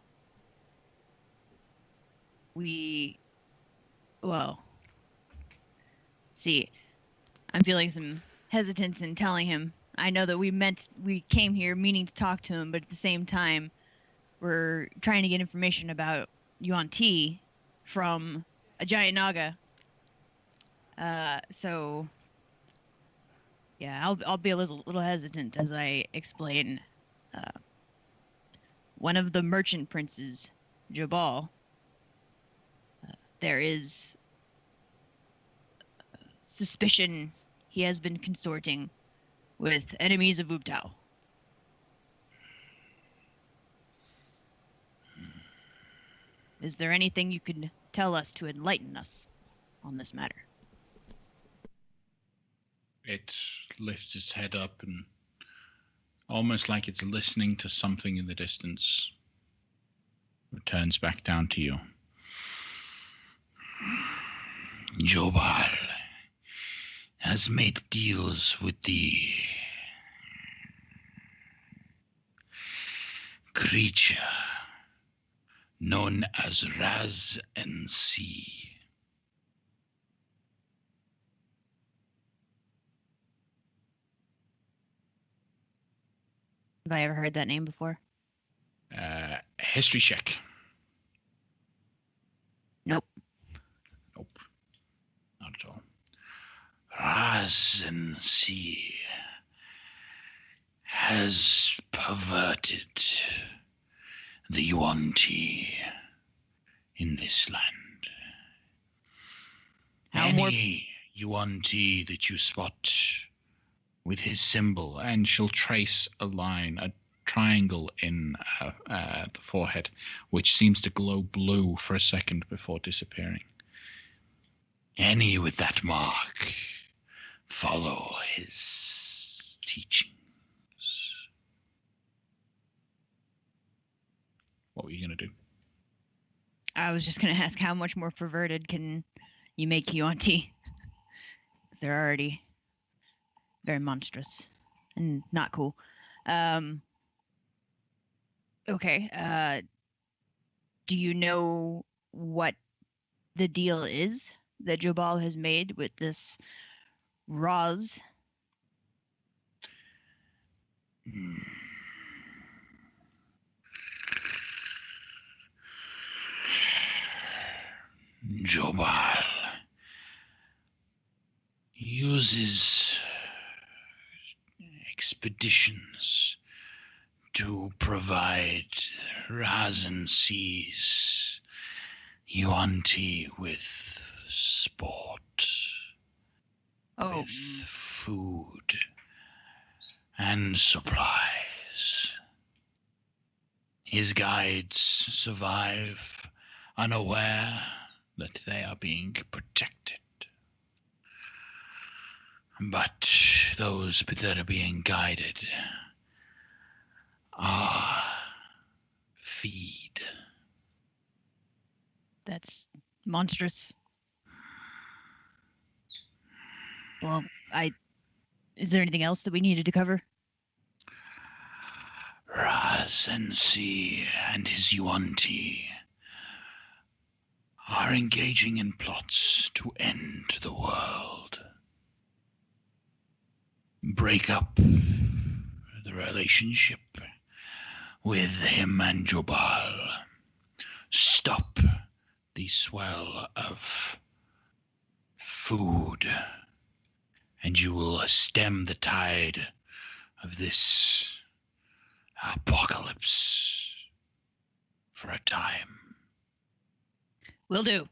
I'm feeling some hesitance in telling him. I know that we came here meaning to talk to him, but at the same time, we're trying to get information about Yuan Ti from a giant naga. So yeah, I'll be a little hesitant as I explain. One of the merchant princes, Jabal. There is suspicion he has been consorting with enemies of Ubtao. Is there anything you could tell us to enlighten us on this matter? It lifts its head up and almost like it's listening to something in the distance, returns back down to you. Jobal has made deals with the creature known as Raz and Sea. Have I ever heard that name before? History check. Nope. Nope. Not at all. Raz and Sea has perverted the Yuan Ti in this land. Any Yuan Ti that you spot with his symbol, and she'll trace a line, a triangle in the forehead, which seems to glow blue for a second before disappearing. Any with that mark, follow his teachings. What were you going to do? I was just going to ask how much more perverted can you make Yuan-Ti? They're already very monstrous and not cool. Okay. Do you know what the deal is that Jobal has made with this Roz? Jobal uses expeditions to provide Razan seas Yuan-Ti with sport, Oh, with food and supplies. His guides survive unaware that they are being protected. But those that are being guided are feed. that's monstrous. Well, is there anything else that we needed to cover? Rasensi and his Yuan-Ti are engaging in plots to end the world. Break up the relationship with him and Jobal. Stop the swell of food, and you will stem the tide of this apocalypse for a time. Will do.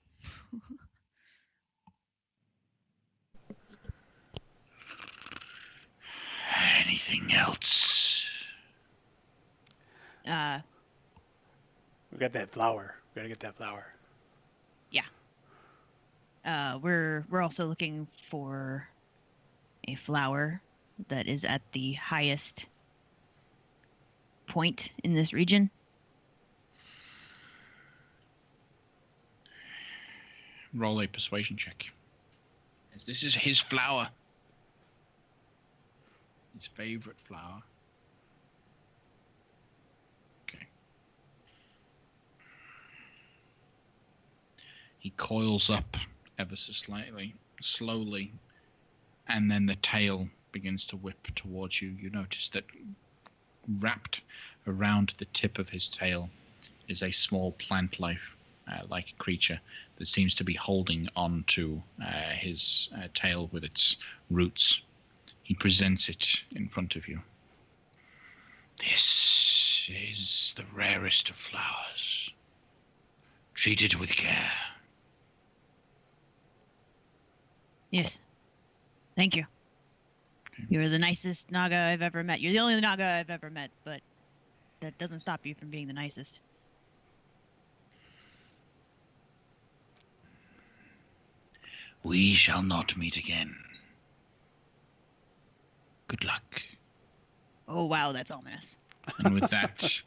Anything else? We got that flower. We gotta get that flower. We're also looking for a flower that is at the highest point in this region. Roll a persuasion check. This is his flower. His favorite flower. Okay. He coils up ever so slightly, slowly, and then the tail begins to whip towards you. You notice that wrapped around the tip of his tail is a small plant life like creature that seems to be holding on to his tail with its roots. He presents it in front of you. This is the rarest of flowers. Treat it with care. Yes. Thank you. Okay. You're the nicest Naga I've ever met. You're the only Naga I've ever met, but that doesn't stop you from being the nicest. We shall not meet again. Good luck. Oh, wow, that's ominous. And with that,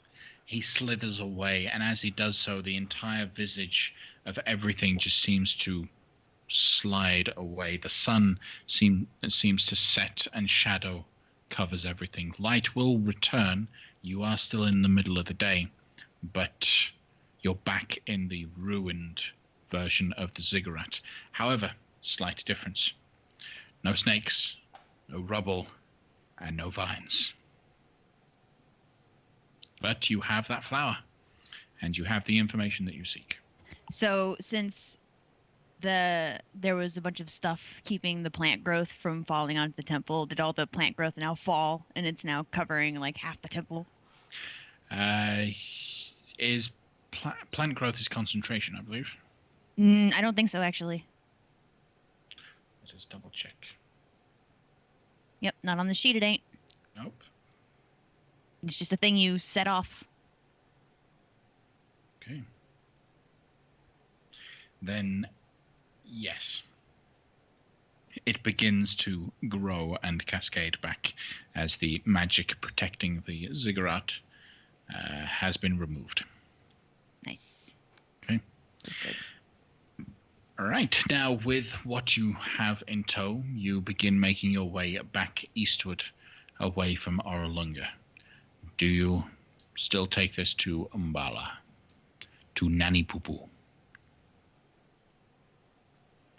he slithers away, and as he does so, the entire visage of everything just seems to slide away. The sun seems to set, and shadow covers everything. Light will return. You are still in the middle of the day, but you're back in the ruined version of the ziggurat. However, slight difference. No snakes, no rubble, and no vines. But you have that flower, and you have the information that you seek. So since there was a bunch of stuff keeping the plant growth from falling onto the temple, did all the plant growth now fall, and it's now covering like half the temple? Plant growth is concentration, I believe. I don't think so, actually. Let's just double check. Yep, not on the sheet it ain't. Nope. It's just a thing you set off. Okay. Then, yes. It begins to grow and cascade back as the magic protecting the ziggurat has been removed. Nice. Okay. That's good. All right. Now, with what you have in tow, you begin making your way back eastward, away from Orolunga. Do you still take this to Umbala, to Nani Pupu?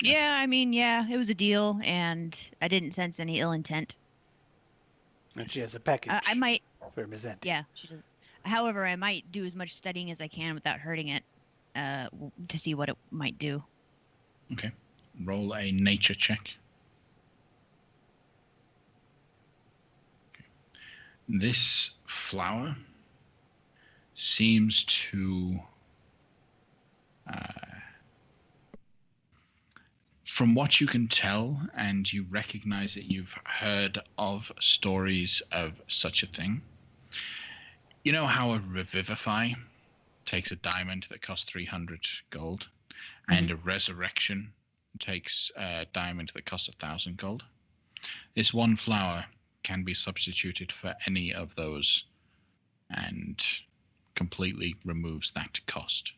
Yeah, I mean, yeah, it was a deal, and I didn't sense any ill intent. And she has a package I might, for Mizenti. yeah, she does. However, I might do as much studying as I can without hurting it, to see what it might do. Okay. Roll a nature check. Okay. This flower seems to, from what you can tell, and you recognize that you've heard of stories of such a thing. You know how a revivify takes a diamond that costs 300 gold, and a resurrection takes a diamond that costs 1,000 gold? This one flower can be substituted for any of those and completely removes that cost.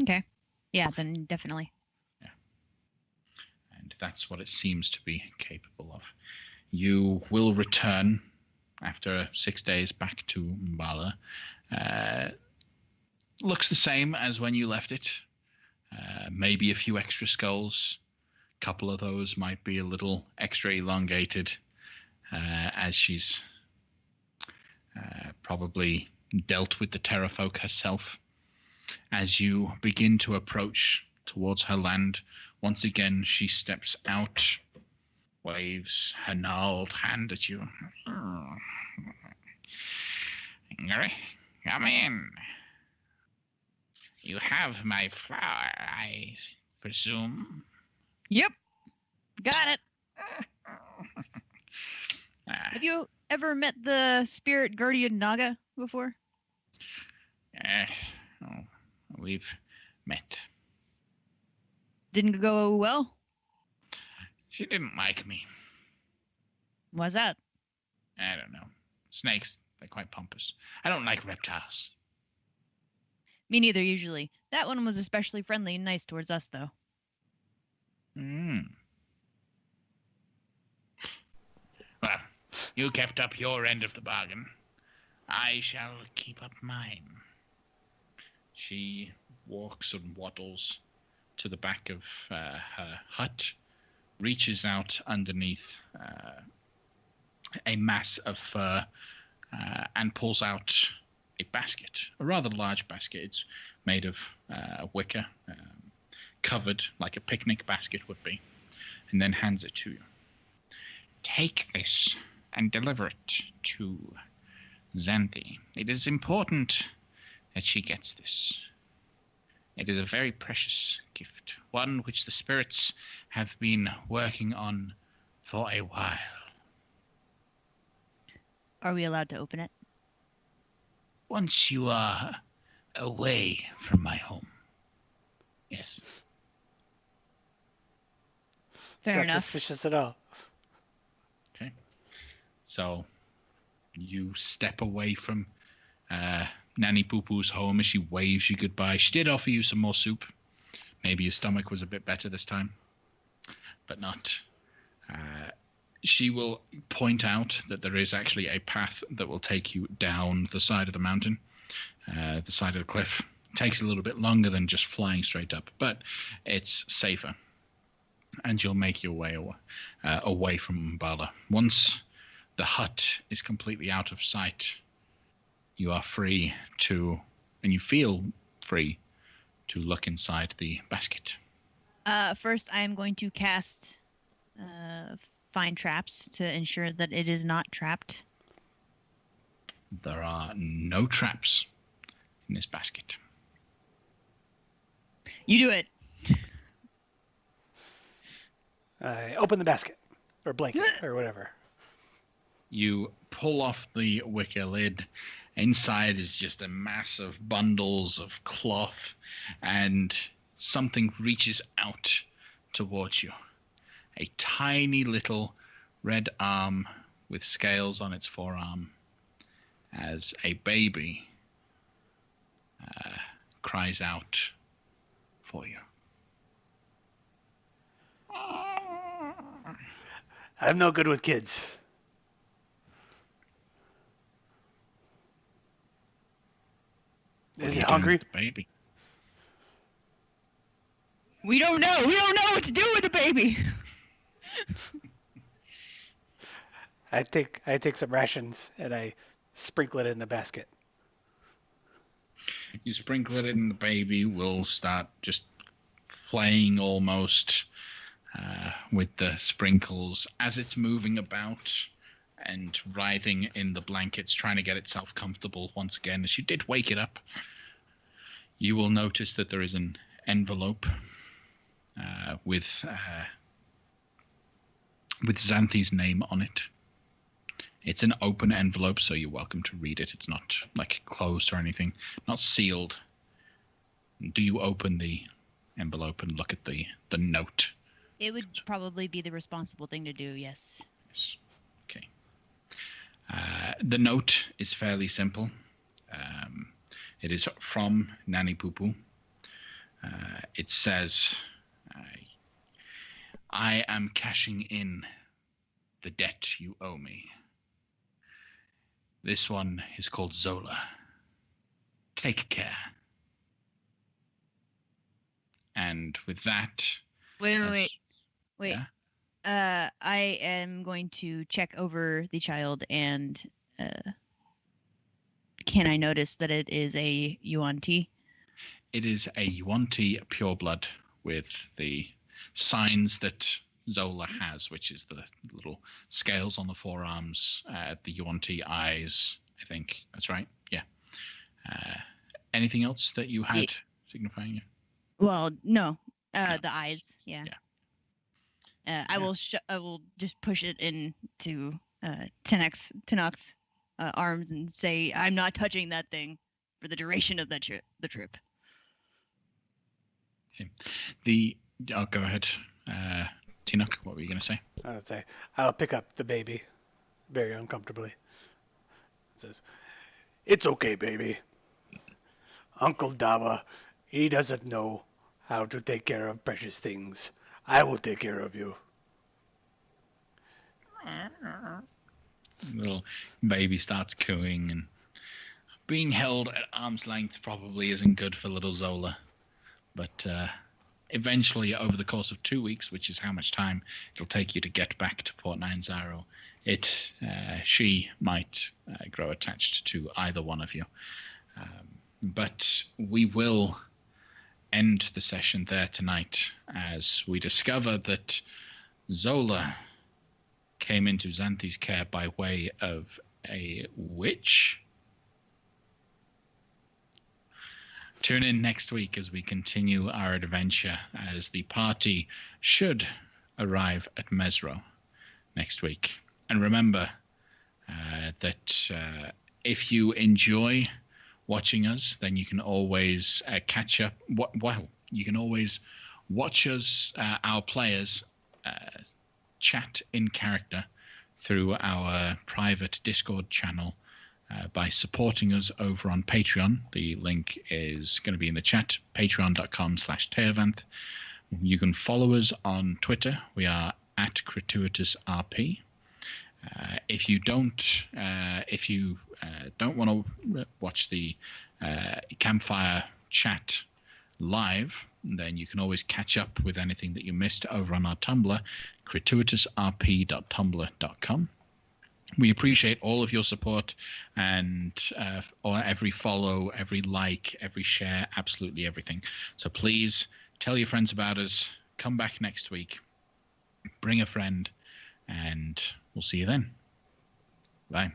Okay. Yeah, then definitely. Yeah. And that's what it seems to be capable of. You will return after 6 days back to Mbala. Looks the same as when you left it. Maybe a few extra skulls. A couple of those might be a little extra elongated, as she's probably dealt with the Terrafolk herself. As you begin to approach towards her land, once again she steps out, waves her gnarled hand at you. Come in. You have my flower, I presume. Yep. Got it. Have you ever met the spirit guardian Naga before? We've met. Didn't go well? She didn't like me. Why's that? I don't know. Snakes, they're quite pompous. I don't like reptiles. Me neither, usually. That one was especially friendly and nice towards us, though. Well, you kept up your end of the bargain. I shall keep up mine. She walks and waddles to the back of her hut, reaches out underneath a mass of fur, and pulls out a basket, a rather large basket. It's made of wicker, covered like a picnic basket would be, and then hands it to you. Take this and deliver it to Xanthi. It is important that she gets this. It is a very precious gift, one which the spirits have been working on for a while. Are we allowed to open it? Once you are away from my home. Yes. Fair Not enough. suspicious at all. Okay. So you step away from Nanny Poo Poo's home as she waves you goodbye. She did offer you some more soup. Maybe your stomach was a bit better this time, but not. She will point out that there is actually a path that will take you down the side of the mountain, the side of the cliff. It takes a little bit longer than just flying straight up, but it's safer. And you'll make your way away from Umbala. Once the hut is completely out of sight, you are free to, and you feel free to look inside the basket. First, I am going to cast find traps to ensure that it is not trapped. There are no traps in this basket. You do it. Open the basket or blanket or whatever. You pull off the wicker lid. Inside is just a mass of bundles of cloth, and something reaches out towards you. A tiny little red arm with scales on its forearm, as a baby cries out, for you. I'm no good with kids. What Is are he you doing hungry? with the baby? We don't know. We don't know what to do with the baby. I take some rations and I sprinkle it in the basket. You sprinkle it in, the baby will start just playing almost with the sprinkles as it's moving about and writhing in the blankets, trying to get itself comfortable once again. As you did wake it up, you will notice that there is an envelope with Xanthi's name on it. It's an open envelope, so you're welcome to read it. It's not like closed or anything, not sealed. Do you open the envelope and look at the note? It would probably be the responsible thing to do, yes. Yes. Okay. The note is fairly simple. It is from Nanny Poo Poo. It says, I am cashing in the debt you owe me. This one is called Zola. Take care. And with that... Wait. Yeah? I am going to check over the child and can I notice that it is a Yuan Ti? It is a Yuan Ti pureblood with the signs that Zola has, which is the little scales on the forearms, the Yuan Ti eyes, I think. That's right. Yeah. Anything else that you had signifying you? Well, no. No. The eyes, yeah. Yeah. I will just push it into Tinok's arms and say, I'm not touching that thing for the duration of the trip. Okay. Go ahead. Tinok, what were you going to say? I would say, I'll pick up the baby very uncomfortably. It says, it's okay, baby. Uncle Dawa, he doesn't know how to take care of precious things. I will take care of you. Little baby starts cooing, and being held at arm's length probably isn't good for little Zola. But eventually, over the course of 2 weeks, which is how much time it'll take you to get back to Port Nine-Zaro, she might grow attached to either one of you. But we will end the session there tonight as we discover that Zola came into Xanthi's care by way of a witch. Tune in next week as we continue our adventure, as the party should arrive at Mesro next week. And remember that if you enjoy watching us, then you can always catch up. Well, you can always watch us, our players, chat in character through our private Discord channel by supporting us over on Patreon. The link is going to be in the chat, patreon.com/Teovanth. You can follow us on Twitter. We are at Crituitous RP. If you don't want to watch the campfire chat live, then you can always catch up with anything that you missed over on our Tumblr, crituitousrp.tumblr.com. We appreciate all of your support and every follow, every like, every share, absolutely everything. So please tell your friends about us. Come back next week. Bring a friend, and we'll see you then. Bye.